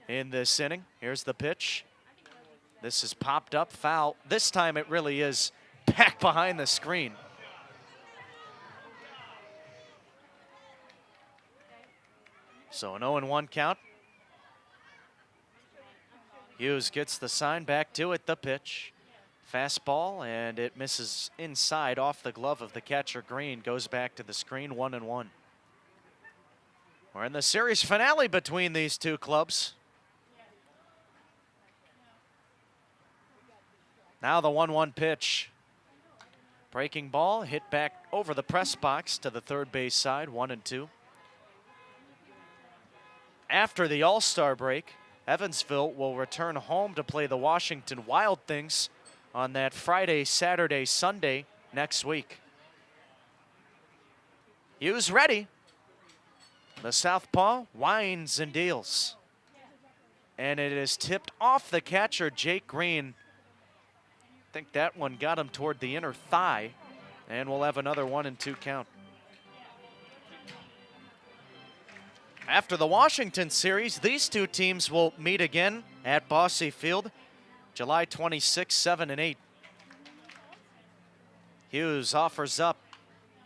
in this inning. Here's the pitch. This is popped up, foul. This time it really is back behind the screen. So an 0-1 count. Hughes gets the sign, back to it, the pitch. Fastball, and it misses inside off the glove of the catcher. Green goes back to the screen, 1-1. We're in the series finale between these two clubs. Now the 1-1 pitch. Breaking ball, hit back over the press box to the third base side, 1-2. After the All-Star break, Evansville will return home to play the Washington Wild Things on that Friday, Saturday, Sunday next week. Hughes ready. The southpaw winds and deals. And it is tipped off the catcher, Jake Green. I think that one got him toward the inner thigh. And we'll have another 1-2 count. After the Washington series, these two teams will meet again at Bosse Field, July 26, 7 and 8. Hughes offers up,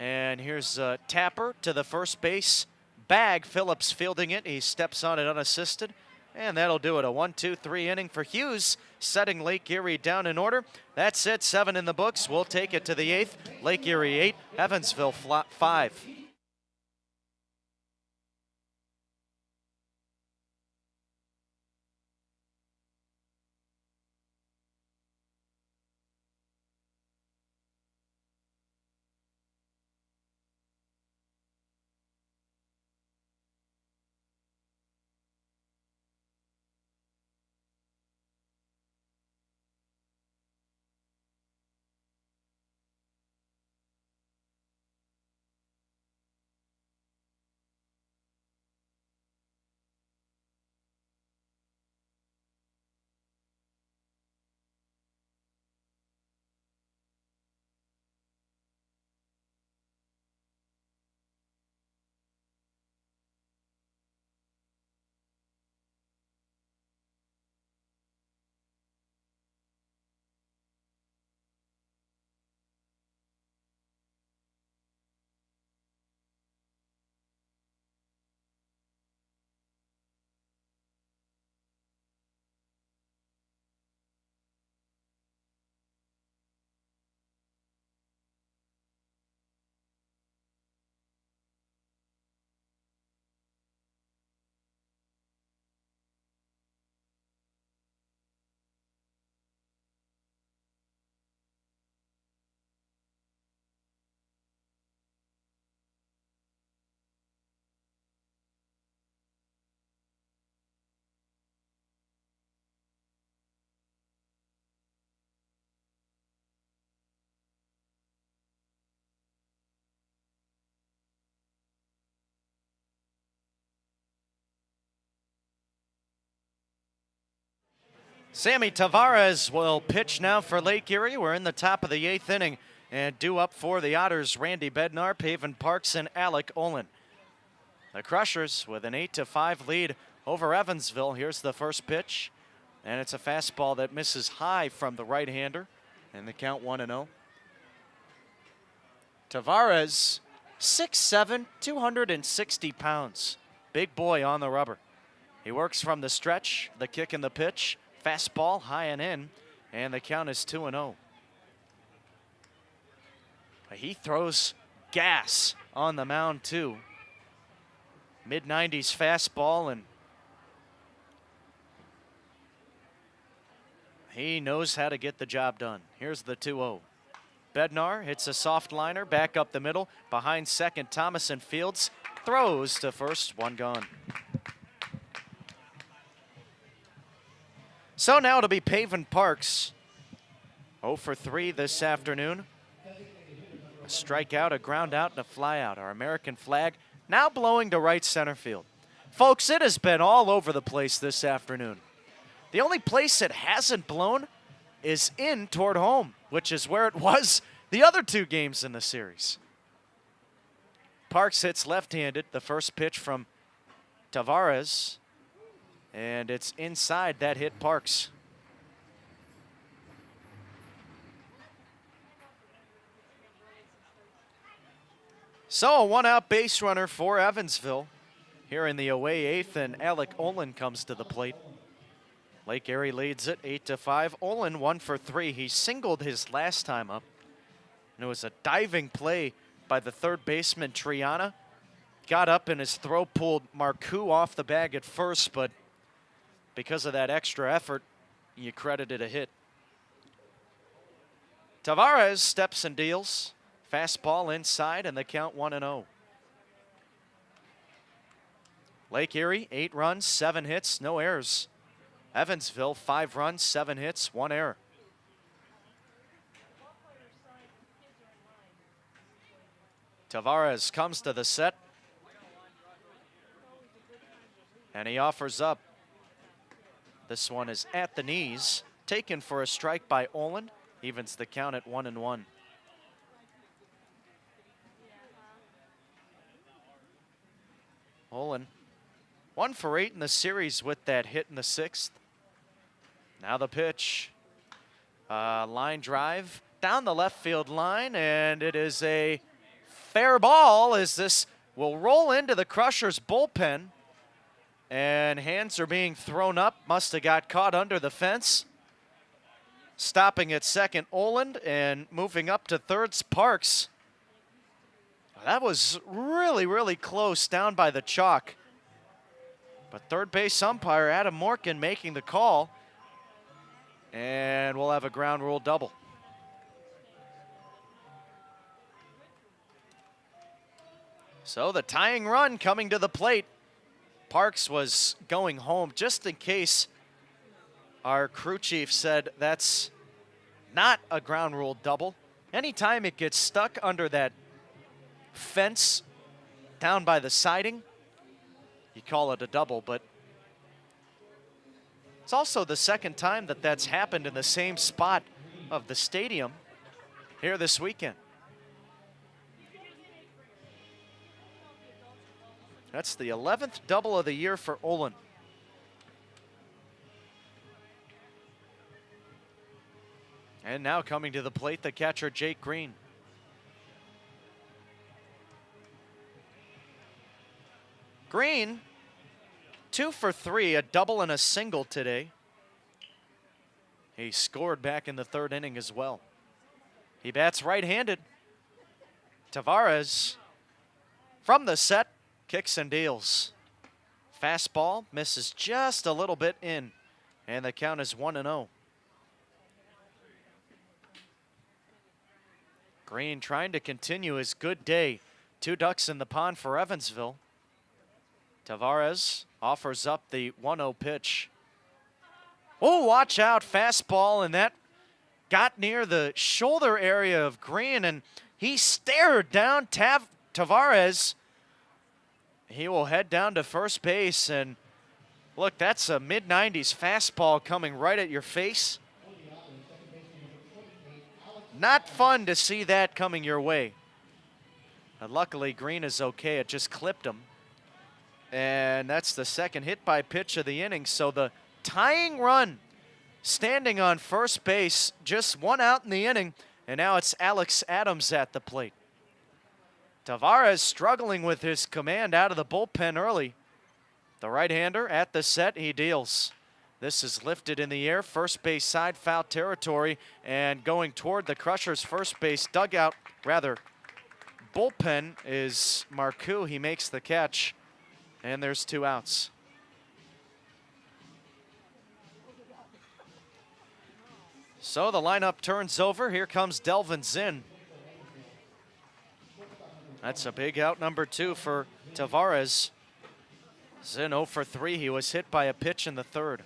and here's Tapper to the first base bag. Phillips fielding it. He steps on it unassisted, and that'll do it. A 1-2-3 inning for Hughes, setting Lake Erie down in order. That's it, 7 in the books. We'll take it to the 8th. Lake Erie 8, Evansville 5. Sammy Tavares will pitch now for Lake Erie. We're in the top of the 8th inning. And due up for the Otters, Randy Bednar, Paven Parks, and Alec Olin. The Crushers with an 8-5 lead over Evansville. Here's the first pitch, and it's a fastball that misses high from the right-hander, and the count 1-0. Tavares, 6'7", 260 pounds. Big boy on the rubber. He works from the stretch, the kick and the pitch, fastball high and in, and the count is 2-0. He throws gas on the mound too. Mid-90s fastball, and he knows how to get the job done. Here's the 2-0. Bednar hits a soft liner back up the middle. Behind second, Thomas and Fields throws to first, one gone. So now it'll be Paven Parks. 0 for 3 this afternoon. A strikeout, a ground out, and a fly out. Our American flag now blowing to right center field. Folks, it has been all over the place this afternoon. The only place it hasn't blown is in toward home, which is where it was the other two games in the series. Parks hits left-handed, the first pitch from Tavares, and it's inside. That hit Parks. So a one-out base runner for Evansville here in the away eighth, and Alec Olin comes to the plate. Lake Erie leads it 8-5. Olin 1 for 3. He singled his last time up. And it was a diving play by the third baseman, Triana. Got up and his throw pulled Marcoux off the bag at first, but because of that extra effort, you credited a hit. Tavares steps and deals. Fastball inside, and the count 1-0. Lake Erie, 8 runs, 7 hits, no errors. Evansville, 5 runs, 7 hits, 1 error. Tavares comes to the set, and he offers up. This one is at the knees, taken for a strike by Olin. Evens the count at 1-1. Olin, 1 for 8 in the series with that hit in the 6th. Now the pitch. Line drive down the left field line, and it is a fair ball as this will roll into the Crushers bullpen. And hands are being thrown up. Must have got caught under the fence. Stopping at second, Olin, and moving up to third's Parks. That was really, really close down by the chalk. But third base umpire Adam Morgan making the call. And we'll have a ground rule double. So the tying run coming to the plate. Parks was going home just in case our crew chief said that's not a ground rule double. Anytime it gets stuck under that fence down by the siding, you call it a double, but it's also the second time that that's happened in the same spot of the stadium here this weekend. That's the 11th double of the year for Olin. And now coming to the plate, the catcher, Jake Green. Green, 2 for 3, a double and a single today. He scored back in the 3rd inning as well. He bats right-handed. Tavares from the set, kicks and deals. Fastball misses just a little bit in, and the count is 1-0. Green trying to continue his good day. 2 ducks in the pond for Evansville. Tavares offers up the 1-0 pitch. Oh, watch out, fastball, and that got near the shoulder area of Green, and he stared down Tavares. He will head down to first base, and look, that's a mid-90s fastball coming right at your face. Not fun to see that coming your way. And luckily, Green is okay. It just clipped him. And that's the second hit by pitch of the inning. So the tying run standing on first base, just one out in the inning, and now it's Alex Adams at the plate. Tavares struggling with his command out of the bullpen early. The right-hander at the set, he deals. This is lifted in the air, first base side, foul territory, and going toward the Crushers' first base dugout, rather bullpen, is Marcoux. He makes the catch, and there's 2 outs. So the lineup turns over. Here comes Delvin Zinn. That's a big out, number 2 for Tavares. Zinn 0 for 3. He was hit by a pitch in the third.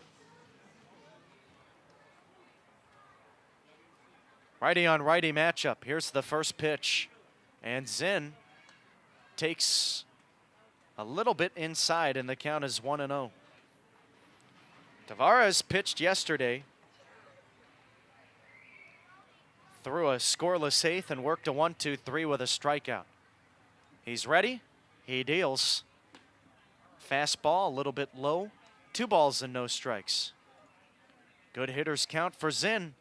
Righty on righty matchup. Here's the first pitch. And Zinn takes a little bit inside, and the count is 1-0. Tavares pitched yesterday. Threw a scoreless eighth and worked a 1-2-3 with a strikeout. He's ready. He deals. Fastball a little bit low. 2 balls and no strikes. Good hitters count for Zinn.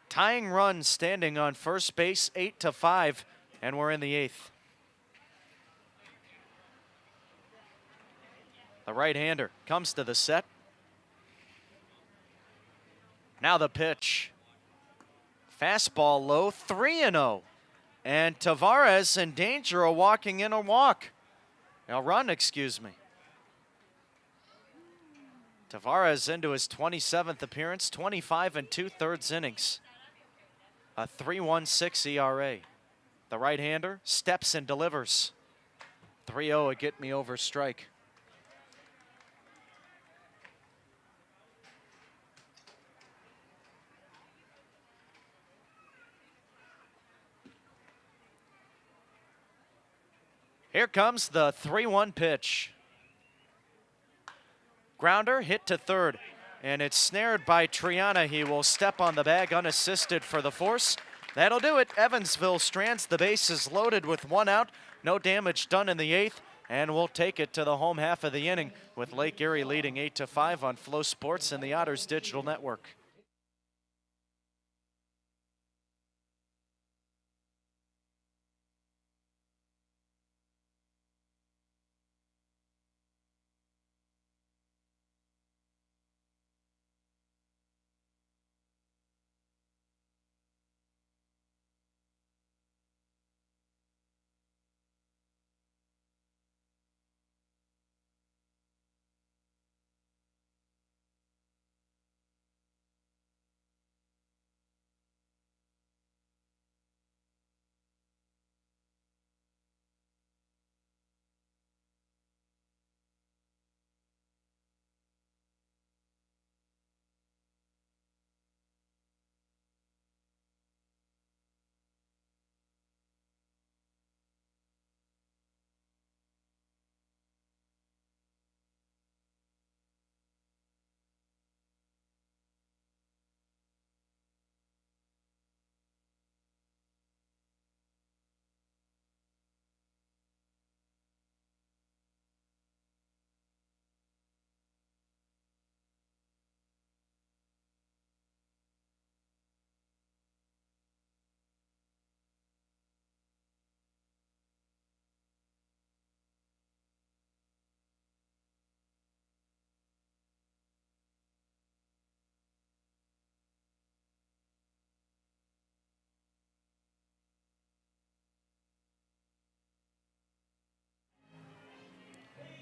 Tying run standing on first base, 8-5, and we're in the 8th. The right-hander comes to the set. Now the pitch. Fastball low, 3-0. And Tavares in danger of walking in a walk. A run, excuse me. Tavares into his 27th appearance, 25 2/3 innings. A 3.16 ERA. The right-hander steps and delivers. 3-0, a get me over strike. Here comes the 3-1 pitch. Grounder hit to third, and it's snared by Triana. He will step on the bag unassisted for the force. That'll do it. Evansville strands the bases loaded with 1 out. No damage done in the 8th, and we'll take it to the home half of the inning with Lake Erie leading 8-5 on Flow Sports and the Otters Digital Network.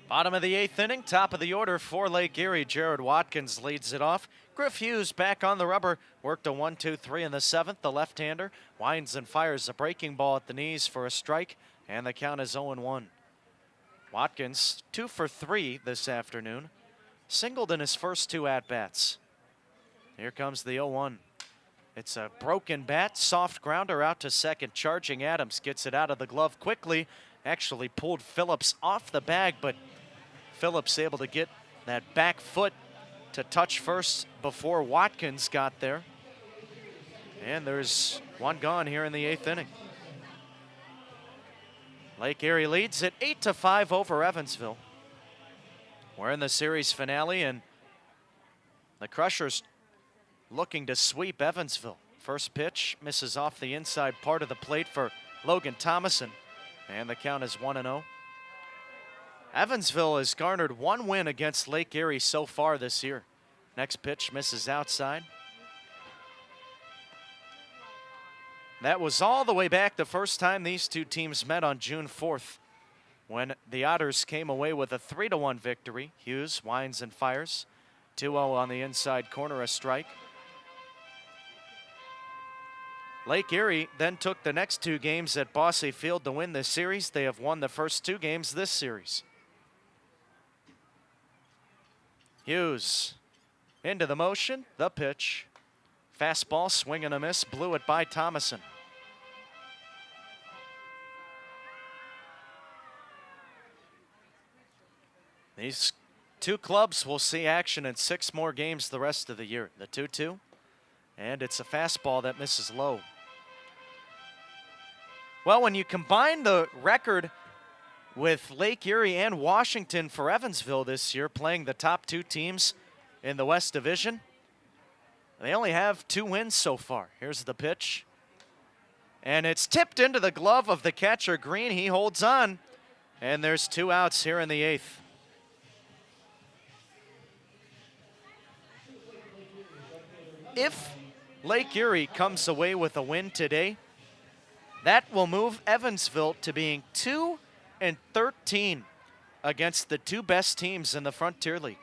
Bottom of the 8th inning, top of the order for Lake Erie. Jared Watkins leads it off. Griff Hughes back on the rubber, worked a 1-2-3 in the 7th. The left-hander winds and fires a breaking ball at the knees for a strike, and the count is 0-1. Watkins 2 for 3 this afternoon, singled in his first 2 at-bats. Here comes the 0-1. It's a broken bat, soft grounder out to second. Charging Adams gets it out of the glove quickly. Actually pulled Phillips off the bag, but Phillips able to get that back foot to touch first before Watkins got there. And there's One gone here in the 8th inning. Lake Erie leads at 8-5 over Evansville. We're in the series finale, and the Crushers looking to sweep Evansville. First pitch misses off the inside part of the plate for Logan Thomason, and the count is 1-0. Evansville has garnered one win against Lake Erie so far this year. Next pitch misses outside. That was all the way back the first time these two teams met on June 4th, when the Otters came away with a 3-1 victory. Hughes winds and fires. 2-0 on the inside corner, a strike. Lake Erie then took the next two games at Bosse Field to win this series. They have won the first two games this series. Hughes into the motion, the pitch. Fastball, swing and a miss, blew it by Thomason. These two clubs will see action in 6 more games the rest of the year. The 2-2, and it's a fastball that misses low. Well, when you combine the record with Lake Erie and Washington for Evansville this year, playing the top 2 teams in the West Division, they only have 2 wins so far. Here's the pitch. And it's tipped into the glove of the catcher, Green. He holds on. And there's 2 outs here in the 8th. If Lake Erie comes away with a win today, that will move Evansville to being 2-13 against the 2 best teams in the Frontier League.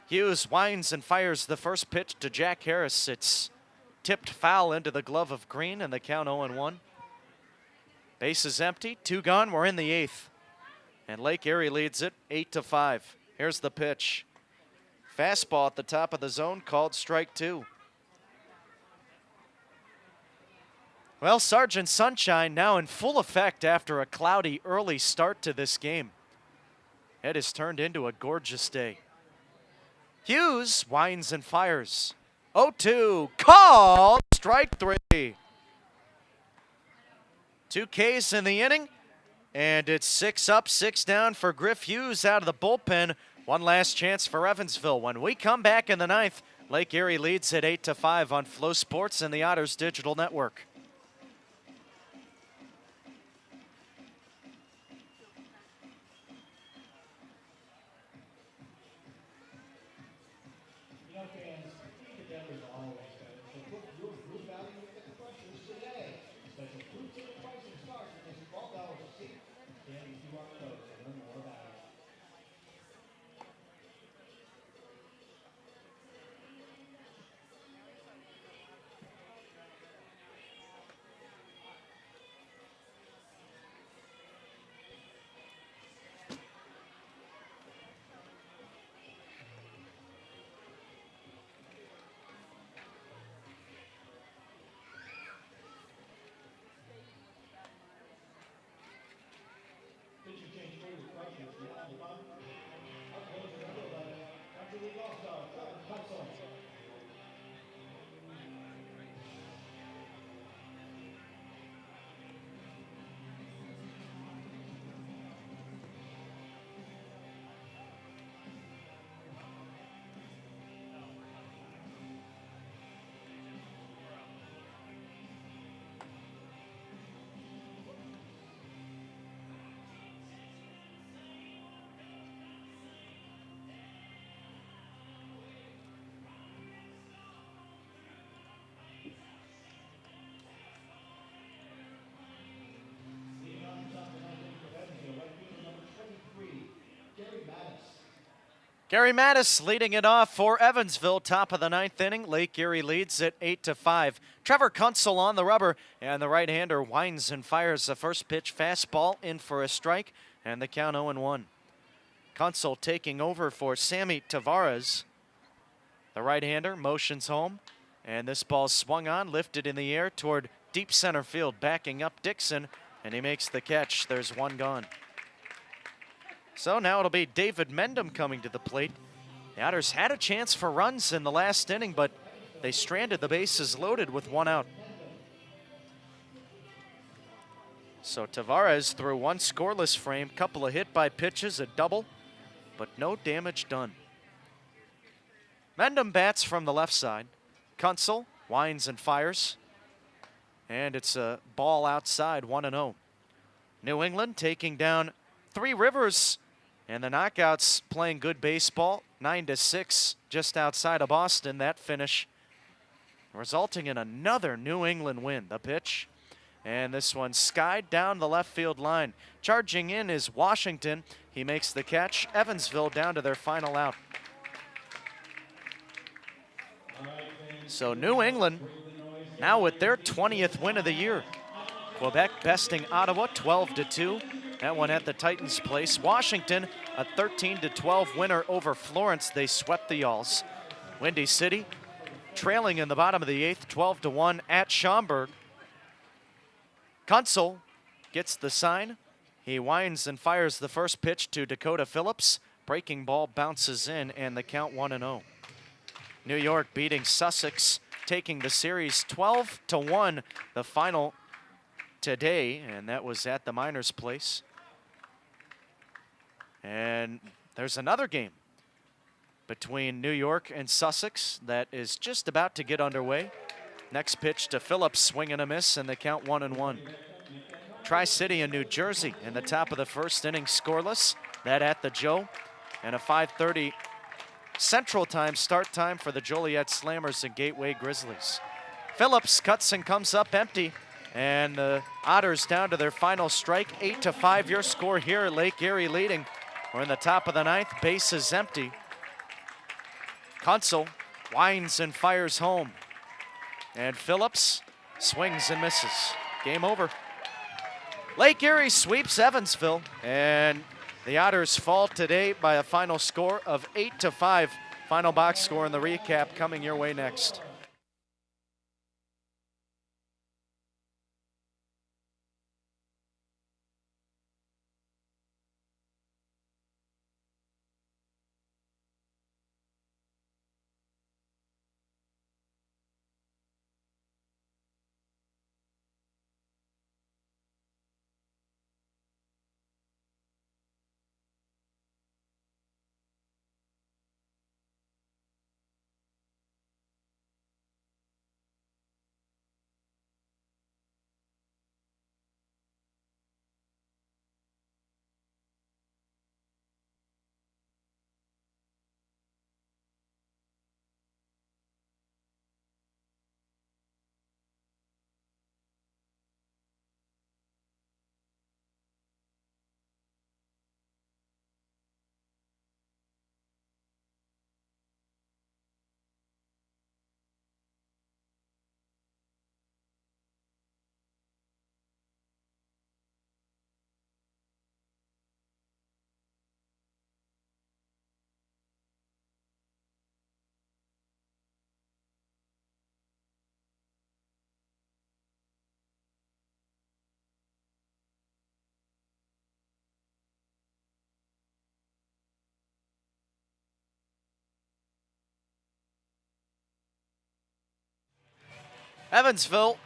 Hughes winds and fires the first pitch to Jack Harris. It's tipped foul into the glove of Green, and the count 0-1. Base is empty, 2 gone. We're in the 8th, and Lake Erie leads it 8-5. Here's the pitch. Fastball at the top of the zone, called strike 2. Well, Sergeant Sunshine now in full effect after a cloudy early start to this game. It has turned into a gorgeous day. Hughes winds and fires. 0-2, called strike 3. 2 Ks in the inning, and it's 6 up, 6 down for Griff Hughes out of the bullpen. One last chance for Evansville. When we come back in the 9th, Lake Erie leads at 8-5 on Flow Sports and the Otters Digital Network. Gary Mattis leading it off for Evansville, top of the 9th inning. Lake Erie leads at 8-5. Trevor Kuntzel on the rubber, and the right-hander winds and fires the first pitch fastball in for a strike, and the count 0-1. Kuntzel taking over for Sammy Tavares. The right-hander motions home, and this ball swung on, lifted in the air toward deep center field, backing up Dixon, and he makes the catch. There's 1 gone. So now it'll be David Mendham coming to the plate. The Otters had a chance for runs in the last inning, but they stranded the bases loaded with 1 out. So Tavares threw one scoreless frame, couple of hit by pitches, a double, but no damage done. Mendham bats from the left side. Kunsel winds and fires. And it's a ball outside, 1-0. New England taking down Three Rivers, and the Knockouts playing good baseball, 9-6 just outside of Boston. That finish resulting in another New England win. The pitch, and this one skied down the left field line. Charging in is Washington. He makes the catch. Evansville down to their final out. So New England now with their 20th win of the year. Quebec besting Ottawa 12-2. That one at the Titans' place. Washington, a 13-12 winner over Florence. They swept the Yalls. Windy City trailing in the bottom of the 8th, 12-1 at Schaumburg. Kunsel gets the sign. He winds and fires the first pitch to Dakota Phillips. Breaking ball bounces in, and the count 1-0. New York beating Sussex, taking the series 12-1, the final today, and that was at the Miners' Place. And there's another game between New York and Sussex that is just about to get underway. Next pitch to Phillips, swing and a miss, and the count 1-1. Tri-City in New Jersey in the top of the first inning, scoreless. That at the Joe, and a 5:30 Central Time start time for the Joliet Slammers and Gateway Grizzlies. Phillips cuts and comes up empty, and the Otters down to their final strike. 8-5 your score here. Lake Erie leading. We're in the top of the 9th. Base is empty. Kunsel winds and fires home, and Phillips swings and misses. Game over. Lake Erie sweeps Evansville, and the Otters fall today by a final score of 8-5. Final box score in the recap coming your way next. Evansville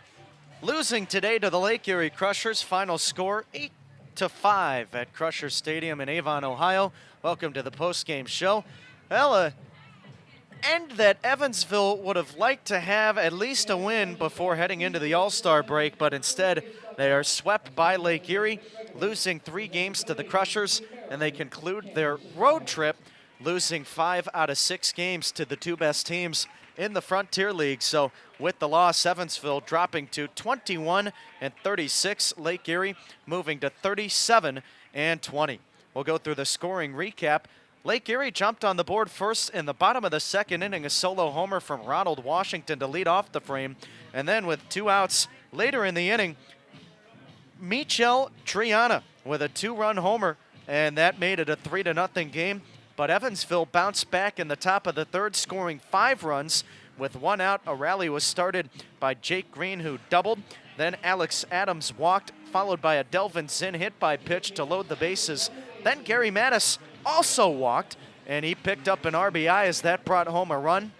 losing today to the Lake Erie Crushers. Final score 8-5 at Crusher Stadium in Avon, Ohio. Welcome to the post-game show. Well, end that Evansville would have liked to have at least a win before heading into the All-Star break, but instead they are swept by Lake Erie, losing 3 games to the Crushers, and they conclude their road trip losing 5 out of 6 games to the 2 best teams in the Frontier League. So with the loss, Evansville dropping to 21-36. Lake Erie moving to 37-20. We'll go through the scoring recap. Lake Erie jumped on the board first in the bottom of the 2nd inning, a solo homer from Ronald Washington to lead off the frame. And then with 2 outs later in the inning, Michel Triana with a 2-run homer, and that made it a 3-0 game. But Evansville bounced back in the top of the 3rd, scoring 5 runs. With 1 out, a rally was started by Jake Green, who doubled. Then Alex Adams walked, followed by a Delvin Zinn hit by pitch to load the bases. Then Gary Mattis also walked, and he picked up an RBI as that brought home a run.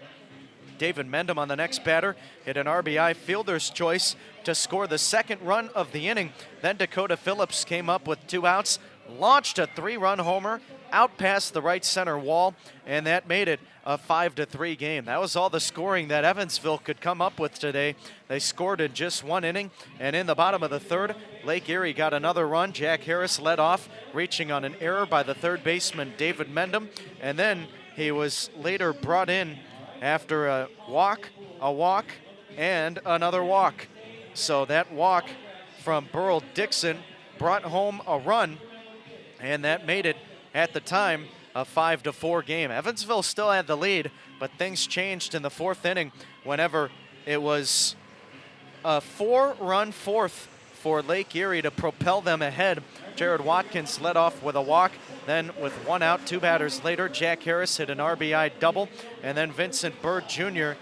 David Mendham on the next batter hit an RBI fielder's choice to score the second run of the inning. Then Dakota Phillips came up with 2 outs, launched a 3-run homer out past the right center wall, and that made it a 5-3 game. That was all the scoring that Evansville could come up with today. They scored in just 1 inning, and in the bottom of the third, Lake Erie got another run. Jack Harris led off, reaching on an error by the third baseman David Mendham, and then he was later brought in after a walk, and another walk. So that walk from Burl Dixon brought home a run, and that made it, at the time, a 5-4 game. Evansville still had the lead, but things changed in the 4th inning whenever it was a 4-run fourth for Lake Erie to propel them ahead. Jared Watkins led off with a walk. Then with 1 out, 2 batters later, Jack Harris hit an RBI double, and then Vincent Bird Jr.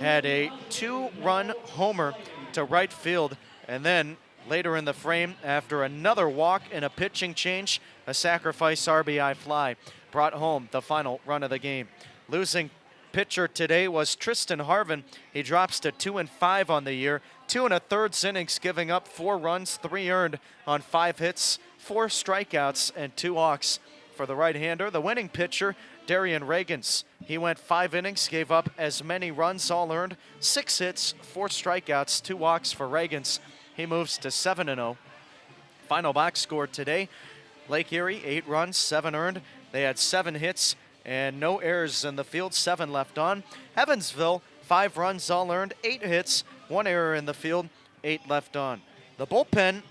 had a 2-run homer to right field. And then later in the frame, after another walk and a pitching change, a sacrifice RBI fly brought home the final run of the game. Losing pitcher today was Tristan Harvin. He drops to 2-5 on the year, 2 1/3 innings, giving up 4 runs, 3 earned on 5 hits, 4 strikeouts, and 2 walks. For the right-hander, the winning pitcher, Darian Reagans, he went 5 innings, gave up as many runs, all earned, 6 hits, 4 strikeouts, 2 walks for Reagans. He moves to 7-0. Final box score today, Lake Erie, 8 runs, 7 earned. They had 7 hits and no errors in the field, 7 left on. Evansville, 5 runs, all earned, 8 hits, 1 error in the field, 8 left on. The bullpen,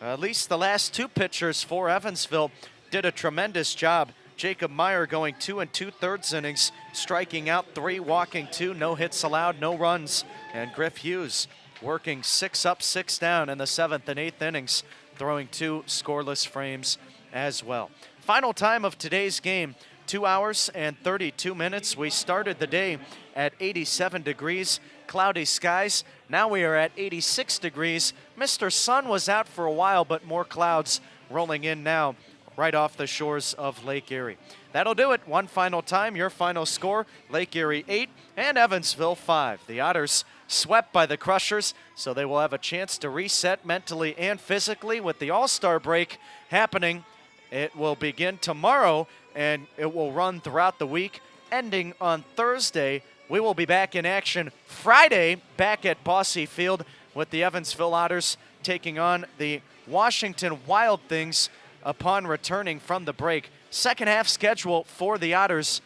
at least the last 2 pitchers for Evansville, did a tremendous job. Jacob Meyer going 2 2/3 innings, striking out 3, walking 2, no hits allowed, no runs. And Griff Hughes working 6 up, 6 down in the 7th and 8th innings, throwing 2 scoreless frames as well. Final time of today's game, 2 hours and 32 minutes. We started the day at 87 degrees, cloudy skies. Now we are at 86 degrees. Mr. Sun was out for a while, but more clouds rolling in now right off the shores of Lake Erie. That'll do it. One final time, your final score, Lake Erie 8 and Evansville 5. The Otters swept by the Crushers, so they will have a chance to reset mentally and physically with the All-Star break happening. It will begin tomorrow, and it will run throughout the week, ending on Thursday. We will be back in action Friday, back at Bosse Field, with the Evansville Otters taking on the Washington Wild Things upon returning from the break. Second half schedule for the Otters,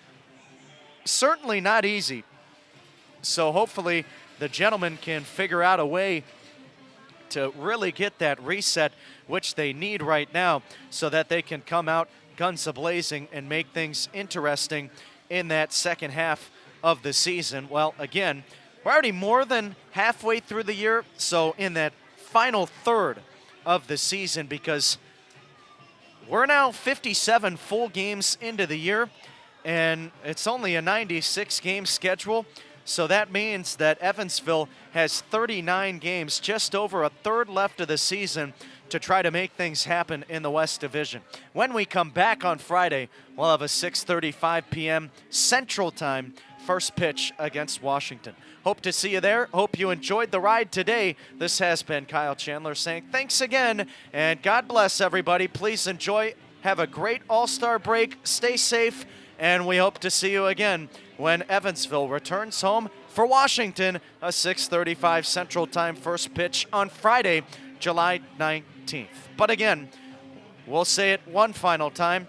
certainly not easy. So hopefully the gentlemen can figure out a way to really get that reset, which they need right now, so that they can come out guns a-blazing and make things interesting in that second half of the season. Well, again, we're already more than halfway through the year, so in that final third of the season, because we're now 57 full games into the year, and it's only a 96-game schedule. So that means that Evansville has 39 games, just over a third left of the season, to try to make things happen in the West Division. When we come back on Friday, we'll have a 6:35 p.m. Central Time first pitch against Washington. Hope to see you there. Hope you enjoyed the ride today. This has been Kyle Chandler saying thanks again, and God bless everybody. Please enjoy. Have a great All-Star break. Stay safe, and we hope to see you again when Evansville returns home for Washington, a 6:35 Central Time first pitch on Friday, July 19th. But again, we'll say it one final time.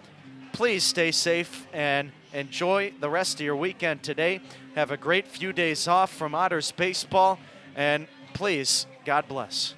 Please stay safe and enjoy the rest of your weekend today. Have a great few days off from Otters baseball, and please, God bless.